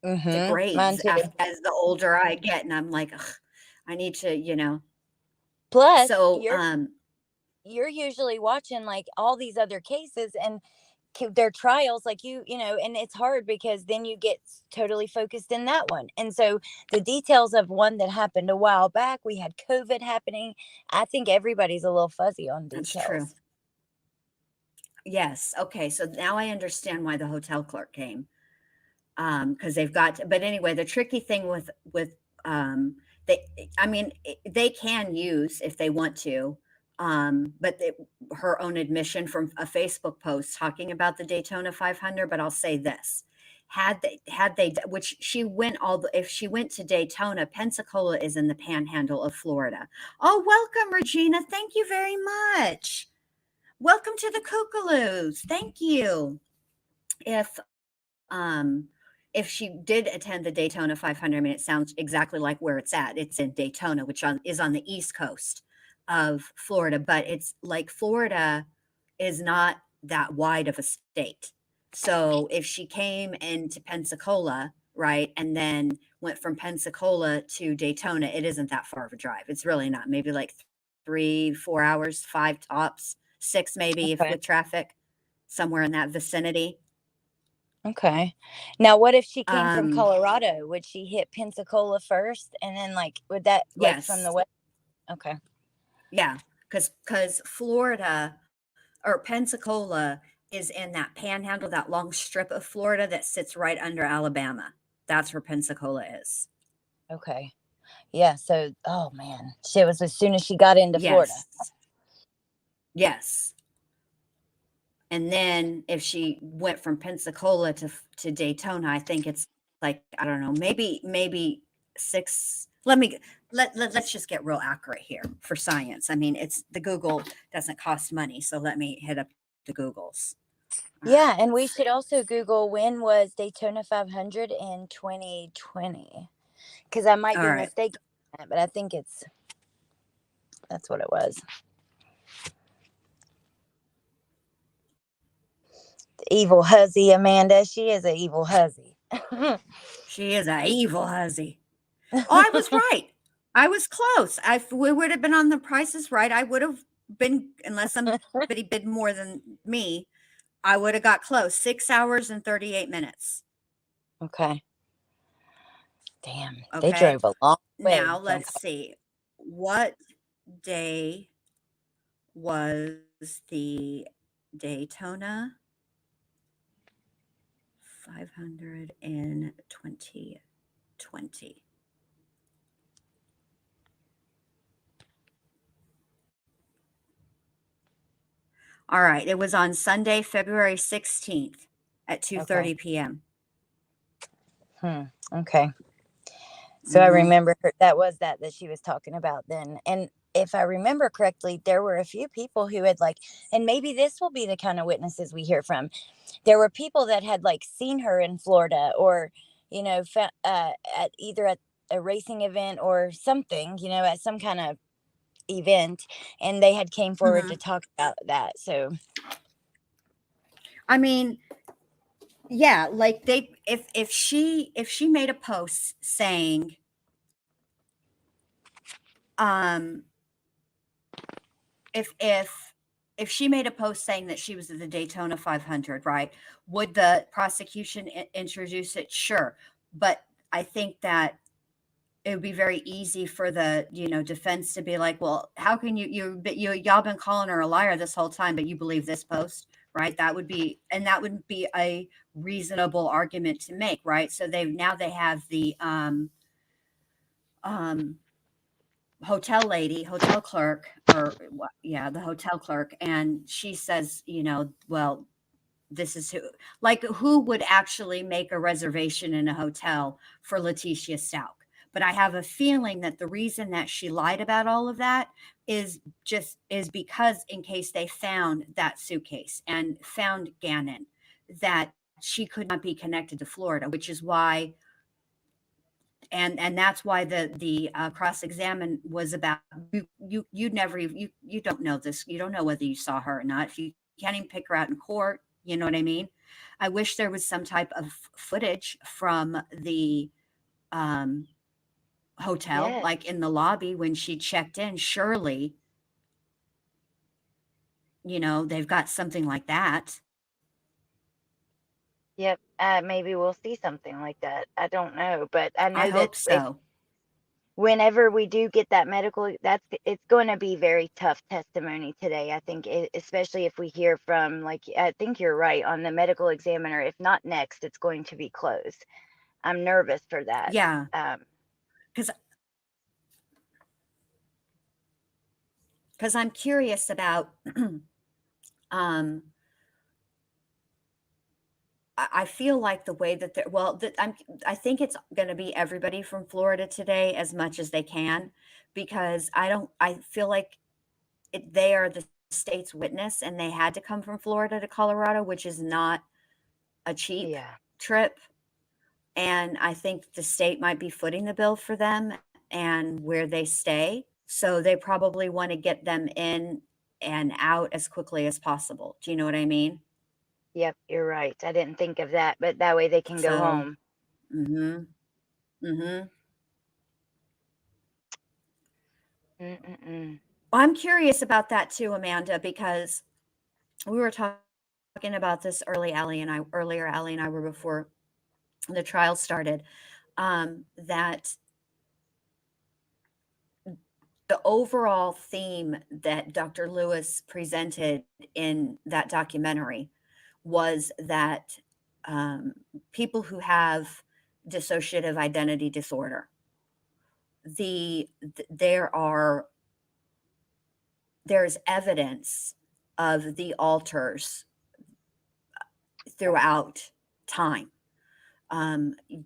Mine degrades too. as the older I get. And I'm like, ugh, I need to. Plus, So, you're usually watching like all these other cases and their trials, like and it's hard because then you get totally focused in that one. And so the details of one that happened a while back, we had COVID happening. I think everybody's a little fuzzy on that's true. details. Yes. Okay. So now I understand why the hotel clerk came. Because they've got but anyway, the tricky thing with they I mean they can use if they want to, but her own admission from a Facebook post talking about the Daytona 500. But I'll say this: had they which she went if she went to Daytona, Pensacola is in the panhandle of Florida. Oh, welcome, Regina. Thank you very much. Welcome to the Kookaloos. Thank you. If um if she did attend the Daytona 500, I mean, it sounds exactly like where it's at. It's in Daytona, which is on the east coast of Florida, but it's like Florida is not that wide of a state. So if she came into Pensacola, right, and then went from Pensacola to Daytona, it isn't that far of a drive. It's really not. Maybe like 3-4 hours, 5 tops, 6 maybe if Okay. with traffic, somewhere in that vicinity. Okay. Now, what if she came from Um, Colorado? Would she hit Pensacola first, and then would that from the yes. west? Okay. Yeah, because Florida or Pensacola is in that panhandle, that long strip of Florida that sits right under Alabama. That's where Pensacola is. Okay. Yeah. So, oh man, she was as soon as she got into Florida. Yes. Yes. And then if she went from Pensacola to Daytona, I think it's like, I don't know, maybe 6. Let's just get real accurate here for science. I mean, it's the Google doesn't cost money, so let me hit up the Googles. Yeah, and we should also Google when was Daytona 500 in 2020, because I might All be right. mistaken, but I think that's what it was. Evil hussy, Amanda. She is an evil hussy. She is a evil hussy. Oh, I was right. I was close. We would have been on the prices right. I would have been, unless somebody bid more than me, I would have got close. 6 hours and 38 minutes. Okay. Damn, they Okay. drove a long way. Now let's see. What day was the Daytona 500 in 2020? All right. It was on Sunday, February 16th at 2:30 p.m. Okay. So I remember that was that she was talking about then. And if I remember correctly, there were a few people who had and maybe this will be the kind of witnesses we hear from. There were people that had seen her in Florida or, at either at a racing event or something, at some kind of event, and they had came forward to talk about that. So, I mean, yeah, like if she made a post saying, if she made a post saying that she was at the Daytona 500, right? Would the prosecution introduce it? Sure. But I think that it would be very easy for the, defense to be like, well, how can y'all been calling her a liar this whole time, but you believe this post, right? That would be a reasonable argument to make, right? So they have the, hotel clerk, or yeah, the hotel clerk, and she says, well, this is who would actually make a reservation in a hotel for Letecia Stauch. But I have a feeling that the reason that she lied about all of that is because in case they found that suitcase and found Gannon, that she could not be connected to Florida, which is why And that's why the cross-examine was about you never you don't know this, you don't know whether you saw her or not. If you can't even pick her out in court, you know what I mean? I wish there was some type of footage from the um hotel, Yes. like in the lobby when she checked in. Surely, they've got something like that. Yep. Maybe we'll see something like that. I don't know, but I I know that hope if so. whenever we do get that medical, it's going to be very tough testimony today. I think, especially if we hear from, like, I think you're right on the medical examiner. If not next, it's going to be closed. I'm nervous for that. Yeah, Um, because I'm curious about um I feel like the way that I think it's going to be everybody from Florida today as much as they can, because I feel like they are the state's witness and they had to come from Florida to Colorado, which is not a cheap yeah. trip. And I think the state might be footing the bill for them and where they stay. So they probably want to get them in and out as quickly as possible. Do you know what I mean? Yep, you're right. I didn't think of that, but that way they can go So, home. mhm. Mhm. Mm-mm-mm. Well, I'm curious about that too, Amanda, because we were talking about this earlier, Allie and I were before the trial started, that the overall theme that Dr. Lewis presented in that documentary was that people who have dissociative identity disorder, there are there's evidence of the alters throughout time.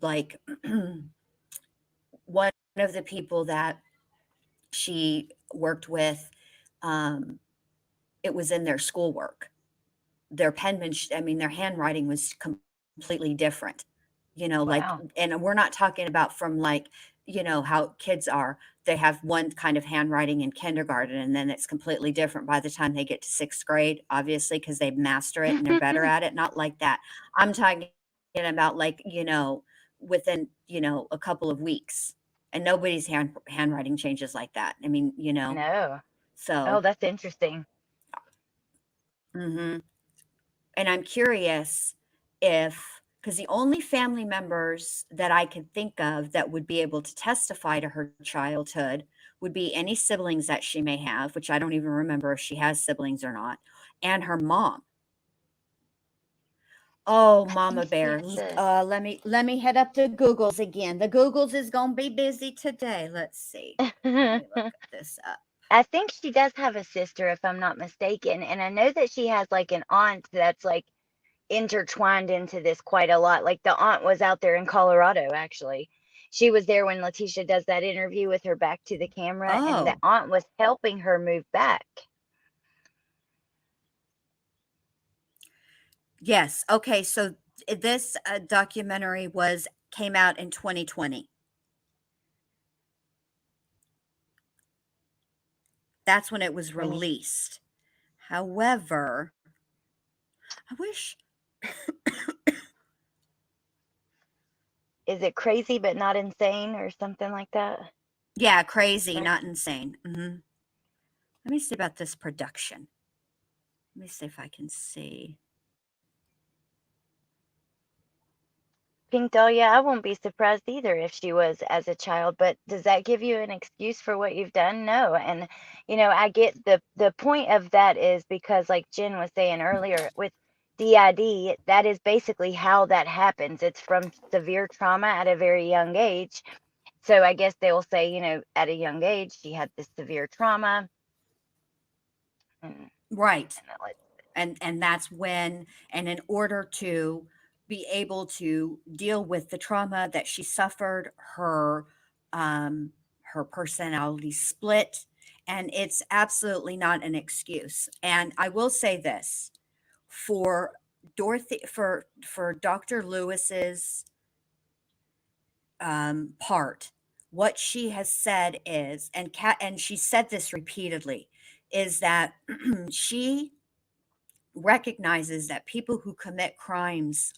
Like one of the people that she worked with, um, it was in their schoolwork. Their penmanship, I mean, their handwriting was completely different. Like, Wow. and we're not talking about from like, how kids are. They have one kind of handwriting in kindergarten, and then it's completely different by the time they get to sixth grade, obviously, because they master it and they're better at it. Not like that. I'm talking about like, within, a couple of weeks. And nobody's handwriting changes like that. I mean, No. Oh, so. that's interesting. Mhm. And I'm curious if, because the only family members that I could think of that would be able to testify to her childhood would be any siblings that she may have, which I don't even remember if she has siblings or not, and her mom. Oh, I think Mama she Bear. has a. Let me head up to Google's again. The Google's is gonna be busy today. Let's see. Let me look this up. I think she does have a sister, if I'm not mistaken, and I know that she has like an aunt that's like intertwined into this quite a lot. Like the aunt was out there in Colorado, actually. She was there when Letecia does that interview with her back to the camera, and the Oh, aunt was helping her move back. yes. Okay, so this documentary came out in 2020. That's when it was When you, released. However, I wish is it crazy but not insane or something like that? yeah, crazy, Right. not insane. Let me see about this production. Let me see if I can see. Pink Dahlia, I won't be surprised either if she was as a child, but does that give you an excuse for what you've done? No. And I get the point of that is because like Jen was saying earlier with DID, that is basically how that happens. It's from severe trauma at a very young age. So I guess they'll say, at a young age she had this severe trauma. And, Right. and that And that's when, and in order to be able to deal with the trauma that she suffered, her personality split, and it's absolutely not an excuse. And I will say this, for Dorothy, for Dr. Lewis's part, what she has said is, and she said this repeatedly, is that she recognizes that people who commit crimes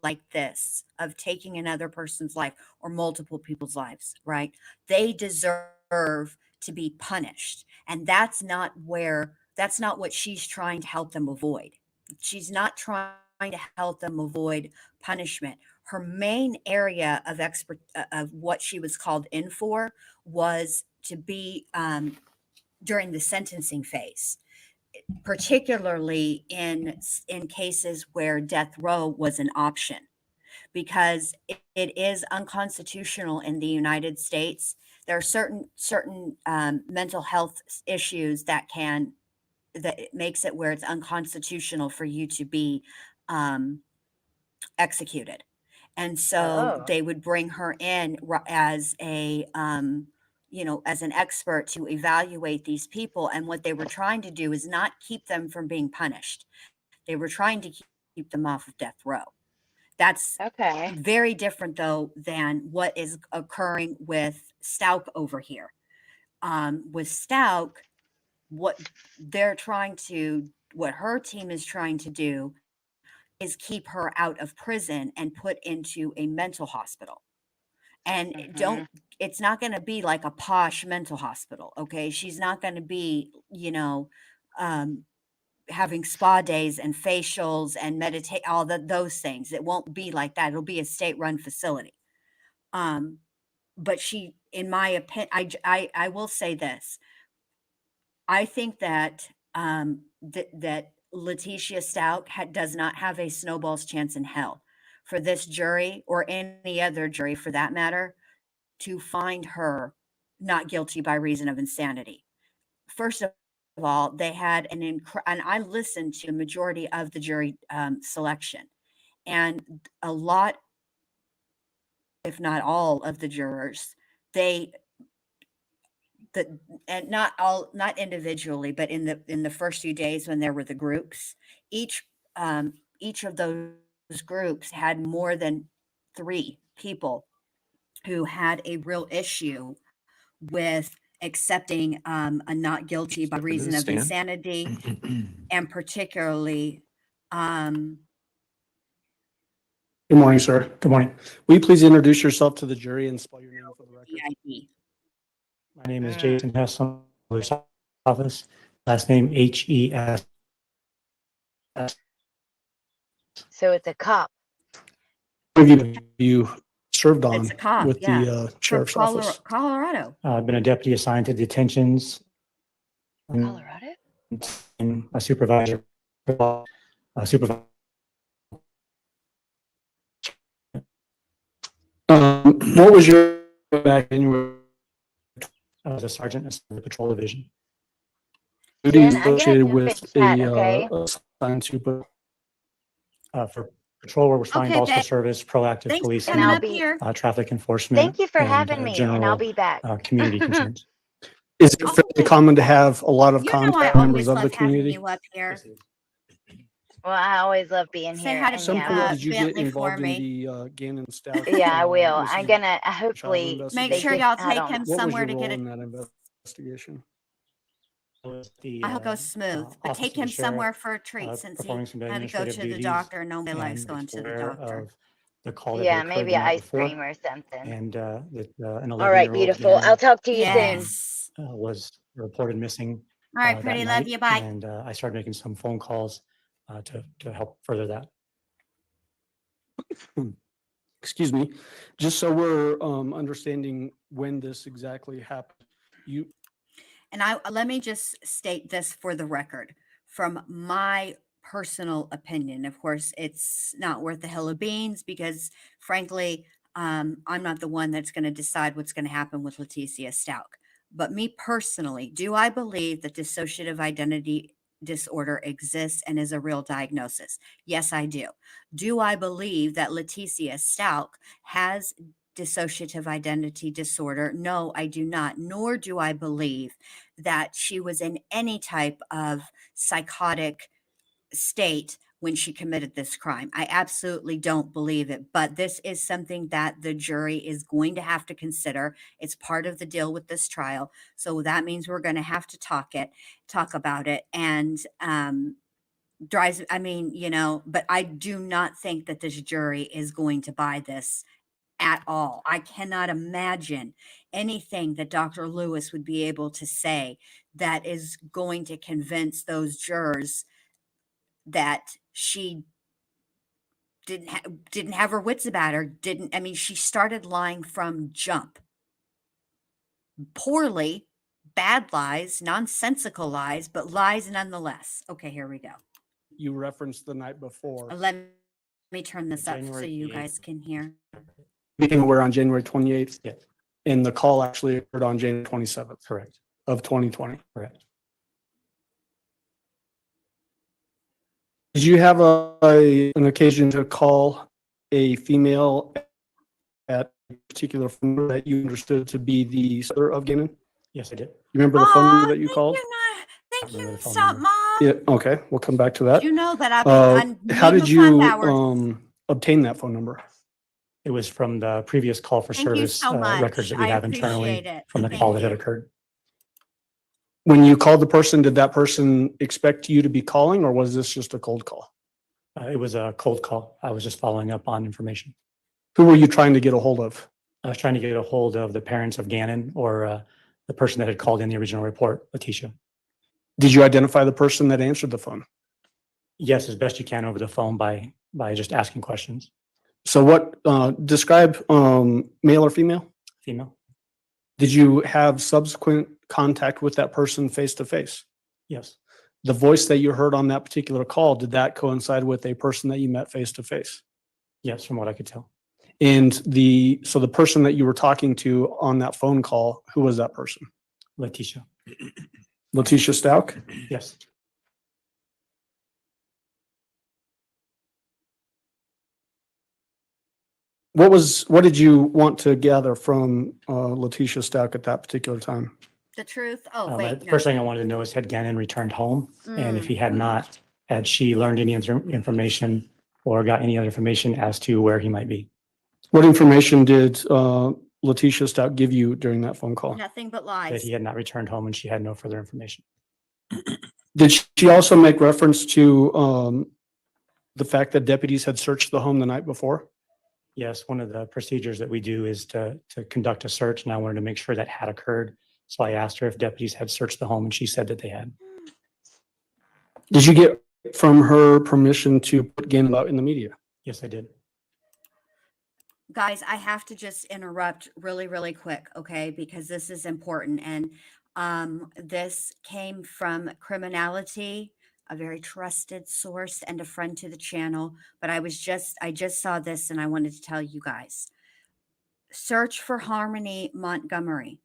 like this of taking another person's life or multiple people's lives, right? They deserve to be punished. And that's not what she's trying to help them avoid. She's not trying to help them avoid punishment. Her main area of of what she was called in for was to be during the sentencing phase, particularly in cases where death row was an option, because it is unconstitutional in the United States. There are certain mental health issues that it makes it where it's unconstitutional for you to be executed. And so Oh, they would bring her in as as an expert to evaluate these people. And what they were trying to do is not keep them from being punished. They were trying to keep them off of death row. That's okay. very different, though, than what is occurring with Stauch over here. With Stauch, what what her team is trying to do is keep her out of prison and put into a mental hospital. And Hmm. it's not going to be like a posh mental hospital. Okay. She's not going to be, um, having spa days and facials and meditate, those things. It won't be like that. It'll be a state run facility. Um, but in my opinion, I will say this. I think that that Letecia Stauch does not have a snowball's chance in hell for this jury, or any other jury for that matter, to find her not guilty by reason of insanity. First of all, they had and I listened to the majority of the jury selection, and a lot, if not all, of the jurors, they that and not individually, but in the first few days when there were the groups, each of those groups had more than 3 people who had a real issue with accepting a not guilty by reason of Stan? insanity, and particularly um, Good morning, sir. Good morning. Will you please introduce yourself to the jury and spell your name for the record? DID. My name is Mm. Jason Hess, I'm police office, last name Hes. So it's a cop. What have you served on It's a cop, with yeah, the from sheriff's office? Colorado. I've been a deputy assigned to detentions Colorado? and a supervisor. Supervisor. What was your back in your I was a sergeant in the patrol division. duties Jen, I'm gonna associated jump in with chat, a okay? assigned super? For patrol, we're responding Okay, calls for babe. service, proactive Thanks for policing, And coming I'll up be, here. traffic enforcement, thank you for and having me, and I'll general be back. community concerns. Is it Oh, fairly common to have a lot of you know I contact members always of the love having community? you up here. Well, I always love being Say here, hi and to Some yeah, point, did you get Bentley for involved in me. the Gannon Stauch? yeah, I will. I'm missing gonna child hopefully Make they sure investigation? just, y'all I take don't him know. What was somewhere your to role get in it. that investigation? Was the I hope it goes smooth, but office take of the him somewhere sheriff for a treat since he performing some had to go administrative to the duties doctor. Nobody likes and going to the aware doctor. of the call that had Yeah, occurred maybe the night ice cream before, or something. and that an All right, 11-year-old beautiful. I'll Gannon talk to you soon. Yes. was reported missing All right, that pretty. Love night, you. Bye. and I started making some phone calls to help further that. Excuse me, just so we're understanding when this exactly happened. You, And let me just state this for the record. From my personal opinion, of course, it's not worth a hill of beans because, frankly, I'm not the one that's going to decide what's going to happen with Letecia Stauch. But me personally, do I believe that dissociative identity disorder exists and is a real diagnosis? Yes, I do. Do I believe that Letecia Stauch has dissociative identity disorder? No, I do not. Nor do I believe that she was in any type of psychotic state when she committed this crime. I absolutely don't believe it, but this is something that the jury is going to have to consider. It's part of the deal with this trial. So that means we're going to have to talk about it. And, drives, I mean, but I do not think that this jury is going to buy this at all. I cannot imagine anything that Dr. Lewis would be able to say that is going to convince those jurors that she didn't have her wits about her. I mean, she started lying from jump. Poorly, bad lies, nonsensical lies, but lies nonetheless. Okay, here we go. You referenced the night before. Let me turn this up so January you 8th. guys can hear. Became aware on January 28th. Yes. And the call actually occurred on January 27th Correct. of 2020. Correct. Did you have an occasion to call a female at a particular phone number that you understood to be the seller of Gannon? Yes, I did. You remember the phone number Aw, that you called? Thank remember you, the phone stop, number. Mom. Yeah, okay, we'll come back to that. You know that I've been on How did Needle you Fund hours. obtain that phone number? It was from the previous call for Thank you service so much. records that we I have internally appreciate it. from the Thank call that had you. occurred. When you called the person, did that person expect you to be calling, or was this just a cold call? It was a cold call. I was just following up on information. Who were you trying to get a hold of? I was trying to get a hold of the parents of Gannon or the person that had called in the original report, Letecia. Did you identify the person that answered the phone? Yes, as best you can over the phone by just asking questions. So what, describe male or female? Female? Did you have subsequent contact with that person face to face? Yes. The voice that you heard on that particular call, did that coincide with a person that you met face to face? Yes, from what I could tell. And so the person that you were talking to on that phone call, who was that person? Letecia. Letecia Stauch? Yes. What did you want to gather from Letecia Stauch at that particular time? The truth? Oh, The wait. first No. thing I wanted to know is had Gannon returned home? And if Mm. he had not, had she learned any information or got any other information as to where he might be? What information did Letecia Stauch give you during that phone call? Nothing but That lies. he had not returned home and she had no further information. Did she also make reference to the fact that deputies had searched the home the night before? Yes, one of the procedures that we do is to conduct a search, and I wanted to make sure that had occurred. So I asked her if deputies had searched the home, and she said that they had. Did you get from her permission to put Gannon out in the media? Yes, I did. Guys, I have to just interrupt really, really quick, okay? Because this is important. And this came from Criminality, a very trusted source and a friend to the channel. But I just saw this and I wanted to tell you guys. Search for Harmony Montgomery.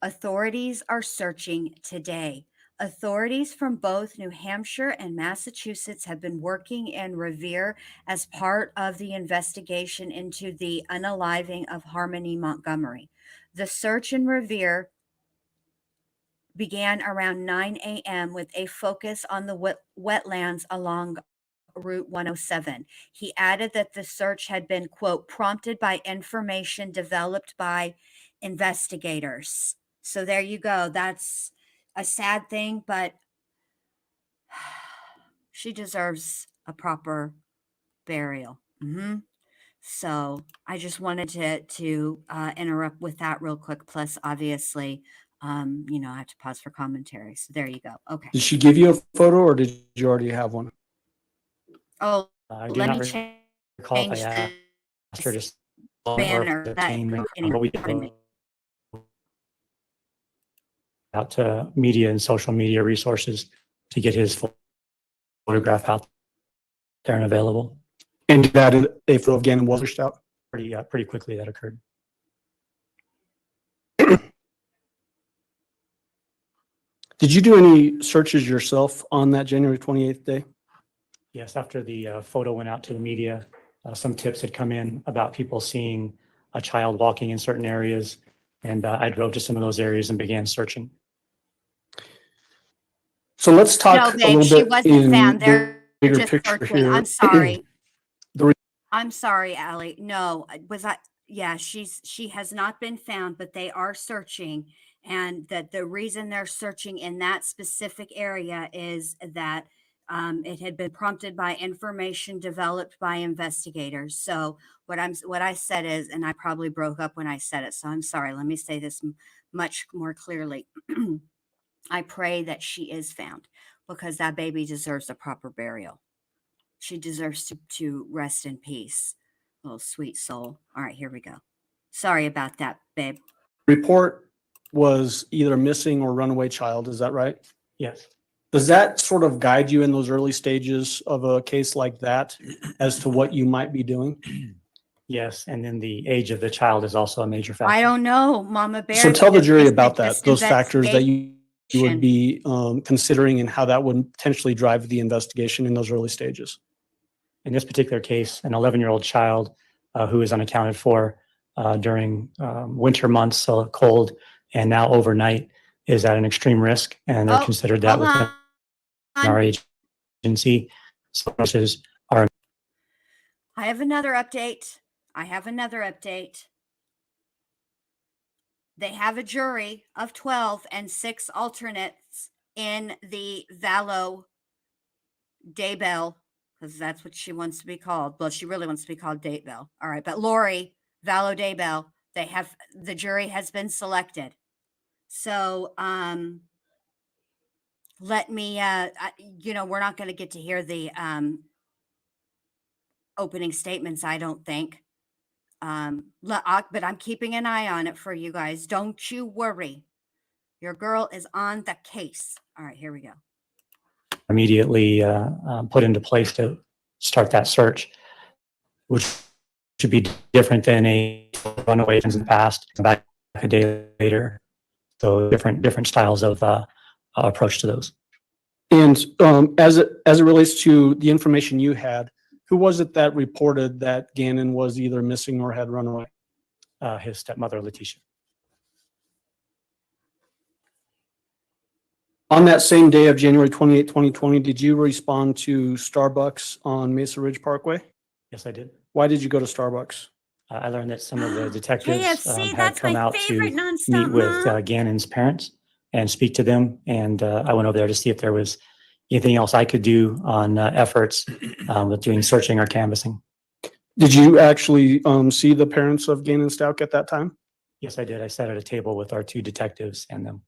Authorities are searching today. Authorities from both New Hampshire and Massachusetts have been working in Revere as part of the investigation into the unaliving of Harmony Montgomery. The search in Revere began around 9 a.m. with a focus on the wetlands along Route 107. He added that the search had been, quote, prompted by information developed by investigators. So there you go. That's a sad thing, but she deserves a proper burial. So I just wanted to interrupt with that real quick. Plus, obviously, I have to pause for commentary. So there you go. Okay. Did she give you a photo or did you already have one? Oh, I do let not me recall if change I asked her this to banner. out to media and social media resources to get his photograph out there and available. And that a photo of Gannon was pushed out? Pretty quickly that occurred. Did you do any searches yourself on that January 28th day? Yes, after the photo went out to the media, some tips had come in about people seeing a child walking in certain areas. And I drove to some of those areas and began searching. So let's talk No, a babe, little she bit wasn't found. in bigger Just picture searching. here. I'm sorry. The I'm sorry, Allie. No, was I? Yeah, she has not been found, but they are searching, and that the reason they're searching in that specific area is that it had been prompted by information developed by investigators. So what I said is, and I probably broke up when I said it, so I'm sorry. Let me say this much more clearly. I pray that she is found because that baby deserves a proper burial. She deserves to rest in peace. Little sweet soul. All right, here we go. Sorry about that, babe. report was either missing or runaway child. Is that right? Yes. Does that sort of guide you in those early stages of a case like that as to what you might be doing? Yes. And then the age of the child is also a major factor. I don't know, Mama Bear. So tell the jury about This that, those factors that you would investigation. be considering and how that would potentially drive the investigation in those early stages. In this particular case, an 11-year-old child who is unaccounted for during winter months, so cold, and now overnight is at an extreme risk, and they're Oh, considered that hold within our agency. So nurses are. I have another update. I have another update. They have a jury of 12 and 6 alternates in the Valo Daybell, because that's what she wants to be called. Well, she really wants to be called Daybell. All right, but Lori Valo Daybell, the jury has been selected. So let me we're not going to get to hear the opening statements, I don't think. But I'm keeping an eye on it for you guys. Don't you worry. Your girl is on the case. All right, here we go. Immediately put into place to start that search, which should be different than a runaway in the past, come back a day later. So different styles of approach to those. And as it relates to the information you had, who was it that reported that Gannon was either missing or had run away? His stepmother, Letecia. On that same day of January 28, 2020, did you respond to Starbucks on Mesa Ridge Parkway? Yes, I did. Why did you go to Starbucks? I learned that some of the detectives KFC, had that's come my out favorite to nonstop meet with mom. Gannon's parents and speak to them. And I went over there to see if there was anything else I could do on efforts with doing searching or canvassing. Did you actually see the parents of Gannon Stauch at that time? Yes, I did. I sat at a table with our 2 detectives and them.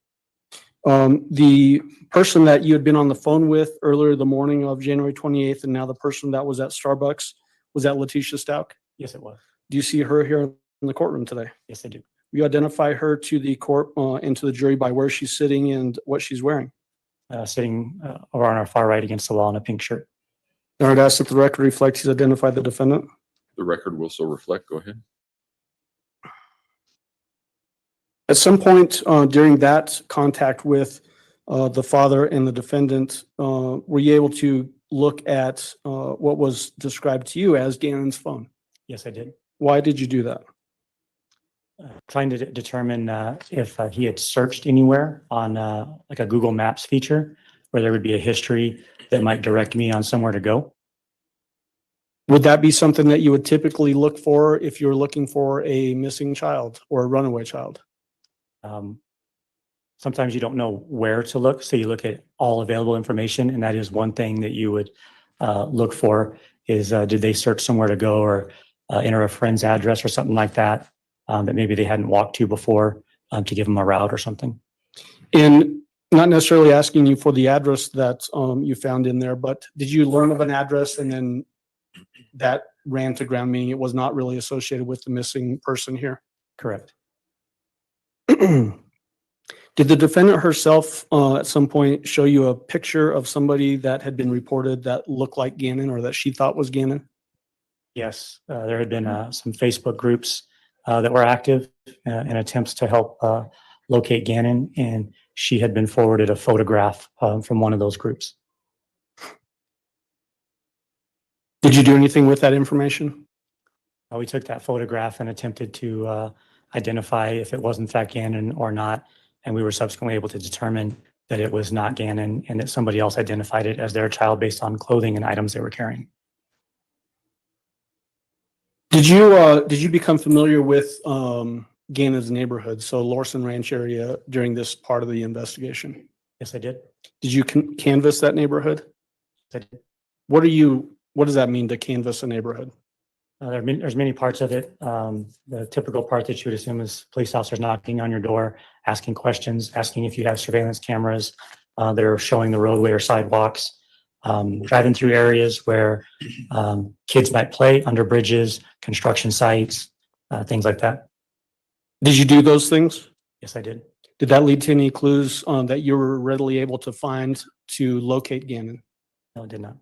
The person that you had been on the phone with earlier the morning of January 28th, and now the person that was at Starbucks, was that Letecia Stauch? Yes, it was. Do you see her here in the courtroom today? Yes, I do. You identify her to the court and to the jury by where she's sitting and what she's wearing. Sitting over on our far right against the wall in a pink shirt. I would ask that the record reflects he's identified the defendant. The record will so reflect. Go ahead. At some point during that contact with the father and the defendant, were you able to look at what was described to you as Gannon's phone? Yes, I did. Why did you do that? Trying to determine if he had searched anywhere on like a Google Maps feature where there would be a history that might direct me on somewhere to go. Would that be something that you would typically look for if you're looking for a missing child or a runaway child? Sometimes you don't know where to look, so you look at all available information, and that is one thing that you would look for is did they search somewhere to go or enter a friend's address or something like that that maybe they hadn't walked to before to give them a route or something. And not necessarily asking you for the address that you found in there, but did you learn of an address and then that ran to ground, meaning it was not really associated with the missing person here? Correct. Did the defendant herself at some point show you a picture of somebody that had been reported that looked like Gannon or that she thought was Gannon? Yes, there had been some Facebook groups that were active in attempts to help locate Gannon, and she had been forwarded a photograph from one of those groups. Did you do anything with that information? We took that photograph and attempted to identify if it was in fact Gannon or not, and we were subsequently able to determine that it was not Gannon and that somebody else identified it as their child based on clothing and items they were carrying. Did you become familiar with Gannon's neighborhood, so Lorson Ranch area, during this part of the investigation? Yes, I did. Did you canvass that neighborhood? I did. What does that mean to canvass a neighborhood? There's many parts of it. The typical part that you would assume is police officers knocking on your door, asking questions, asking if you have surveillance cameras that are showing the roadway or sidewalks, driving through areas where kids might play, under bridges, construction sites, things like that. Did you do those things? Yes, I did. Did that lead to any clues that you were readily able to find to locate Gannon? No, I did not.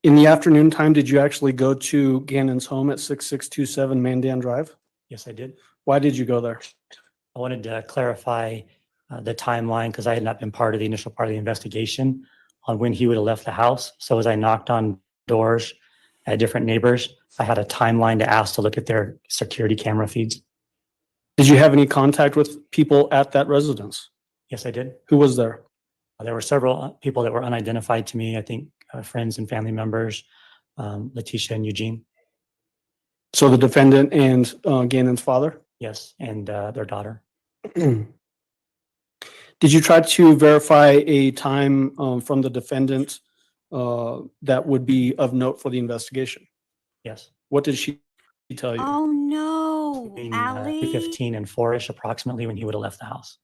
In the afternoon time, did you actually go to Gannon's home at 6627 Mandan Drive? Yes, I did. Why did you go there? I wanted to clarify the timeline because I had not been part of the initial part of the investigation on when he would have left the house. So as I knocked on doors at different neighbors, I had a timeline to ask to look at their security camera feeds. Did you have any contact with people at that residence? Yes, I did. Who was there? There were several people that were unidentified to me. I think friends and family members, Letecia and Eugene. So the defendant and Gannon's father? Yes, and their daughter. Did you try to verify a time from the defendant that would be of note for the investigation? Yes. What did she tell you? Oh, no, Between Allie. 2:15 and 4-ish approximately when he would have left the house.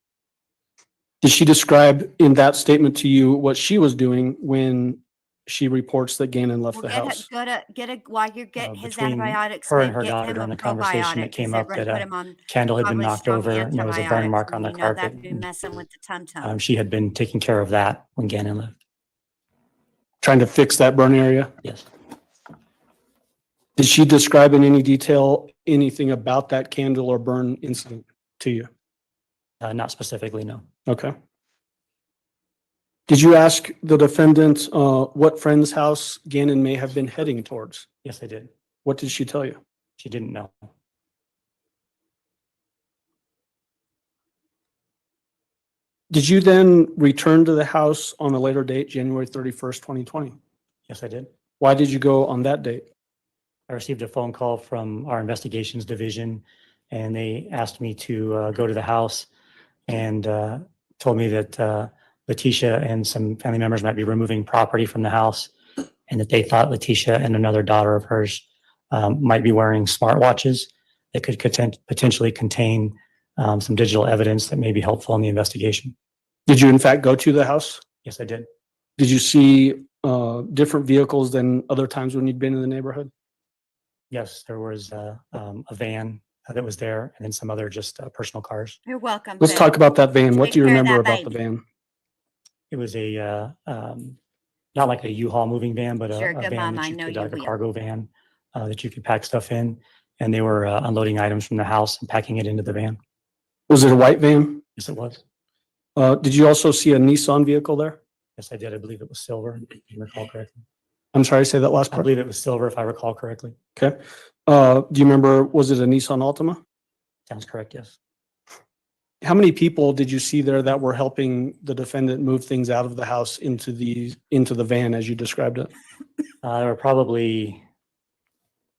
Did she describe in that statement to you what she was doing when she reports that Gannon left Well, the house? while you're getting his Between antibiotics, her and get her him daughter a during the conversation, probiotic it came 'cause up they're that gonna a put him on candle had been probably knocked strong over and there was a burn antibiotics, mark on and the you know carpet. that'd be messing with the tum-tum. She had been taking care of that when Gannon left. Trying to fix that burn area? Yes. Did she describe in any detail anything about that candle or burn incident to you? Not specifically, no. Okay. Did you ask the defendant what friend's house Gannon may have been heading towards? Yes, I did. What did she tell you? She didn't know. Did you then return to the house on a later date, January 31st, 2020? Yes, I did. Why did you go on that date? I received a phone call from our investigations division, and they asked me to go to the house and told me that Letecia and some family members might be removing property from the house, and that they thought Letecia and another daughter of hers might be wearing smartwatches that could potentially contain some digital evidence that may be helpful in the investigation. Did you in fact go to the house? Yes, I did. Did you see different vehicles than other times when you'd been in the neighborhood? Yes, there was a van that was there, and then some other just personal cars. You're welcome. Let's Phil. talk about that van. What Take do you care of remember that about the baby. van? It was a not like a U-Haul moving van, but Sure, a good van mom, that I you know could, you like a will. cargo van that you could pack stuff in. And they were unloading items from the house and packing it into the van. Was it a white van? Yes, it was. Did you also see a Nissan vehicle there? Yes, I did. I believe it was silver, if I recall correctly. I'm sorry, say that last I part. believe it was silver, if I recall correctly. Okay. Do you remember, was it a Nissan Altima? Sounds correct, yes. How many people did you see there that were helping the defendant move things out of the house into the van as you described it? There were probably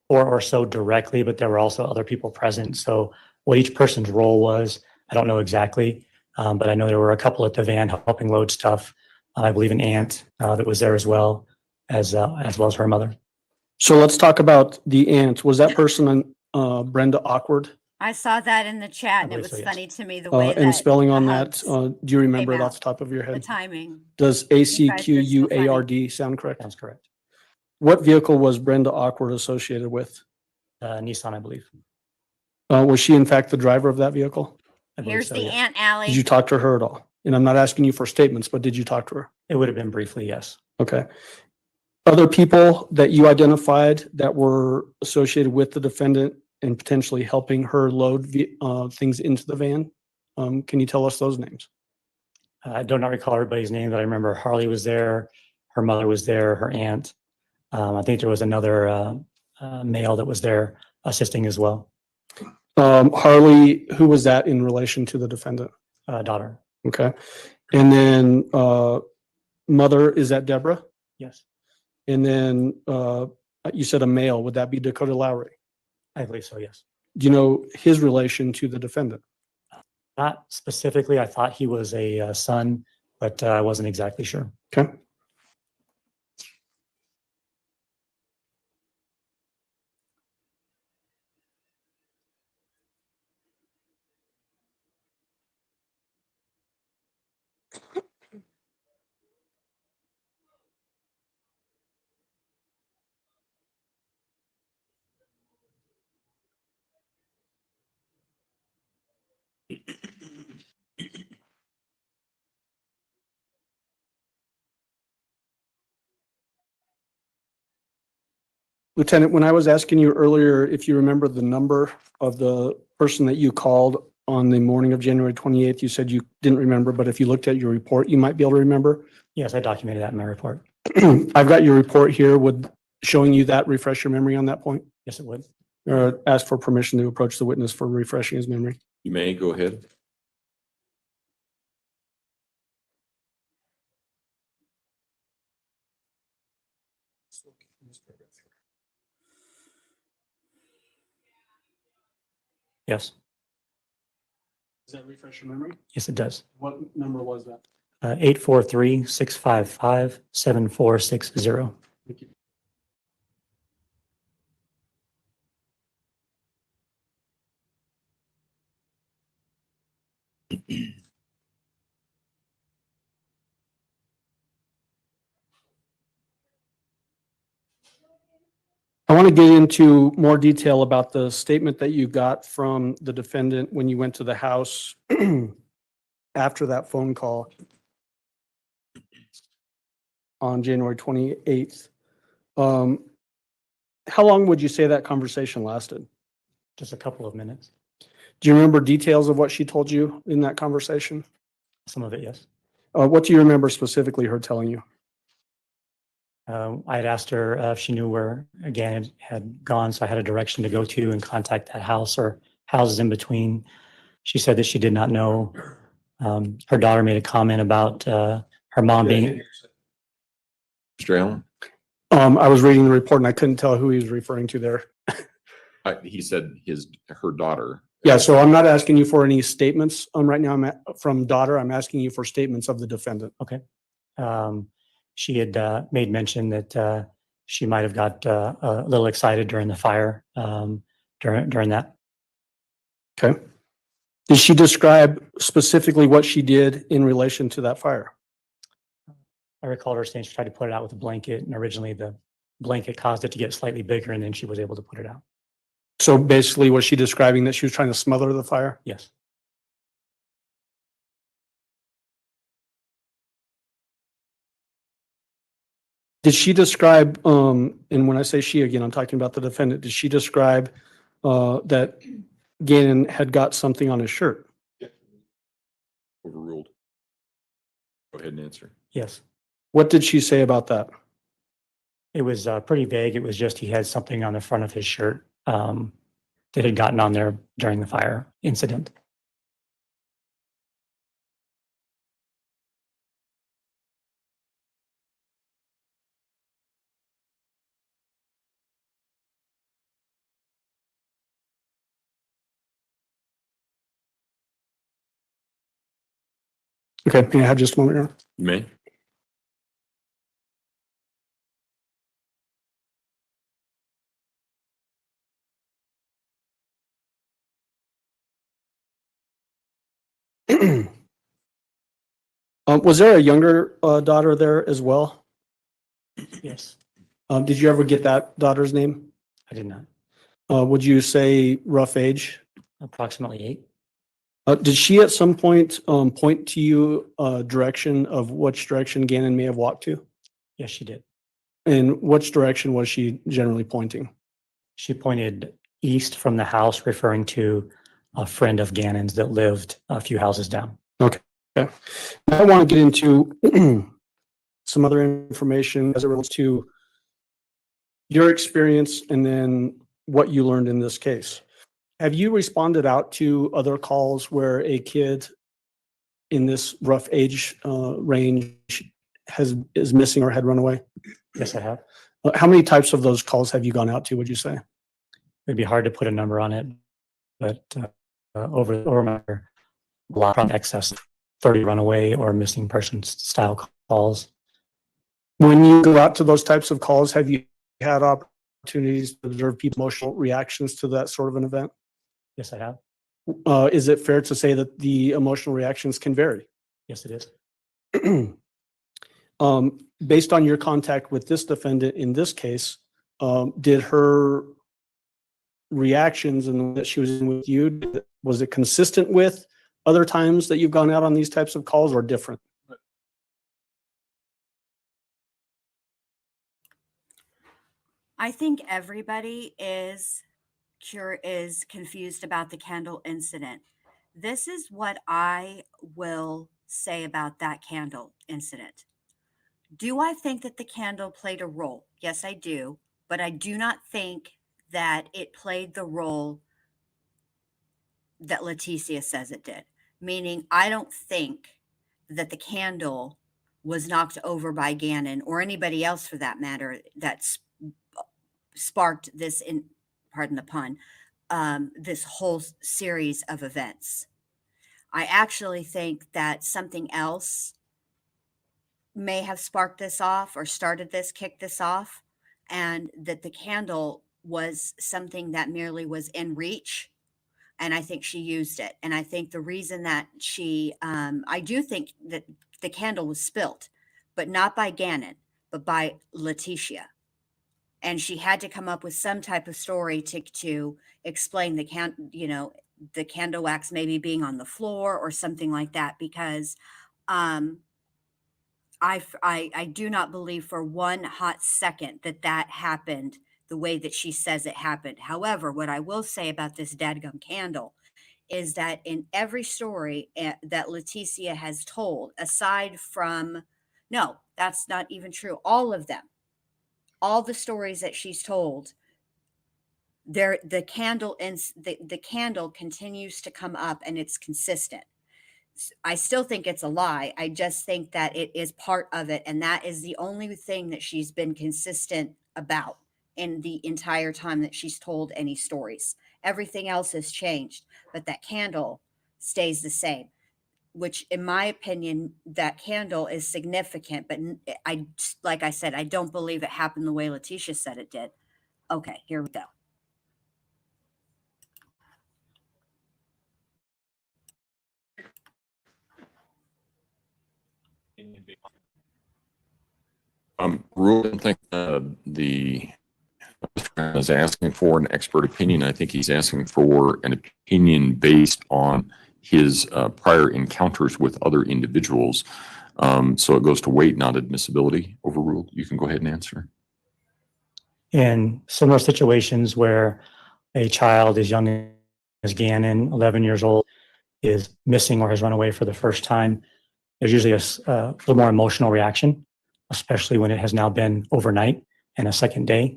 4 or so directly, but there were also other people present. So what each person's role was, I don't know exactly, but I know there were a couple at the van helping load stuff. I believe an aunt that was there as well as her mother. So let's talk about the aunt. Was that person Brenda Awkward? I saw that in the chat, and it believe was so, yes. funny to me the way And that spelling on the that, hugs do you remember it came off out. the top of your the head? timing. Does guys are so ACQUARD sound correct? Sounds correct. What vehicle was Brenda Awkward associated with? Nissan, I believe. Was she in fact the driver of that vehicle? I believe Here's so, the yes. Aunt Allie. Did you talk to her at all? And I'm not asking you for statements, but did you talk to her? It would have been briefly, yes. Okay. Other people that you identified that were associated with the defendant and potentially helping her load things into the van? Can you tell us those names? I do not recall everybody's name, but I remember Harley was there, her mother was there, her aunt. I think there was another male that was there assisting as well, Harley, who was that in relation to the defendant? daughter. Okay. And then mother, is that Deborah? Yes, And then you said a male. Would that be Dakota Lowry? I believe so, yes. Do you know his relation to the defendant? Not specifically, I thought he was a son, but I wasn't exactly sure. Okay. Lieutenant, when I was asking you earlier if you remember the number of the person that you called on the morning of January 28th, you said you didn't remember, but if you looked at your report, you might be able to remember. Yes, I documented that in my report. I've got your report here. Would showing you that refresh your memory on that point? Yes, it would. Or ask for permission to approach the witness for refreshing his memory. You may go ahead. Yes, Does that refresh your memory? yes, it does. What number was that? 843-655-7460. Thank you. I want to get into more detail about the statement that you got from the defendant when you went to the house after that phone call on January 28th. How long would you say that conversation lasted? Just a couple of minutes. Do you remember details of what she told you in that conversation? Some of it, yes. What do you remember specifically her telling you? I had asked her if she knew where Gannon had gone, so I had a direction to go to and contact that house or houses in between. She said that she did not know. Her daughter made a comment about her mom being. Mr. Allen? I was reading the report and I couldn't tell who he was referring to there. He said her daughter. Yeah, so I'm not asking you for any statements right now. From daughter. I'm asking you for statements of the defendant. Okay. She had made mention that she might have got a little excited during the fire during that. Okay. Did she describe specifically what she did in relation to that fire? I recall her saying she tried to put it out with a blanket, and originally the blanket caused it to get slightly bigger, and then she was able to put it out. So basically, was she describing that she was trying to smother the fire? Yes. Did she describe, and when I say she again, I'm talking about the defendant, did she describe that Gannon had got something on his shirt? Overruled. Go ahead and answer. Yes. What did she say about that? It was pretty vague. It was just he had something on the front of his shirt that had gotten on there during the fire incident. Okay, may I have just a moment here? You may. Was there a younger daughter there as well? Yes. Did you ever get that daughter's name? I did not. Would you say rough age? Approximately 8. Did she at some point point to you direction of which direction Gannon may have walked to? Yes, she did. And which direction was she generally pointing? She pointed east from the house, referring to a friend of Gannon's that lived a few houses down. Okay. I want to get into some other information as it relates to your experience and then what you learned in this case. Have you responded out to other calls where a kid in this rough age range is missing or had run away? Yes, I have. How many types of those calls have you gone out to, would you say? It'd be hard to put a number on it, but over my lot from excess 30 runaway or missing persons style calls. When you go out to those types of calls, have you had opportunities to observe people's emotional reactions to that sort of an event? Yes, I have. Is it fair to say that the emotional reactions can vary? Yes, it is. Based on your contact with this defendant in this case, did her reactions and that she was in with you, was it consistent with other times that you've gone out on these types of calls or different? I think everybody is confused about the candle incident. This is what I will say about that candle incident. Do I think that the candle played a role? Yes, I do. But I do not think that it played the role that Letecia says it did. Meaning, I don't think that the candle was knocked over by Gannon or anybody else for that matter that's sparked this, pardon the pun, this whole series of events. I actually think that something else may have sparked this off or kicked this off, and that the candle was something that merely was in reach. And I think she used it. And I think the reason that I do think that the candle was spilt, but not by Gannon, but by Letecia. And she had to come up with some type of story to explain the candle wax maybe being on the floor or something like that, because I do not believe for one hot second that happened the way that she says it happened. However, what I will say about this dadgum candle is that in every story that Letecia has told, aside from, no, that's not even true, all of them, all the stories that she's told, the candle continues to come up and it's consistent. I still think it's a lie. I just think that it is part of it, and that is the only thing that she's been consistent about in the entire time that she's told any stories. Everything else has changed, but that candle stays the same, which in my opinion, that candle is significant, but like I said, I don't believe it happened the way Letecia said it did. Okay, here we go. Rule, I don't think the is asking for an expert opinion. I think he's asking for an opinion based on his prior encounters with other individuals. So it goes to weight, not admissibility. Overruled. You can go ahead and answer. In similar situations where a child as young as Gannon, 11 years old, is missing or has run away for the first time, there's usually a little more emotional reaction, especially when it has now been overnight and a second day.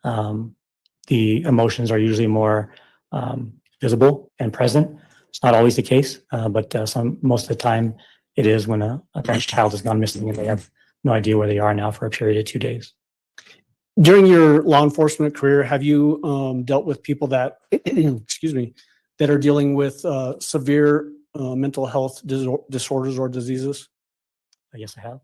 The emotions are usually more visible and present. It's not always the case, but most of the time it is when a child has gone missing and they have no idea where they are now for a period of 2 days. During your law enforcement career, have you dealt with people that, excuse me, that are dealing with severe mental health disorders or diseases? Yes, I have.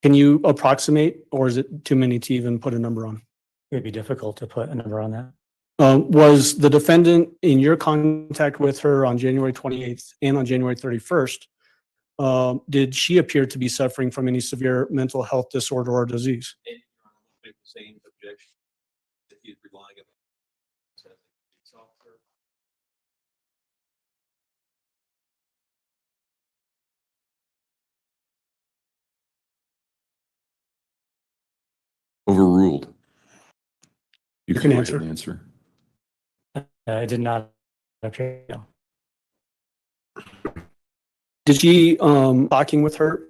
Can you approximate, or is it too many to even put a number on? It would be difficult to put a number on that. Was the defendant in your contact with her on January 28th and on January 31st, did she appear to be suffering from any severe mental health disorder or disease? Same objection that he's relying upon. Overruled. You can go answer. ahead and answer. It did not appear. No. Did she, talking with her,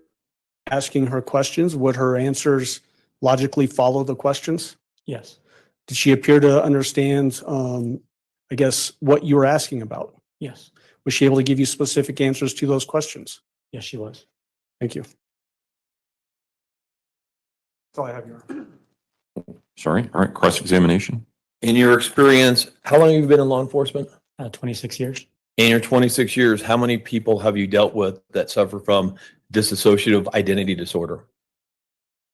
asking her questions, would her answers logically follow the questions? Yes. Did she appear to understand, I guess, what you were asking about? Yes. Was she able to give you specific answers to those questions? Yes, she was. Thank you. That's all I have, Your Honor. Sorry. All right. Cross-examination. In your experience, how long have you been in law enforcement? 26 years. In your 26 years, how many people have you dealt with that suffer from dissociative identity disorder?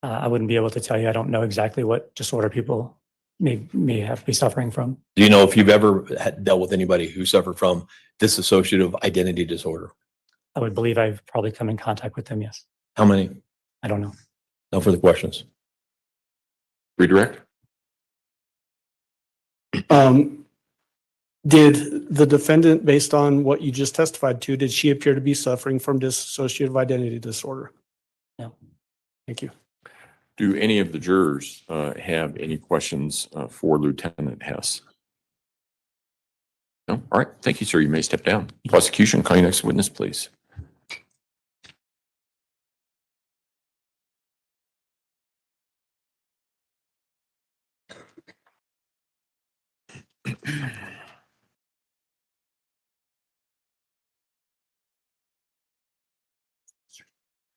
I wouldn't be able to tell you. I don't know exactly what disorder people may have be suffering from. Do you know if you've ever dealt with anybody who suffered from dissociative identity disorder? I would believe I've probably come in contact with them. Yes. How many? I don't know. No further questions. Redirect. Did the defendant, based on what you just testified to, did she appear to be suffering from dissociative identity disorder? No. Thank you. Do any of the jurors have any questions for Lieutenant Hess? No? All right. Thank you, sir. You may step down. Prosecution, call your next witness, please.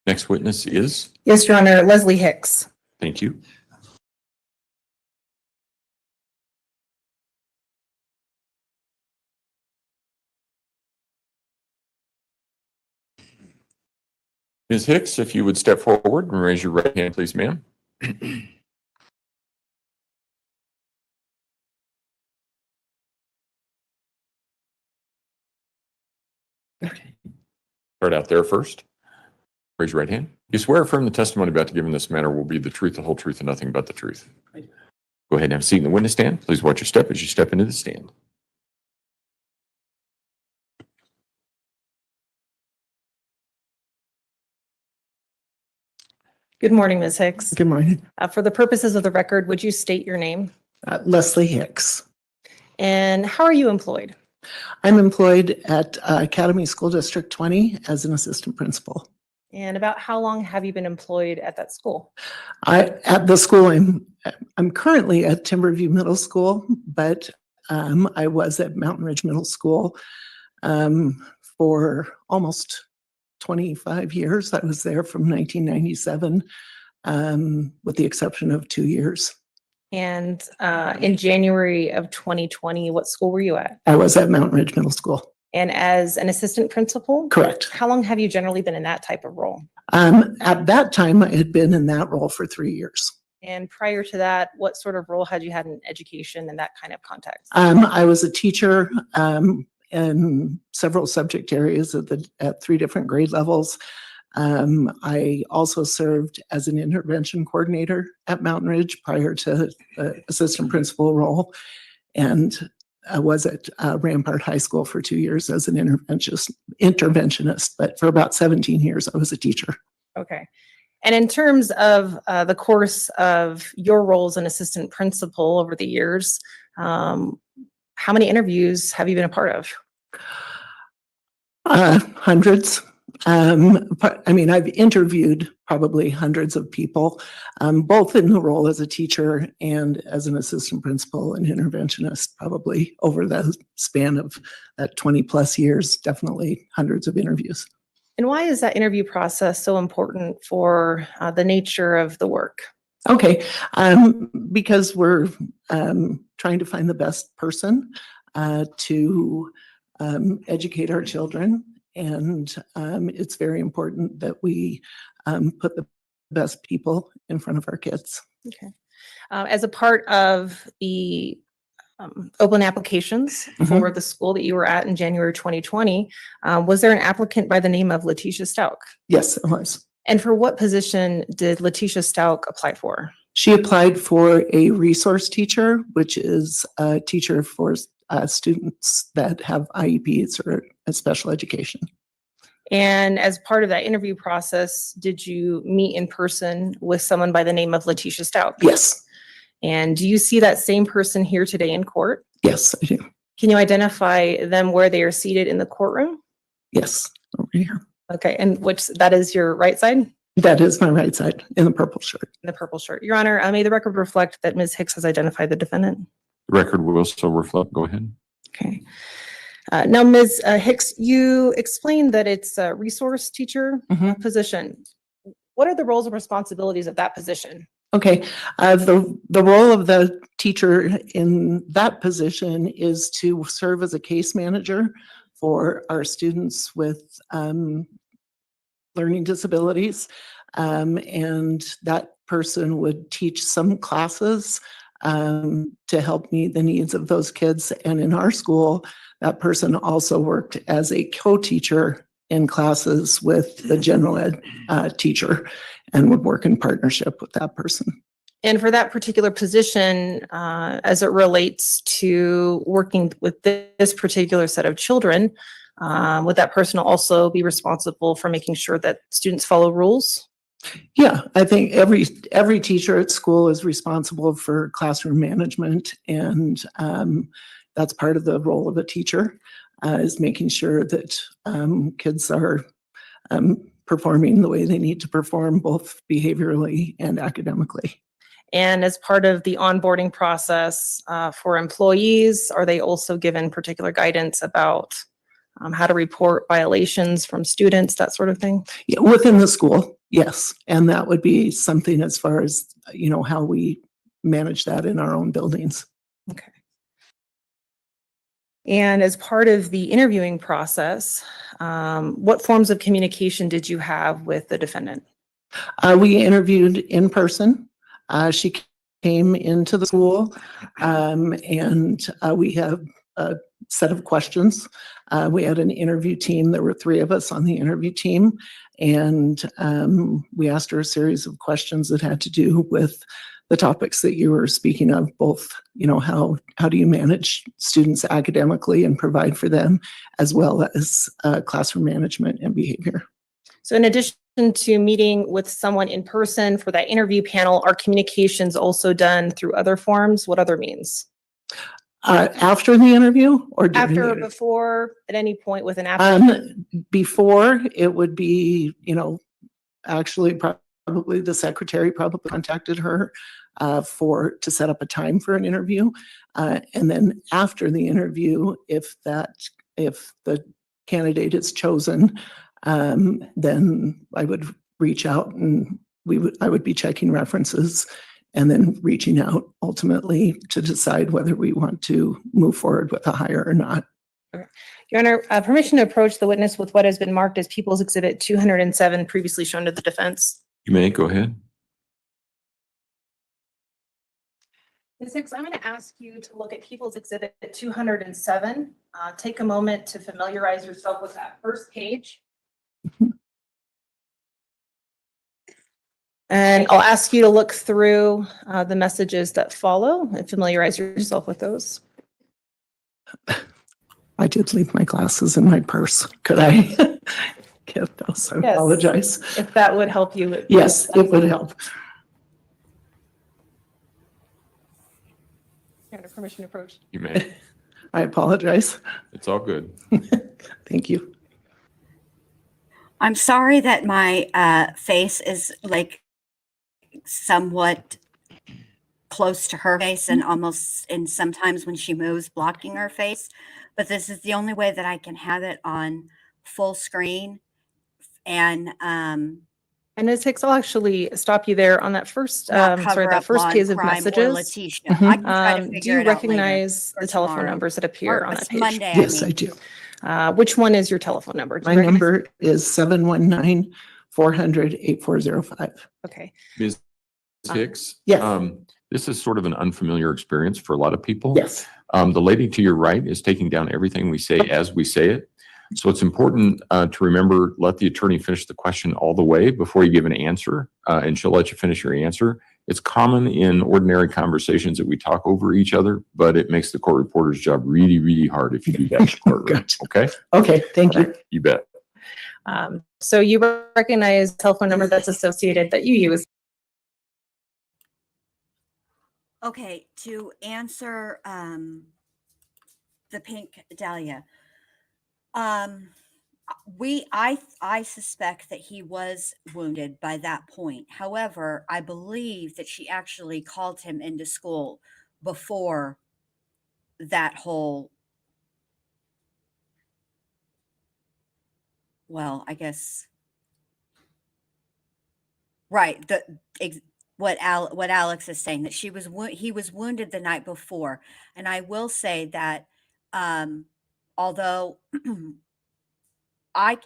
Next witness is? Yes, Your Honor, Leslie Hicks. Thank you. Ms. Hicks, if you would step forward and raise your right hand, please, ma'am. Start out there first. Raise your right hand. You swear or affirm the testimony about to give in this matter will be the truth, the whole truth, and nothing but the truth. Go ahead and have a seat in the witness stand. Please watch your step as you step into the stand. Good morning, Ms. Hicks. Good morning. For the purposes of the record, would you state your name? Leslie Hicks. And how are you employed? I'm employed at Academy School District 20 as an assistant principal. And about how long have you been employed at that school? At the school, I'm currently at Timberview Middle School, but I was at Mountain Ridge Middle School for almost 25 years. I was there from 1997, with the exception of 2 years. And in January of 2020, what school were you at? I was at Mountain Ridge Middle School. And as an assistant principal? Correct. How long have you generally been in that type of role? At that time, I had been in that role for 3 years. And prior to that, what sort of role had you had in education and that kind of context? I was a teacher in several subject areas at 3 different grade levels. I also served as an intervention coordinator at Mountain Ridge prior to the assistant principal role. And I was at Rampart High School for 2 years as an interventionist, but for about 17 years, I was a teacher. Okay. And in terms of the course of your role as an assistant principal over the years, how many interviews have you been a part of? Hundreds. I've interviewed probably hundreds of people, both in the role as a teacher and as an assistant principal and interventionist, probably over the span of that 20 plus years, definitely hundreds of interviews. And why is that interview process so important for the nature of the work? Okay, because we're trying to find the best person to educate our children. And it's very important that we put the best people in front of our kids. Okay. As a part of the open applications for the school that you were at in January 2020, was there an applicant by the name of Letecia Stauch? Yes, it was. And for what position did Letecia Stauch apply for? She applied for a resource teacher, which is a teacher for students that have IEPs or a special education. And as part of that interview process, did you meet in person with someone by the name of Letecia Stauch? Yes. And do you see that same person here today in court? Yes, I do. Can you identify them where they are seated in the courtroom? Yes, over here. Okay, and that is your right side? That is my right side in the purple shirt. In the purple shirt. Your Honor, may the record reflect that Ms. Hicks has identified the defendant? The record will still reflect. Go ahead. Okay. Now, Ms. Hicks, you explained that it's a resource teacher Mhm. position. What are the roles and responsibilities of that position? Okay, the role of the teacher in that position is to serve as a case manager for our students with learning disabilities. And that person would teach some classes to help meet the needs of those kids. And in our school, that person also worked as a co-teacher in classes with the general ed teacher and would work in partnership with that person. And for that particular position, as it relates to working with this particular set of children, would that person also be responsible for making sure that students follow rules? Yeah, I think every teacher at school is responsible for classroom management, and that's part of the role of a teacher, is making sure that kids are performing the way they need to perform, both behaviorally and academically. And as part of the onboarding process for employees, are they also given particular guidance about how to report violations from students, that sort of thing? Yeah, within the school, yes. And that would be something as far as, how we manage that in our own buildings. Okay. And as part of the interviewing process, what forms of communication did you have with the defendant? We interviewed in person. She came into the school and we have a set of questions. We had an interview team. There were 3 of us on the interview team. And we asked her a series of questions that had to do with the topics that you were speaking of, both, how do you manage students academically and provide for them, as well as classroom management and behavior. So in addition to meeting with someone in person for that interview panel, are communications also done through other forms? What other means? After the interview or during the After or interview? before, at any point with an applicant? Before, it would be, actually probably the secretary probably contacted her to set up a time for an interview. And then after the interview, if the candidate is chosen, then I would reach out and I would be checking references and then reaching out ultimately to decide whether we want to move forward with a hire or not. Your Honor, permission to approach the witness with what has been marked as People's Exhibit 207 previously shown to the defense. You may go ahead. Ms. Hicks, I'm going to ask you to look at People's Exhibit 207. Take a moment to familiarize yourself with that first page. And I'll ask you to look through the messages that follow and familiarize yourself with those. I did leave my glasses in my purse. Could I get those? I Yes. apologize. If that would help you. Yes, it would help. Your Honor, permission to approach. You may. I apologize. It's all good. Thank you. I'm sorry that my face is like somewhat close to her face and almost, and sometimes when she moves, blocking her face. But this is the only way that I can have it on full screen. And Ms. Hicks, I'll actually stop you there on that first, not cover that up first law page and of crime or messages. Letecia. I can try to Do figure you it out later recognize or the telephone tomorrow. numbers that appear Or on that it's page? Monday, I Yes, mean. I do. Which one is your telephone number? Do you My recognize- number is 719-400-8405. Okay. Ms. Hicks? Yes. This is sort of an unfamiliar experience for a lot of people. Yes. The lady to your right is taking down everything we say as we say it. So it's important to remember, let the attorney finish the question all the way before you give an answer, and she'll let you finish your answer. It's common in ordinary conversations that we talk over each other, but it makes the court reporter's job really, really hard if you do that in the courtroom. Gotcha. Okay? Okay, thank you. You bet. So you recognize telephone number that's associated that you use. Okay, to answer the pink dahlia. I suspect that he was wounded by that point. However, I believe that she actually called him into school before that whole well, I guess, right, what Alex is saying, that he was wounded the night before. And I will say that, although I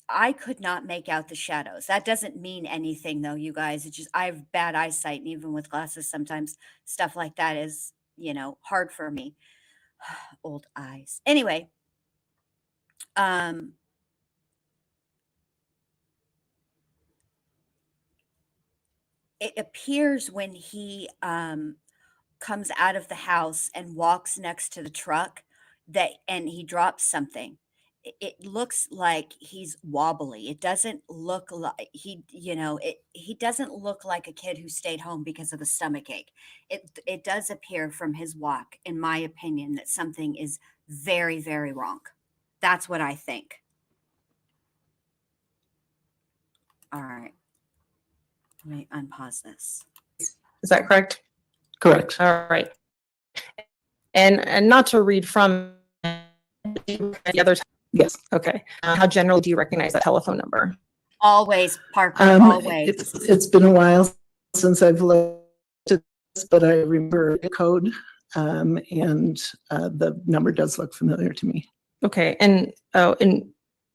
I could not make out the shadows. That doesn't mean anything though, you guys. It's just I have bad eyesight, and even with glasses, sometimes stuff like that is, hard for me. Old eyes. Anyway, um it appears when he comes out of the house and walks next to the truck, and he drops something. It looks like he's wobbly. It doesn't look like he doesn't look like a kid who stayed home because of a stomach ache. It does appear from his walk, in my opinion, that something is very, very wrong. That's what I think. All right. Let me unpause this. Is that correct? Correct. All right. And not to read from the other. Yes. Okay. How generally do you recognize that telephone number? Always, Parker, always. It's been a while since I've looked at this, but I remember the code, and the number does look familiar to me. Okay. And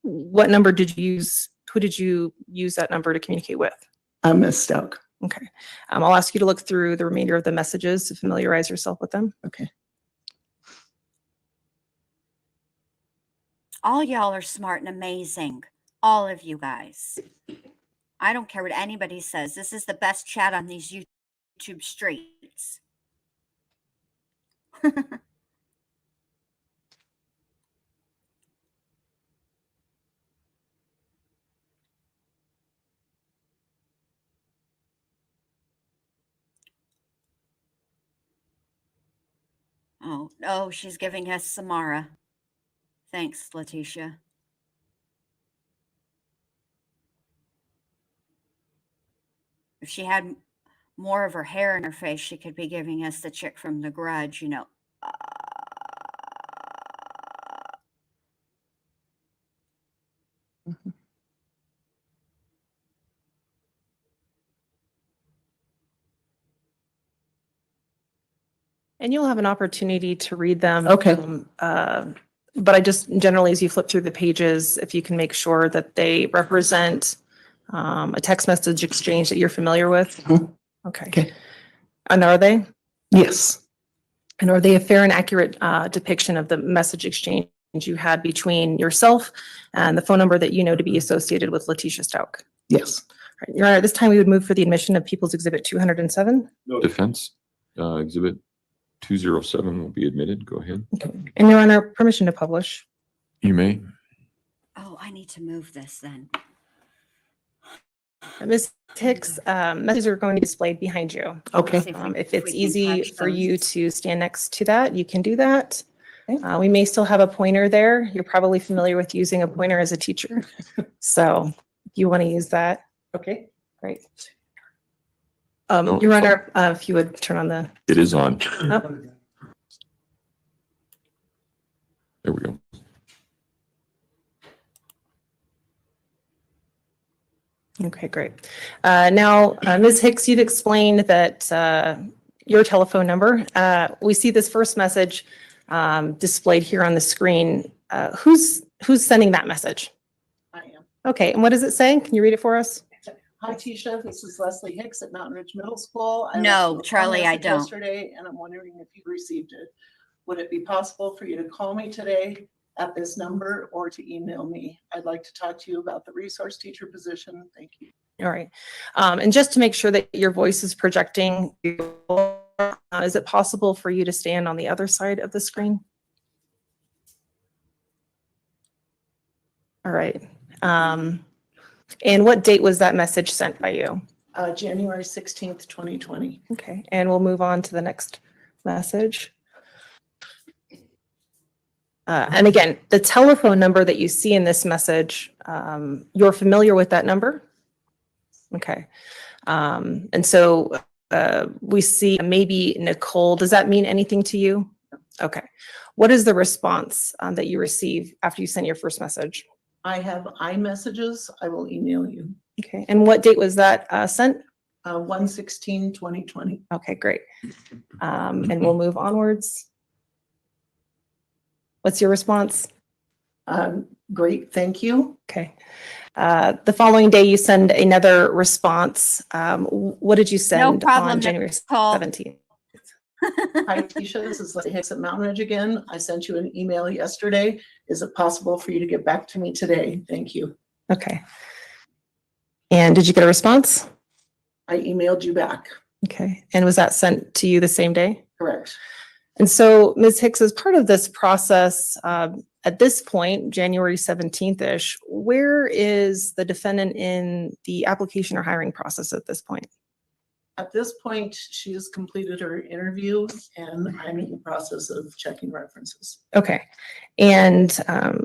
what number did you use? Who did you use that number to communicate with? Ms. Stauch. Okay. I'll ask you to look through the remainder of the messages to familiarize yourself with them. Okay. All y'all are smart and amazing. All of you guys. I don't care what anybody says. This is the best chat on these YouTube streets. Oh, she's giving us Samara. Thanks, Letecia. If she had more of her hair in her face, she could be giving us the chick from The Grudge, And you'll have an opportunity to read them. Okay. But I just generally, as you flip through the pages, if you can make sure that they represent a text message exchange that you're familiar with. Mhm. Okay. Okay. And are they? Yes. And are they a fair and accurate depiction of the message exchange you had between yourself and the phone number that you know to be associated with Letecia Stauch? Yes. All right. Your Honor, at this time we would move for the admission of People's Exhibit 207. Defense, Exhibit 207 will be admitted. Go ahead. Okay. And Your Honor, permission to publish. You may. Oh, I need to move this then. Ms. Hicks, messages are going to be displayed behind you. Okay. If it's we can easy touch for those. you to stand next to that, you can do that. Okay. We may still have a pointer there. You're probably familiar with using a pointer as a teacher. So if you want to use that, Okay. great. No. Your Honor, if you would turn on the, It is on. oh, There we go. okay, great. Now, Ms. Hicks, you've explained that your telephone number, we see this first message displayed here on the screen. Who's sending that message? I am. Okay, and what does it say? Can you read it for us? Hi, Tisha. This is Leslie Hicks at Mountain Ridge Middle School. I No, left you a Charlie, I message don't. Yesterday, and I'm wondering if you received it. Would it be possible for you to call me today at this number or to email me? I'd like to talk to you about the resource teacher position. Thank you. All right. And just to make sure that your voice is projecting, is it possible for you to stand on the other side of the screen? All right. And what date was that message sent by you? January 16th, 2020. Okay, and we'll move on to the next message. And again, the telephone number that you see in this message, you're familiar with that number? Okay. And so we see maybe Nicole. Does that mean anything to you? Okay. What is the response that you receive after you sent your first message? I have iMessages. I will email you. Okay. And what date was that sent? 1/16/2020. Okay, great. And we'll move onwards. What's your response? Great, thank you. Okay. The following day, you send another response. What did you send problem, on January Nicole. 17th? Hi, Tisha, this is Letecia Stauch at Mountain Ridge again. I sent you an email yesterday. Is it possible for you to get back to me today? Thank you. Okay. And did you get a response? I emailed you back. Okay. And was that sent to you the same day? Correct. And so, Ms. Hicks, as part of this process, at this point, January 17th-ish, where is the defendant in the application or hiring process at this point? At this point, she has completed her interview and I'm in the process of checking references. Okay. And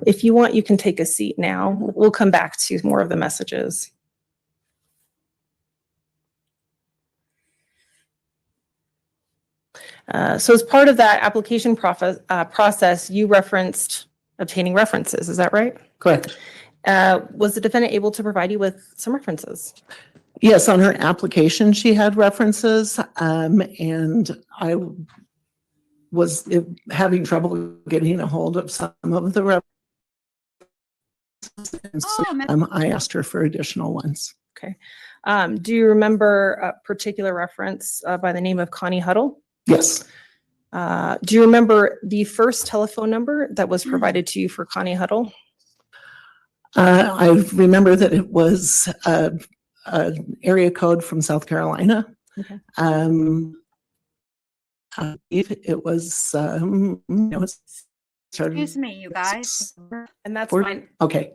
if you want, you can take a seat now. We'll come back to more of the messages. So as part of that application process, you referenced obtaining references. Is that right? Correct. Was the defendant able to provide you with some references? Yes, on her application, she had references, and I was having trouble getting a hold of some of the references. And so, I asked her for additional ones. Okay. Do you remember a particular reference by the name of Connie Huddle? Yes. Do you remember the first telephone number that was provided to you for Connie Huddle? I remember that it was an area code from South Carolina. Okay. It was, Excuse me, you guys. And that's fine. Okay.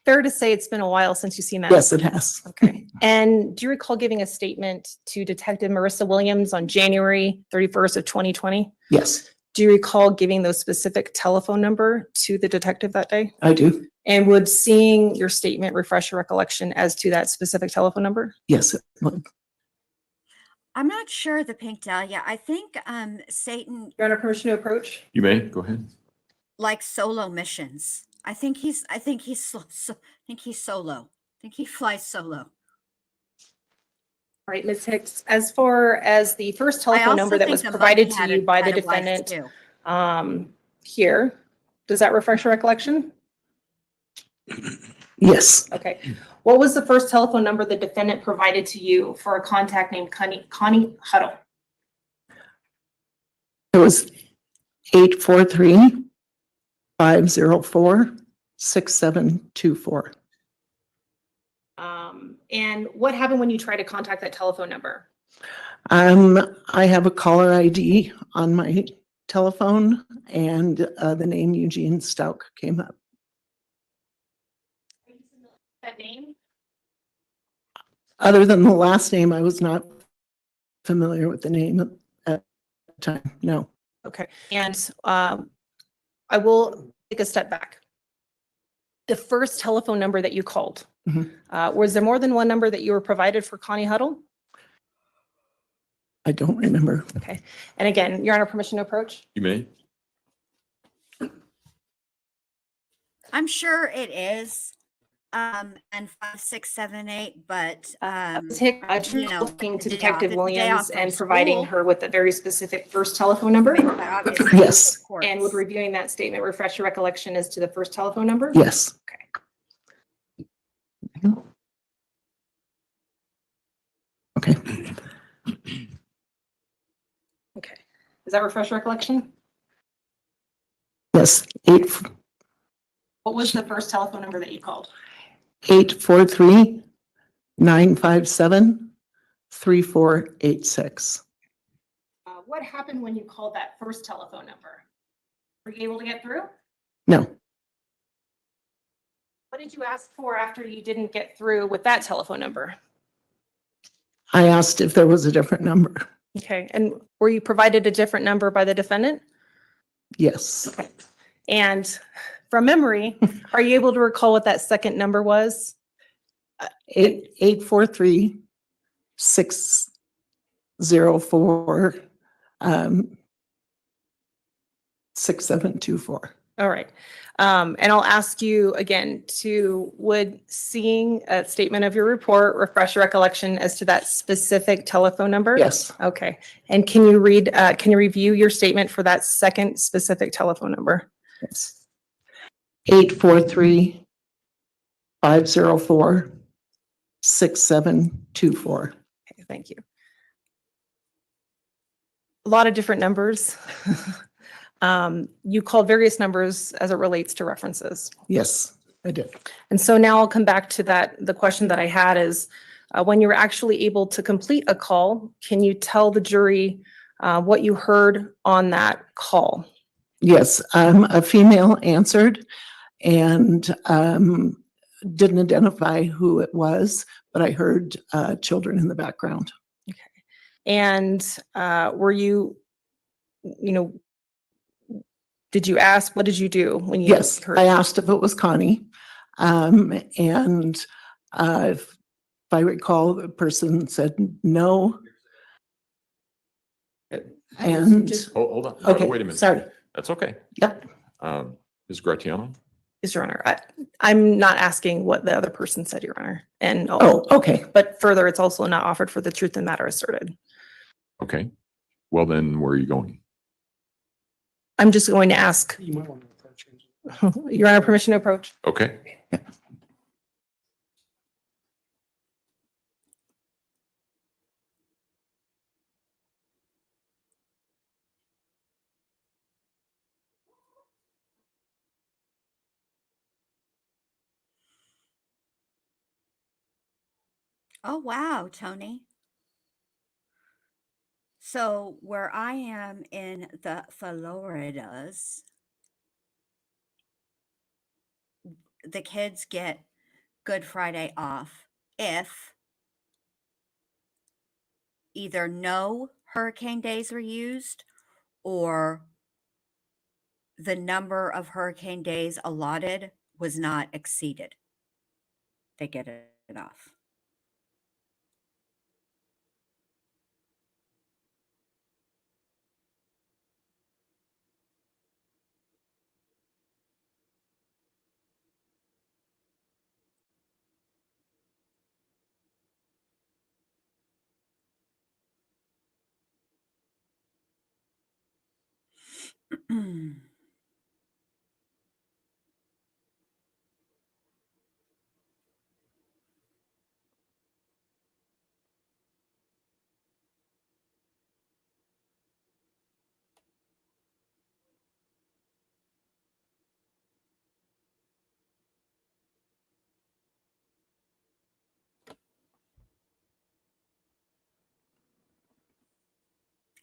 Fair to say it's been a while since you've seen that? Yes, it has. Okay. And do you recall giving a statement to Detective Marissa Williams on January 31st of 2020? Yes, Do you recall giving those specific telephone number to the detective that day? I do. And would seeing your statement refresh your recollection as to that specific telephone number? Yes, it would. I'm not sure the Pink Dahlia. I think Satan Your Honor, permission to approach? You may, go ahead. likes solo missions. I think he's solo. I think he flies solo. All right, Ms. Hicks, as far as the first I telephone also number that think was the provided mummy to had you by the had a wife, defendant too. here, does that refresh your recollection? Yes, Okay. What was the first telephone number the defendant provided to you for a contact named Connie Huddle? it was 843-504-6724. And what happened when you tried to contact that telephone number? I have a caller ID on my telephone and the name Eugene Stauch came up. That name? Other than the last name, I was not familiar with the name at the time. No. Okay. And I will take a step back. The first telephone number that you called, was there more than one number that you were provided for Connie Huddle? I don't remember. Okay. And again, Your Honor, permission to approach? You may. I'm sure it is. And 5, 6, 7, 8, but Ms. Hicks, you know, talking to the day off- Detective the day off Williams from and providing school. her with a very specific first telephone number? obviously, Yes. of course. And would reviewing that statement refresh your recollection as to the first telephone number? Yes. Okay. Okay. Does that refresh your recollection? Yes. What was the first telephone number that you called? 843-957-3486. What happened when you called that first telephone number? Were you able to get through? No, What did you ask for after you didn't get through with that telephone number? I asked if there was a different number. Okay. And were you provided a different number by the defendant? Yes. Okay. And from memory, are you able to recall what that second number was? 843-604-6724. All right. And I'll ask you again would seeing a statement of your report refresh your recollection as to that specific telephone number? Yes. Okay. And can you review your statement for that second specific telephone number? Yes. 843-504-6724. Okay, thank you. A lot of different numbers. You called various numbers as it relates to references. Yes, I did. And so now I'll come back to the question that I had is, when you were actually able to complete a call, can you tell the jury what you heard on that call? Yes, a female answered and didn't identify who it was, but I heard children in the background. Okay. And were you did you ask, what did you do when you Yes, heard? I asked if it was Connie. And if I recall, the person said no. And Hold on. Okay, Wait a minute. sorry. That's okay. Yep. Ms. Gratiano? Yes, Your Honor. I'm not asking what the other person said, Your Honor. And Oh, okay. but further, it's also not offered for the truth of the matter asserted. Okay. Well, then where are you going? I'm just going to ask, You might want to approach him. Your Honor, permission to approach. Okay. Oh, wow, Tony. So where I am in the Floridas, the kids get Good Friday off if either no hurricane days are used or the number of hurricane days allotted was not exceeded. They get it off.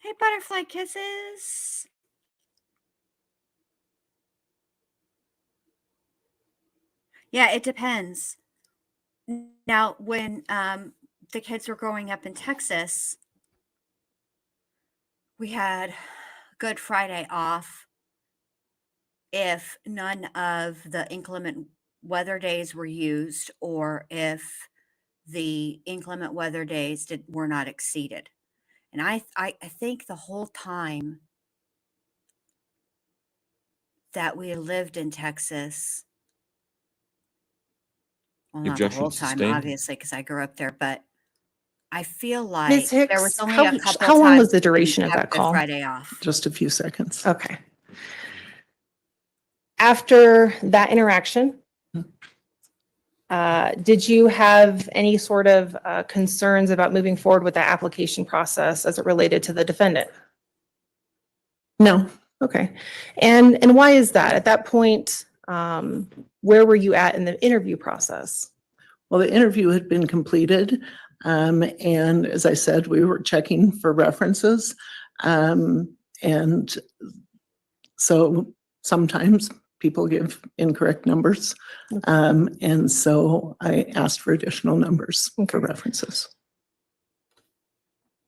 Hey, butterfly kisses. Yeah, it depends. Now, when the kids were growing up in Texas, we had Good Friday off if none of the inclement weather days were used or if the inclement weather days were not exceeded. And I think the whole time that we lived in Texas, well, not the Objection whole time, sustained. obviously, because I grew up there, but I feel like Ms. there Hicks, was only a couple how long times was the we didn't duration of have that Good call? Friday off. Just a few seconds. Okay. After that interaction, did you have any sort of concerns about moving forward with the application process as it related to the defendant? No. Okay. And why is that? At that point, where were you at in the interview process? Well, the interview had been completed. And as I said, we were checking for references. And so sometimes people give incorrect numbers. And so I asked for additional numbers for references.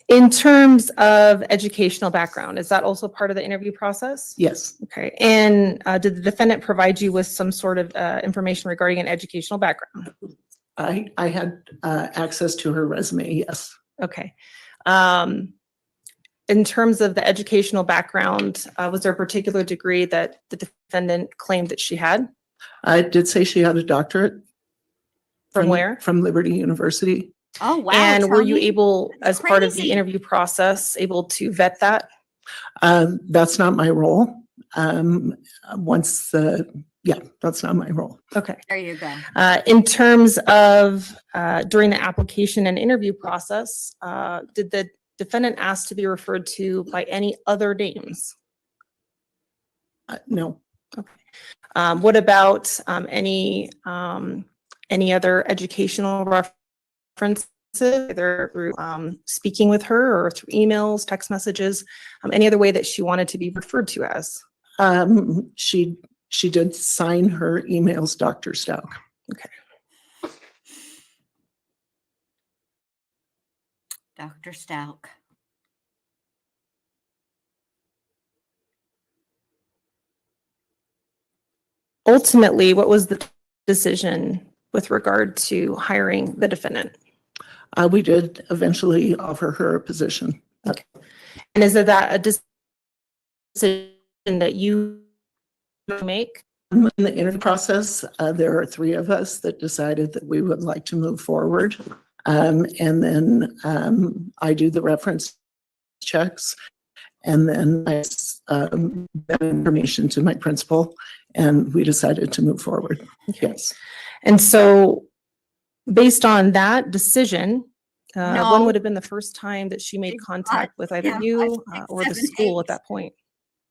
In terms of educational background, is that also part of the interview process? Yes. Okay. And did the defendant provide you with some sort of information regarding an educational background? I had access to her resume, yes. Okay. In terms of the educational background, was there a particular degree that the defendant claimed that she had? I did say she had a doctorate. From where? From Liberty University. Oh, wow. And were you Tony. able, That's as part of the crazy. interview process, able to vet that? That's not my role. That's not my role. Okay. There you go. In terms of during the application and interview process, did the defendant ask to be referred to by any other names? No. Okay. What about any other educational references, either through speaking with her or through emails, text messages, any other way that she wanted to be referred to as? She did sign her emails, Dr. Stauch. Okay. Dr. Stauch. Ultimately, what was the decision with regard to hiring the defendant? We did eventually offer her a position. Okay. And is that a decision that you make? In the interview process, there are 3 of us that decided that we would like to move forward. And then I do the reference checks, and then I that information to my principal, and we decided to move forward. Okay. Yes. And so based on that decision, No. when would have been the first time that she made contact with either Yeah, you 5, 6, or the 7, school 8. at that point?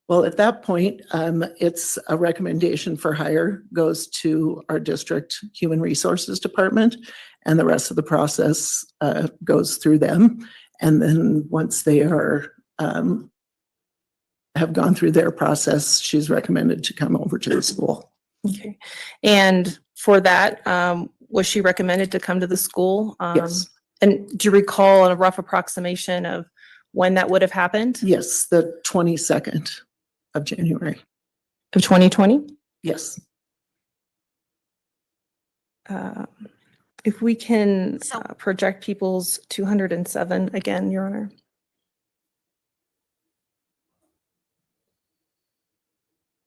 Well, at that point, it's a recommendation for hire goes to our district human resources department, and the rest of the process goes through them. And then once they are have gone through their process, she's recommended to come over to the school. Okay. And for that, was she recommended to come to the school? Yes. And do you recall a rough approximation of when that would have happened? Yes, the 22nd of January. Of 2020? Yes. If we can So- project people's 207 again, Your Honor.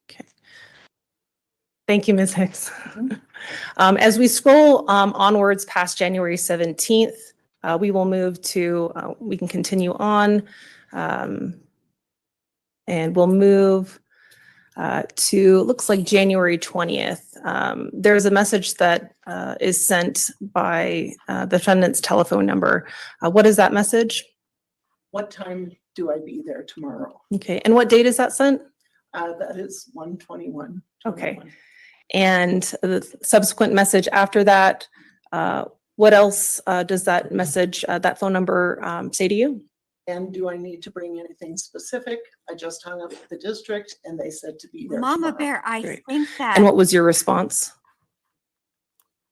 Okay. Thank you, Ms. Hicks. As we scroll onwards past January 17th, we will move to, we can continue on. And we'll move to, looks like January 20th. There's a message that is sent by the defendant's telephone number. What is that message? What time do I be there tomorrow? Okay, and what date is that sent? That is 1/21. Okay. And the subsequent message after that, what else does that message, that phone number say to you? And do I need to bring anything specific? I just hung up with the district and they said to be there Mama tomorrow. Bear, I Great. think that. And what was your response?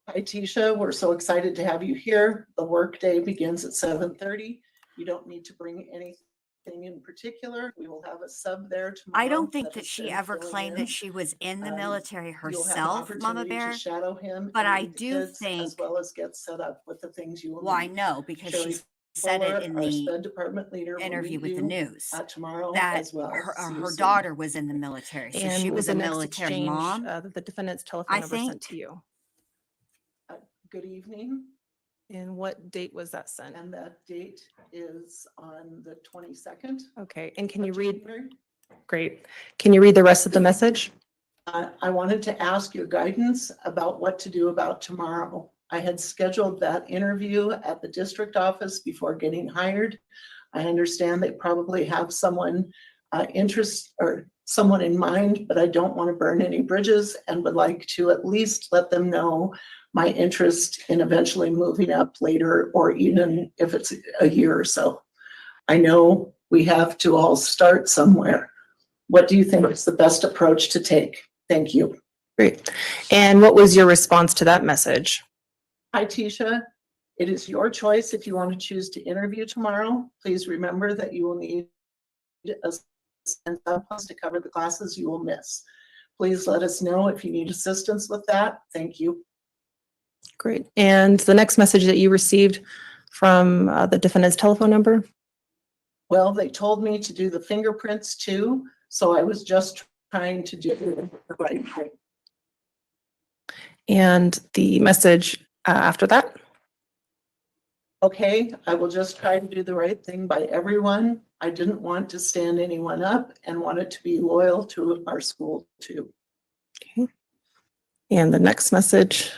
Hi, Tisha. We're so excited to have you here. The workday begins at 7:30. You don't need to bring anything in particular. We will have a sub there tomorrow. I don't think that has she been ever filling claimed in. that she was in the military You'll have an herself, Mama opportunity to Bear. shadow him, but and I meet the do kids, think- as well as get set up with the things you will Well, I need. know because Shelley she said Fuller, it in our the SPED department leader, will interview meet with the you, news tomorrow that as well. See you her soon. daughter was in the military. So And she what was the a next military exchange, mom. that the defendant's telephone I number sent think. to you? Good evening, And what date was that sent? and that date is on the 22nd. Okay, and can you of read, January. great. Can you read the rest of the message? I wanted to ask your guidance about what to do about tomorrow. I had scheduled that interview at the district office before getting hired. I understand they probably have someone someone in mind, but I don't want to burn any bridges and would like to at least let them know my interest in eventually moving up later, or even if it's a year or so. I know we have to all start somewhere. What do you think is the best approach to take? Thank you. Great. And what was your response to that message? Hi, Tisha. It is your choice if you want to choose to interview tomorrow. Please remember that you will need a surplus to cover the classes you will miss. Please let us know if you need assistance with that. Thank you. Great. And the next message that you received from the defendant's telephone number? Well, they told me to do the fingerprints too, so I was just trying to do the right thing. And the message after that? Okay, I will just try to do the right thing by everyone. I didn't want to stand anyone up and wanted to be loyal to our school too. Okay. And the next message?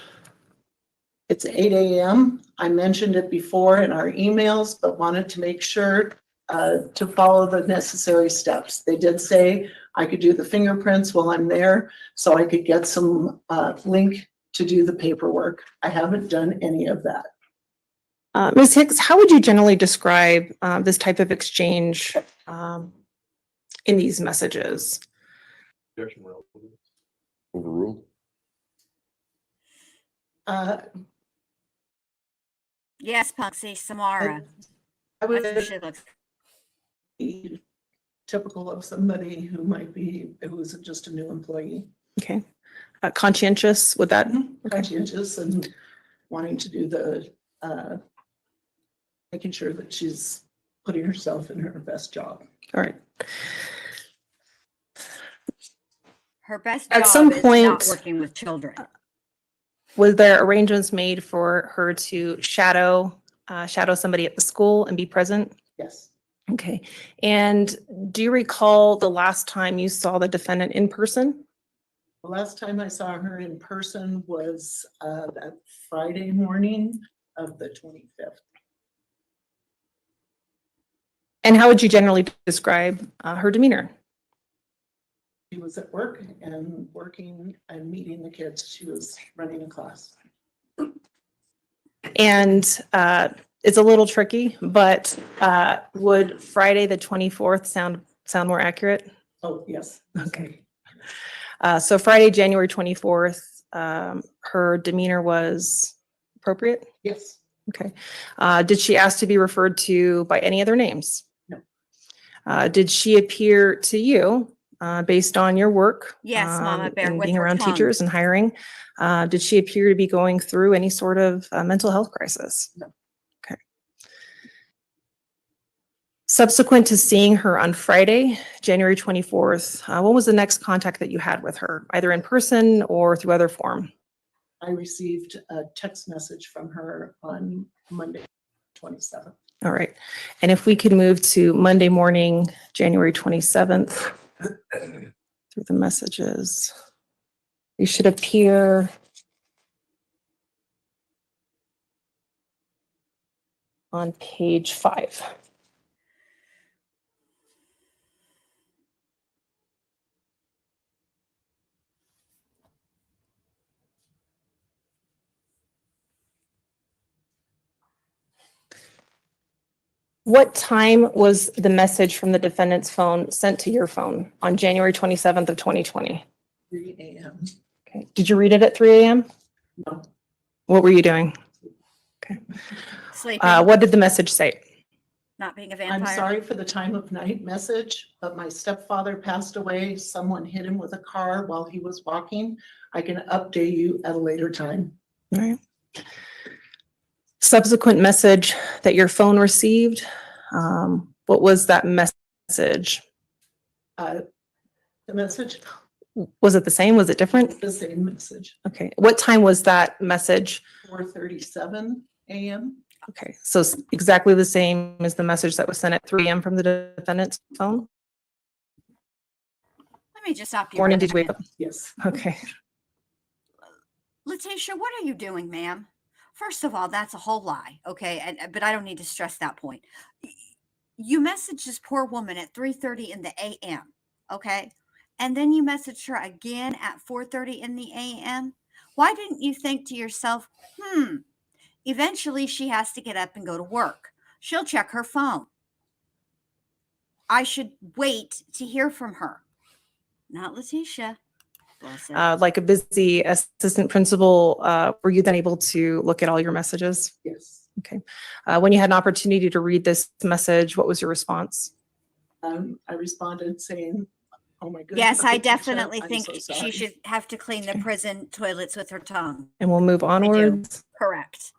It's 8 a.m. I mentioned it before in our emails, but wanted to make sure to follow the necessary steps. They did say I could do the fingerprints while I'm there, so I could get some link to do the paperwork. I haven't done any of that. Ms. Hicks, how would you generally describe this type of exchange in these messages? Overruled. Yes, Punksy, Samara. I That's what would she looks. be typical of somebody who might be, who's just a new employee. Okay. Conscientious, would that? Conscientious and wanting to do the, making sure that she's putting herself in her best job. All right. Her best At job some is point- not working with children. Was there arrangements made for her to shadow somebody at the school and be present? Yes. Okay. And do you recall the last time you saw the defendant in person? The last time I saw her in person was that Friday morning of the 25th. And how would you generally describe her demeanor? She was at work and working and meeting the kids. She was running a class. And it's a little tricky, but would Friday the 24th sound more accurate? Oh, yes. Okay. So Friday, January 24th, her demeanor was appropriate? Yes. Okay. Did she ask to be referred to by any other names? No. Did she appear to you, based on your work? Yes, Mama Bear, and with being her around tongue. teachers and hiring, did she appear to be going through any sort of mental health crisis? No. Okay. Subsequent to seeing her on Friday, January 24th, what was the next contact that you had with her, either in person or through other form? I received a text message from her on Monday, 27th. All right. And if we could move to Monday morning, January 27th, through the messages. You should appear on page 5. What time was the message from the defendant's phone sent to your phone on January 27th of 2020? 3 a.m. Okay. Did you read it at 3 a.m.? No. What were you doing? Okay. Sleeping, What did the message say? not being a vampire. I'm sorry for the time of night message, but my stepfather passed away. Someone hit him with a car while he was walking. I can update you at a later time. All right. Subsequent message that your phone received, what was that message? The message, Was it the same? Was it different? the same message, Okay. What time was that message? 4:37 a.m. Okay. So it's exactly the same as the message that was sent at 3 a.m. from the defendant's phone? Let me just stop you. Morning, for a did you wake minute. up? Yes. Okay. Letecia, what are you doing, ma'am? First of all, that's a whole lie, okay? But I don't need to stress that point. You messaged this poor woman at 3:30 in the a.m., okay? And then you messaged her again at 4:30 in the a.m. Why didn't you think to yourself, eventually she has to get up and go to work. She'll check her phone. I should wait to hear from her. Not Letecia. Bless it. Like a busy assistant principal, were you then able to look at all your messages? Yes. Okay. When you had an opportunity to read this message, what was your response? I responded saying, oh my goodness. Yes, I Letecia, definitely I'm think so she sorry." should have to clean the prison toilets with her tongue. And we'll move onwards. Correct.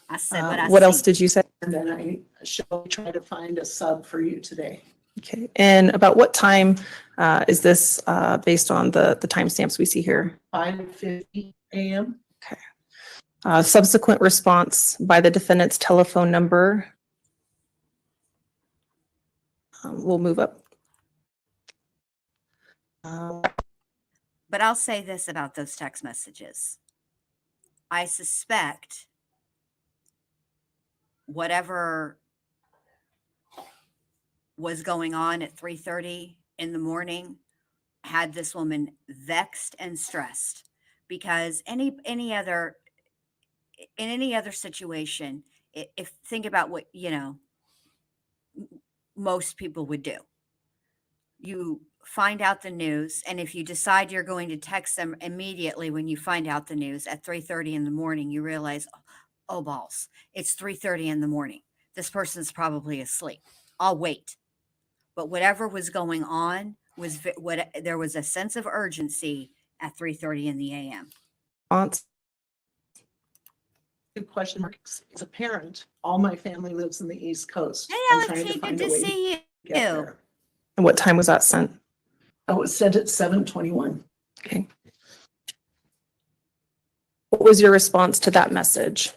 I said what I What else see. did you say? And then shall we try to find a sub for you today? Okay. And about what time is this based on the timestamps we see here? 5:50 a.m. Okay. Subsequent response by the defendant's telephone number. We'll move up. But I'll say this about those text messages. I suspect whatever was going on at 3:30 in the morning had this woman vexed and stressed, because in any other situation, if think about what, most people would do. You find out the news, and if you decide you're going to text them immediately when you find out the news at 3:30 in the morning, you realize, oh balls, it's 3:30 in the morning. This person's probably asleep. I'll wait. But whatever was going on was there was a sense of urgency at 3:30 in the a.m. Two question marks. As a parent, all my family lives in the East Coast. Hey, I'm trying Letecia, find good a to way see get you. there. And what time was that sent? I was sent at 7:21. Okay. What was your response to that message?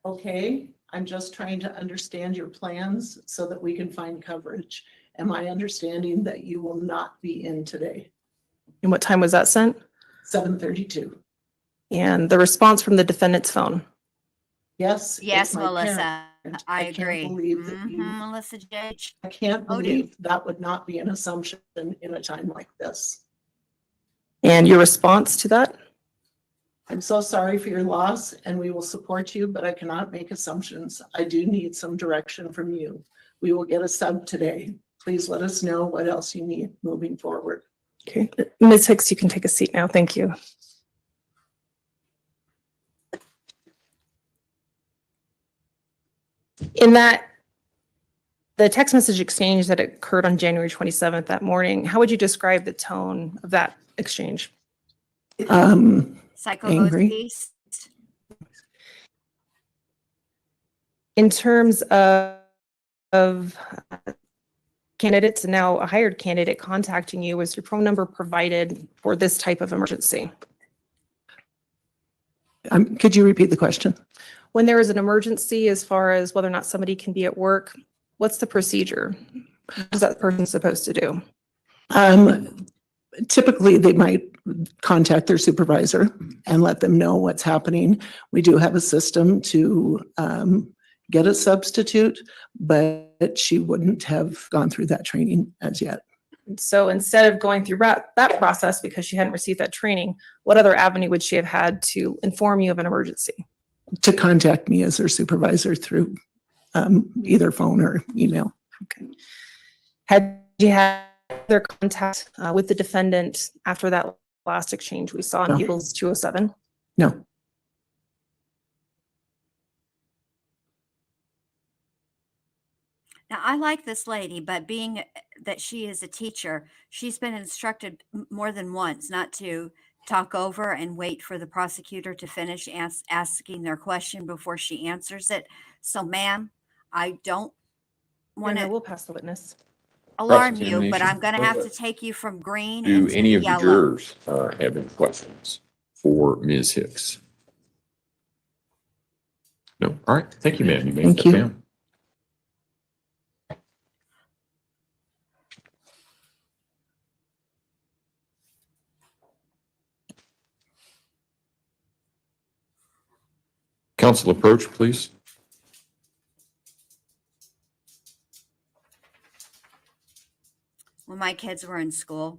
Okay, I'm just trying to understand your plans so that we can find coverage. Am I understanding that you will not be in today? And what time was that sent? 7:32. And the response from the defendant's phone? Yes. Yes, it's my Melissa, parent. I can't agree. believe that you, Melissa J. I can't Oh, dude. believe that would not be an assumption in a time like this. And your response to that? I'm so sorry for your loss and we will support you, but I cannot make assumptions. I do need some direction from you. We will get a sub today. Please let us know what else you need moving forward. Okay. Ms. Hicks, you can take a seat now. Thank you. In the text message exchange that occurred on January 27th that morning, how would you describe the tone of that exchange? Angry. Piece. In terms of candidates, and now a hired candidate contacting you, was your phone number provided for this type of emergency? Could you repeat the question? When there is an emergency, as far as whether or not somebody can be at work, what's the procedure? What is that person supposed to do? Typically, they might contact their supervisor and let them know what's happening. We do have a system to get a substitute, but she wouldn't have gone through that training as yet. So instead of going through that process because she hadn't received that training, what other avenue would she have had to inform you of an emergency? To contact me as her supervisor through either phone or email. Okay. Had you had their contact with the defendant after that last exchange we saw in No. People's 207? No. Now, I like this lady, but being that she is a teacher, she's been instructed more than once not to talk over and wait for the prosecutor to finish asking their question before she answers it. So, ma'am, I don't want No, to we'll pass the witness. alarm you, but Cross-examination. I'm going to have to take you from green Do into any of the yellow. jurors have any questions for Ms. Hicks? No? All right. Thank you, ma'am. You may Thank step you. down. Council approach, please. When my kids were in school,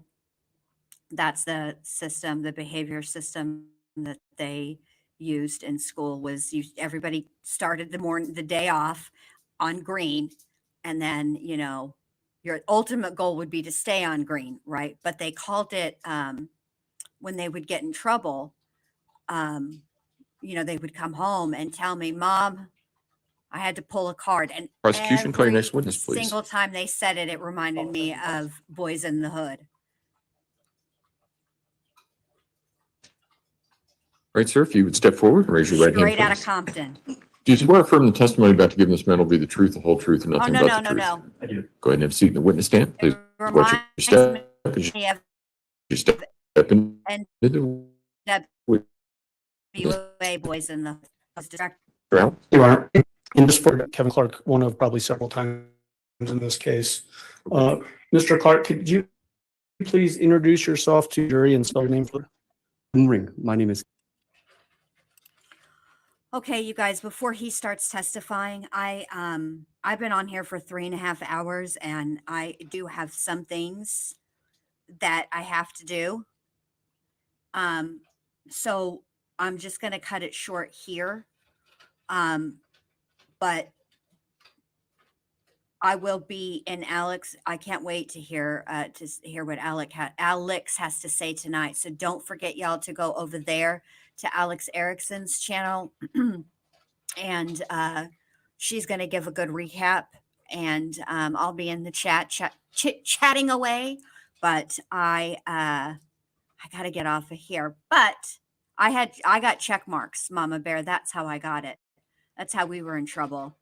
that's the system, the behavior system that they used in school was everybody started the day off on green, and then your ultimate goal would be to stay on green, right? But they called it when they would get in trouble, they would come home and tell me, Mom, I had to pull a card. And Prosecution, call your every next witness, please. single time they said it, it reminded me of Boys in the Hood. All right, sir, if you would step forward and raise your right hand, Straight out of please. Compton. Do you swear affirm the testimony about to give in this matter will be the truth, the whole truth, and Oh, nothing no, but no, the no, truth? no. I do. Go ahead and have a seat in the witness stand. Please It watch reminds your step. as me of you step into and the WA boys in the distract. Your Honor, and just for Kevin Clark, one of probably several times in this case. Mr. Clark, could you please introduce yourself to the jury and spell your name for? Ring. My name is. Okay, you guys, before he starts testifying, I've been on here for 3.5 hours and I do have some things that I have to do. So I'm just going to cut it short here. But I will be in Alex. I can't wait to hear what Alex has to say tonight. So don't forget, y'all, to go over there to Alex Erickson's channel, and she's going to give a good recap. And I'll be in the chatting away. But I got to get off of here. But I got check marks, Mama Bear. That's how I got it. That's how we were in trouble.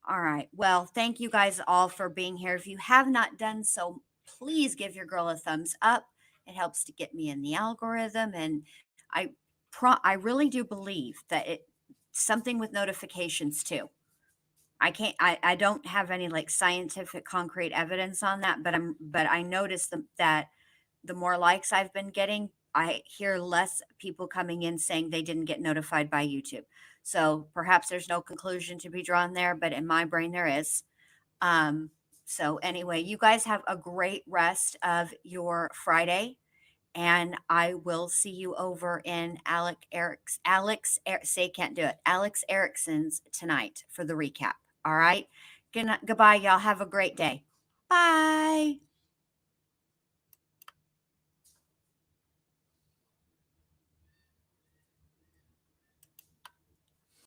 All right. Well, thank you guys all for being here. If you have not done so, please give your girl a thumbs up. It helps to get me in the algorithm. And I really do believe that something with notifications too. I don't have any like scientific concrete evidence on that, but I noticed that the more likes I've been getting, I hear less people coming in saying they didn't get notified by YouTube. So perhaps there's no conclusion to be drawn there, but in my brain there is. So anyway, you guys have a great rest of your Friday, and I will see you over in Alex Erickson's tonight for the recap. All right. Goodbye, y'all. Have a great day. Bye.